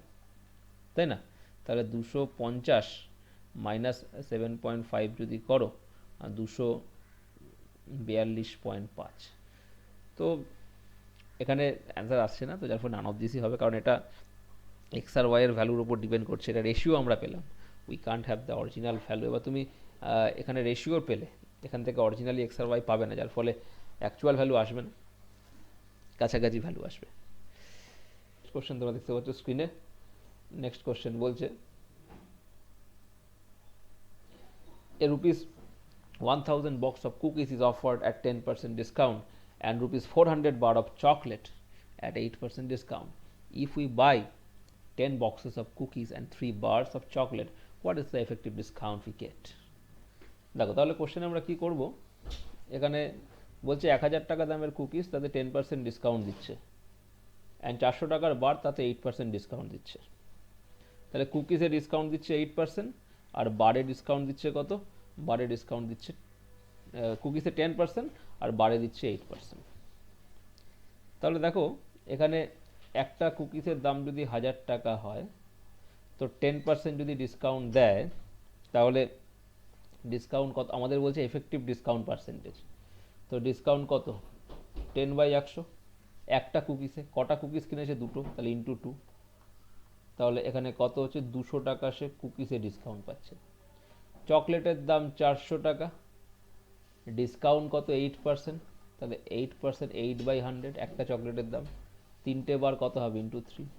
তাই না। তাহলে 250 মাইনাস 7.5 যদি করো, 242.5, তো এখানে অ্যান্সার আসছে না, তো যার ফলে নান অফ দিসই হবে, কারণ এটা এক্স আর ওয়াই এর ভ্যালুর উপর ডিপেন্ড করছে, এটা রেশিও আমরা পেলাম, we can't have the original value. এবার তুমি এখানে রেশিও পেলে, এখান থেকে অরিজিনালি এক্স আর ওয়াই পাবে না, যার ফলে অ্যাকচুয়াল ভ্যালু আসবে না, কাছাকাছি ভ্যালু আসবে। কোশ্চেন তোমরা দেখতে পাচ্ছ স্ক্রিনে। নেক্সট কোশ্চেন বলছে a rupees 1000 box of cookies is offered at 10% discount and rupees 400 bar of chocolate at 8% discount. If we buy 10 boxes of cookies and 3 bars of chocolate, what is the effective discount we get? দেখো তাহলে কোশ্চেনে আমরা কি করব, এখানে বলছে 1000 টাকা দামের কুকিজ, তাতে 10% ডিসকাউন্ট দিচ্ছে, অ্যান্ড 400 টাকার বার, তাতে 8% ডিসকাউন্ট দিচ্ছে। তাহলে কুকিজে ডিসকাউন্ট দিচ্ছে 8%, আর বারে ডিসকাউন্ট দিচ্ছে কত, বারে ডিসকাউন্ট দিচ্ছে কুকিজে 10% আর বারে দিচ্ছে 8%। তাহলে দেখো এখানে একটা কুকিজের দাম যদি 1000 টাকা হয়, তো 10% যদি ডিসকাউন্ট দেয়, তাহলে ডিসকাউন্ট কত আমাদের বলছে, এফেক্টিভ ডিসকাউন্ট পার্সেন্টেজ, তো ডিসকাউন্ট কত 10/100। একটা কুকিজে কটা কুকিজ কিনেছে, দুটো, তাহলে ইন্টু 2, তাহলে এখানে কত হচ্ছে 200 টাকা সে কুকিজে ডিসকাউন্ট পাচ্ছে। চকলেটের দাম 400 টাকা, ডিসকাউন্ট কত 8%, তাহলে 8% 8/100, একটা চকলেটের দাম, 3টে বার কত হবে ইন্টু 3,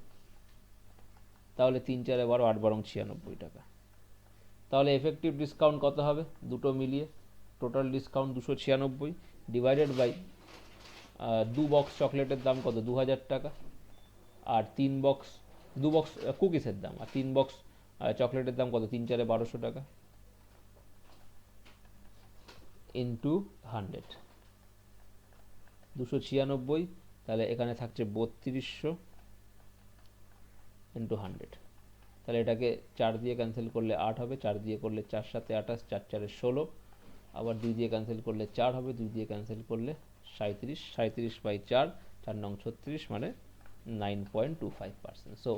তাহলে 3 4 12 8 12 96 টাকা। তাহলে এফেক্টিভ ডিসকাউন্ট কত হবে, দুটো মিলিয়ে total discount 296 divided by 2 box চকলেটের দাম কত 2000 টাকা, আর 2 বক্স কুকিজের দাম, আর 3 বক্স চকলেটের দাম কত 3 4 1200 টাকা ইন্টু 100, 296, তাহলে এখানে থাকছে 3200 ইন্টু 100, তাহলে এটাকে 4 দিয়ে ক্যান্সেল করলে 8 হবে, 4 দিয়ে করলে 4 7 28, 4 4 16, আবার 2 দিয়ে ক্যান্সেল করলে 4 হবে, 2 দিয়ে ক্যান্সেল করলে 37, 37/4, 4 9 36, মানে 9.25%. So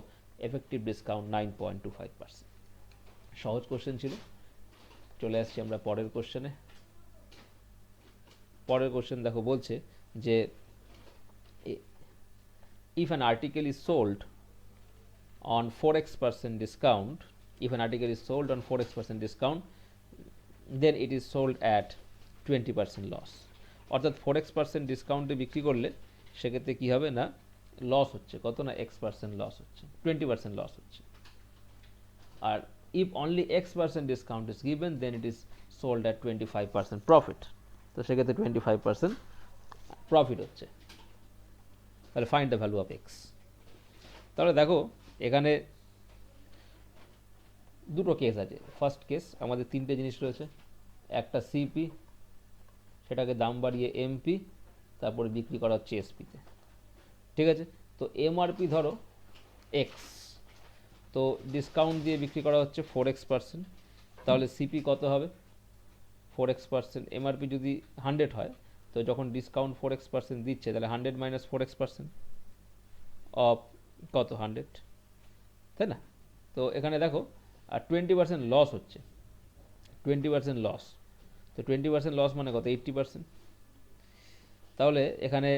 effective discount 9.25%. সহজ কোশ্চেন ছিল। চলে আসছি আমরা পরের কোশ্চেনে। পরের কোশ্চেন দেখো বলছে যে if an article is sold on 4x% discount, if an article is sold on 4x% discount, then it is sold at 20% loss. অর্থাৎ 4x% ডিসকাউন্টে বিক্রি করলে সেক্ষেত্রে কি হবে না, লস হচ্ছে কত না x% লস হচ্ছে, 20% লস হচ্ছে। আর if only x% discount is given, then it is sold at 25% profit. তো সেক্ষেত্রে 25% প্রফিট হচ্ছে। তাহলে find the value of x. তাহলে দেখো এখানে দুটো কেস আছে। ফার্স্ট কেস আমাদের তিনটে জিনিস রয়েছে, একটা সিপি, সেটাকে দাম বাড়িয়ে এমপি, তারপরে বিক্রি করা হচ্ছে এসপিতে। ঠিক আছে, তো এমআরপি ধরো এক্স, তো ডিসকাউন্ট দিয়ে বিক্রি করা হচ্ছে 4x%, তাহলে সিপি কত হবে 4x%, এমআরপি যদি 100 হয়, তো যখন ডিসকাউন্ট 4x% দিচ্ছে তাহলে 100 মাইনাস 4x% অফ কত 100, তাই না? তো এখানে দেখো আর 20% লস হচ্ছে, 20% লস, তো 20% লস মানে কত 80%। তাহলে এখানে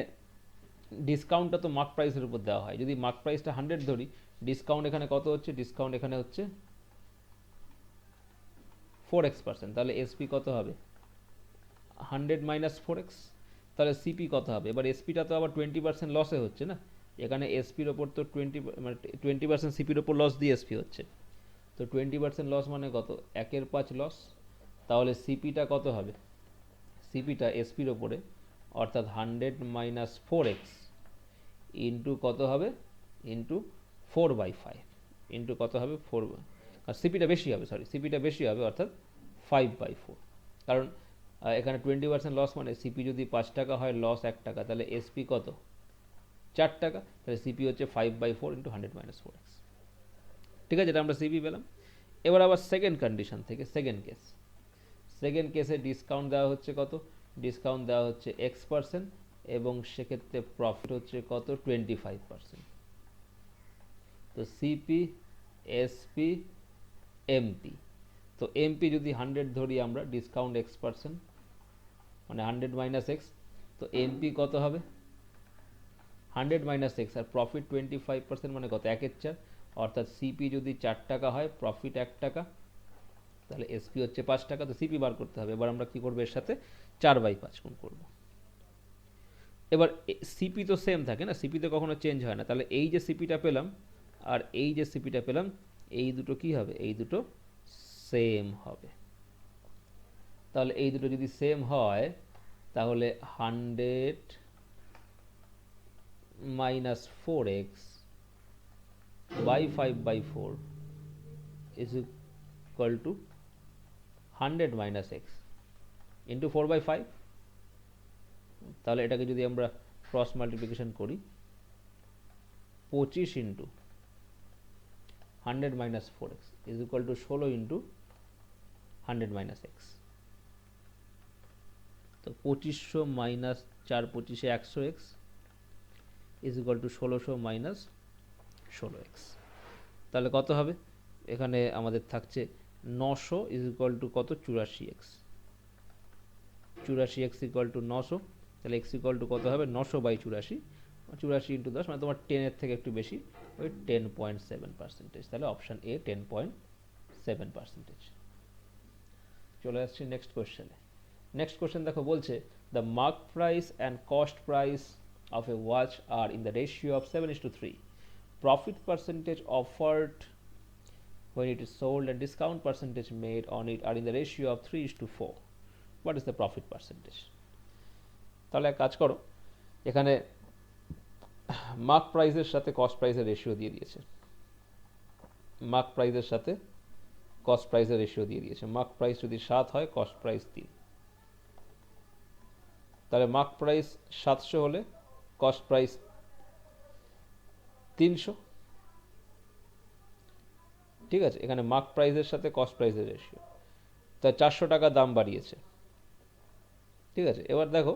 ডিসকাউন্টটা তো মার্ক প্রাইসের উপর দেওয়া হয়, যদি মার্ক প্রাইসটা 100 ধরি, ডিসকাউন্ট এখানে কত হচ্ছে, ডিসকাউন্ট এখানে হচ্ছে 4x%, তাহলে এসপি কত হবে 100 মাইনাস 4x, তাহলে সিপি কত হবে। এবার এসপিটা তো আবার 20% লসে হচ্ছে না, এখানে এসপির ওপর তো 20% সিপির ওপর লস দিয়ে এসপি হচ্ছে, তো 20% লস মানে কত 1/5 লস। তাহলে সিপিটা কত হবে, সিপিটা এসপির ওপরে অর্থাৎ 100 মাইনাস 4x ইন্টু কত হবে, ইন্টু 4/5, ইন্টু কত হবে 4, আর সিপিটা বেশি হবে, সরি সিপিটা বেশি হবে অর্থাৎ 5/4, কারণ এখানে 20% লস মানে সিপি যদি 5 টাকা হয়, লস 1 টাকা, তাহলে এসপি কত 4 টাকা, তাহলে সিপি হচ্ছে 5/4 ইন্টু 100 মাইনাস 4x। ঠিক আছে, এটা আমরা সিপি পেলাম। এবার আবার সেকেন্ড কন্ডিশন থেকে সেকেন্ড কেস, সেকেন্ড কেসে ডিসকাউন্ট দেওয়া হচ্ছে কত, ডিসকাউন্ট দেওয়া হচ্ছে x%, এবং সেক্ষেত্রে প্রফিট হচ্ছে কত 25%। তো সিপি, এসপি, এমপি, তো এমপি যদি 100 ধরি আমরা, ডিসকাউন্ট x%, মানে 100 মাইনাস এক্স, তো এমপি কত হবে 100 মাইনাস এক্স, আর প্রফিট 25% মানে কত 1/4, অর্থাৎ সিপি যদি 4 টাকা হয়, প্রফিট 1 টাকা, তাহলে এসপি হচ্ছে 5 টাকা, তো সিপি বার করতে হবে। এবার আমরা কি করবো, এর সাথে 4/5 গুণ করবো। এবার সিপি তো সেম থাকে না, সিপিতে কখনো চেঞ্জ হয় না, তাহলে এই যে সিপিটা পেলাম আর এই যে সিপিটা পেলাম, এই দুটো কি হবে, এই দুটো সেম হবে। তাহলে এই দুটো যদি সেম হয়, তাহলে 100 minus 4x by 5/4 is equal to 100 minus x into 4/5। তাহলে এটাকে যদি আমরা ক্রস মাল্টিপ্লিকেশন করি, 25 into 100 minus 4x is equal to 16 into 100 minus x. তো 2500 minus 4/25 100x is equal to 1600 minus 16x। তাহলে কত হবে, এখানে আমাদের থাকছে 900 ইজ ইকুয়াল টু কত 84x, 84x ইকুয়াল টু 900, তাহলে x ইকুয়াল টু কত হবে 900 বাই 84, 84 ইন্টু 10 মানে তোমার 10 এর থেকে একটু বেশি, ওই 10.7%। তাহলে অপশান এ 10.7%। চলে আসছি নেক্সট কোয়েশ্চেনে। নেক্সট কোয়েশ্চেন দেখো বলছে the mark price and cost price of a watch are in the ratio of 7:3, profit percentage offered when it is sold and discount percentage made on it are in the ratio of 3:4. What is the profit percentage? তাহলে এক কাজ করো, এখানে mark প্রাইসের সাথে cost প্রাইসের ratio দিয়ে দিয়েছে, মার্ক প্রাইসের সাথে কস্ট প্রাইসের রেশিও দিয়ে দিয়েছে। মার্ক প্রাইস যদি 7 হয়, কস্ট প্রাইস 3, তাহলে মার্ক প্রাইস 700 হলে কস্ট প্রাইস 300। ঠিক আছে, এখানে মার্ক প্রাইসের সাথে কস্ট প্রাইসের রেশিও, তা 400 টাকা দাম বাড়িয়েছে। ঠিক আছে, এবার দেখো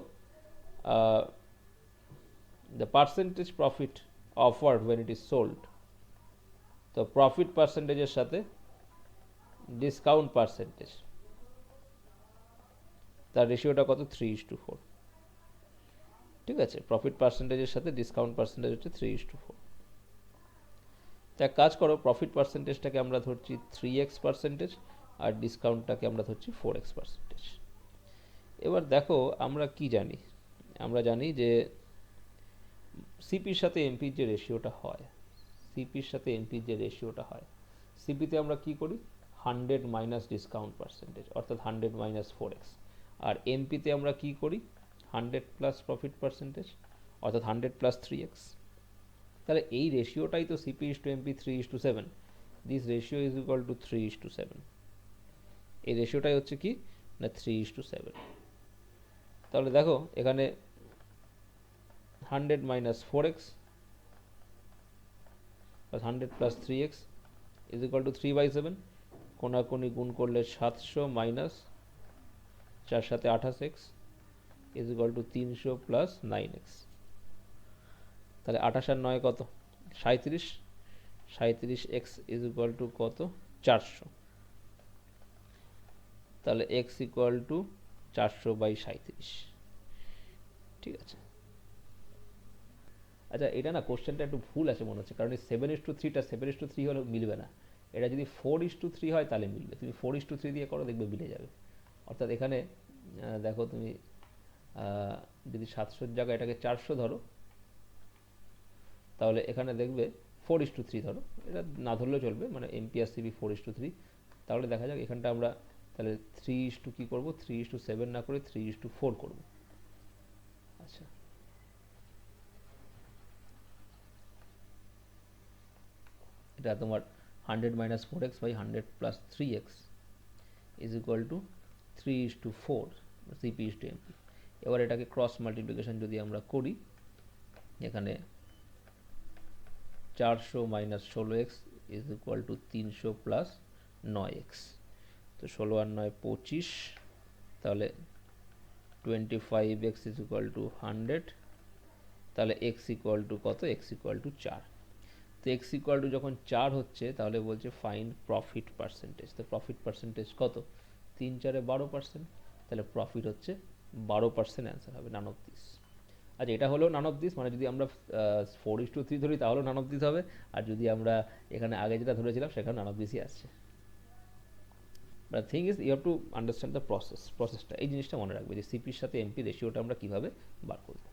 the percentage profit offered when it is sold, তো প্রফিট পার্সেন্টেজের সাথে ডিসকাউন্ট পার্সেন্টেজ, তার রেশিওটা কত? 3:4। ঠিক আছে, প্রফিট পার্সেন্টেজের সাথে ডিসকাউন্ট পার্সেন্টেজ হচ্ছে 3:4। তো এক কাজ করো, প্রফিট পার্সেন্টেজটাকে আমরা ধরছি 3x পার্সেন্টেজ আর ডিসকাউন্টটাকে আমরা ধরছি 4x পার্সেন্টেজ। এবার দেখো আমরা কি জানি, আমরা জানি যে সিপির সাথে এমপির যে রেশিওটা হয়, সিপির সাথে এমপির যে রেশিওটা হয়, সিপিতে আমরা কি করি? 100 মাইনাস ডিসকাউন্ট পার্সেন্টেজ, অর্থাৎ 100 মাইনাস 4x। আর এমপিতে আমরা কি করি? 100 প্লাস প্রফিট পার্সেন্টেজ, অর্থাৎ 100 প্লাস 3x। তাহলে এই রেশিওটাই তো CP is to MP 3:7। This ratio is equal to 3:7। এই রেশিওটাই হচ্ছে কি না 3:7। তাহলে দেখো এখানে 100 minus 4x 100 plus 3x is equal two 3/7। কোনাকুনি গুণ করলে 700 মাইনাস 4 সাথে 28x is equal to 300 plus 9x। তাহলে 28 আর 9 কত? 37। 37x ইজ ইকুয়াল টু কত? 400। তাহলে x ইকুয়াল টু 400/37। ঠিক আছে। আচ্ছা, এটা না কোশ্চেনটা একটু ভুল আছে মনে হচ্ছে, কারণ এই 7:3টা 7:3 হলে মিলবে না। এটা যদি 4:3 হয় তাহলে মিলবে। তুমি 4:3 দিয়ে করো, দেখবে মিলে যাবে। অর্থাৎ এখানে দেখো তুমি যদি 700 জায়গায় এটাকে 400 ধরো, তাহলে এখানে দেখবে 4:3 ধরো, এটা না ধরলেও চলবে, মানে এমপি আর সিবি 4:3। তাহলে দেখা যাক এখানটা আমরা তাহলে 3 কি করবো? 3:7 না করে 3:4 করবো। আচ্ছা, এটা তোমার 100 minus 4x by 100 plus 3x is equal to 3:4 CP is to MP. এবার এটাকে ক্রস মাল্টিপ্লিকেশন যদি আমরা করি, এখানে 400 minus 16x is equal to 300 plus 9x। তো 16 আর 9 25, তাহলে 25x ইজ ইকুয়াল টু 100। তাহলে x ইকুয়াল টু কত? x equal to 4। তো x ইকুয়াল টু যখন 4 হচ্ছে, তাহলে বলছে ফাইন্ড প্রফিট পার্সেন্টেজ। তো প্রফিট পার্সেন্টেজ কত? 3 4 12%। তাহলে প্রফিট হচ্ছে 12%, অ্যান্সার হবে নান অফ দিস। আচ্ছা, এটা হলো নান অফ দিস, মানে যদি আমরা 4:3 ধরি তাহলেও নান অফ দিস হবে, আর যদি আমরা এখানে আগে যেটা ধরেছিলাম সেখানে নান অফ দিসই আসছে। But thing is you have to understand the প্রসেসটা। এই জিনিসটা মনে রাখবে যে সিপির সাথে এমপি রেশিওটা আমরা কীভাবে বার করবো।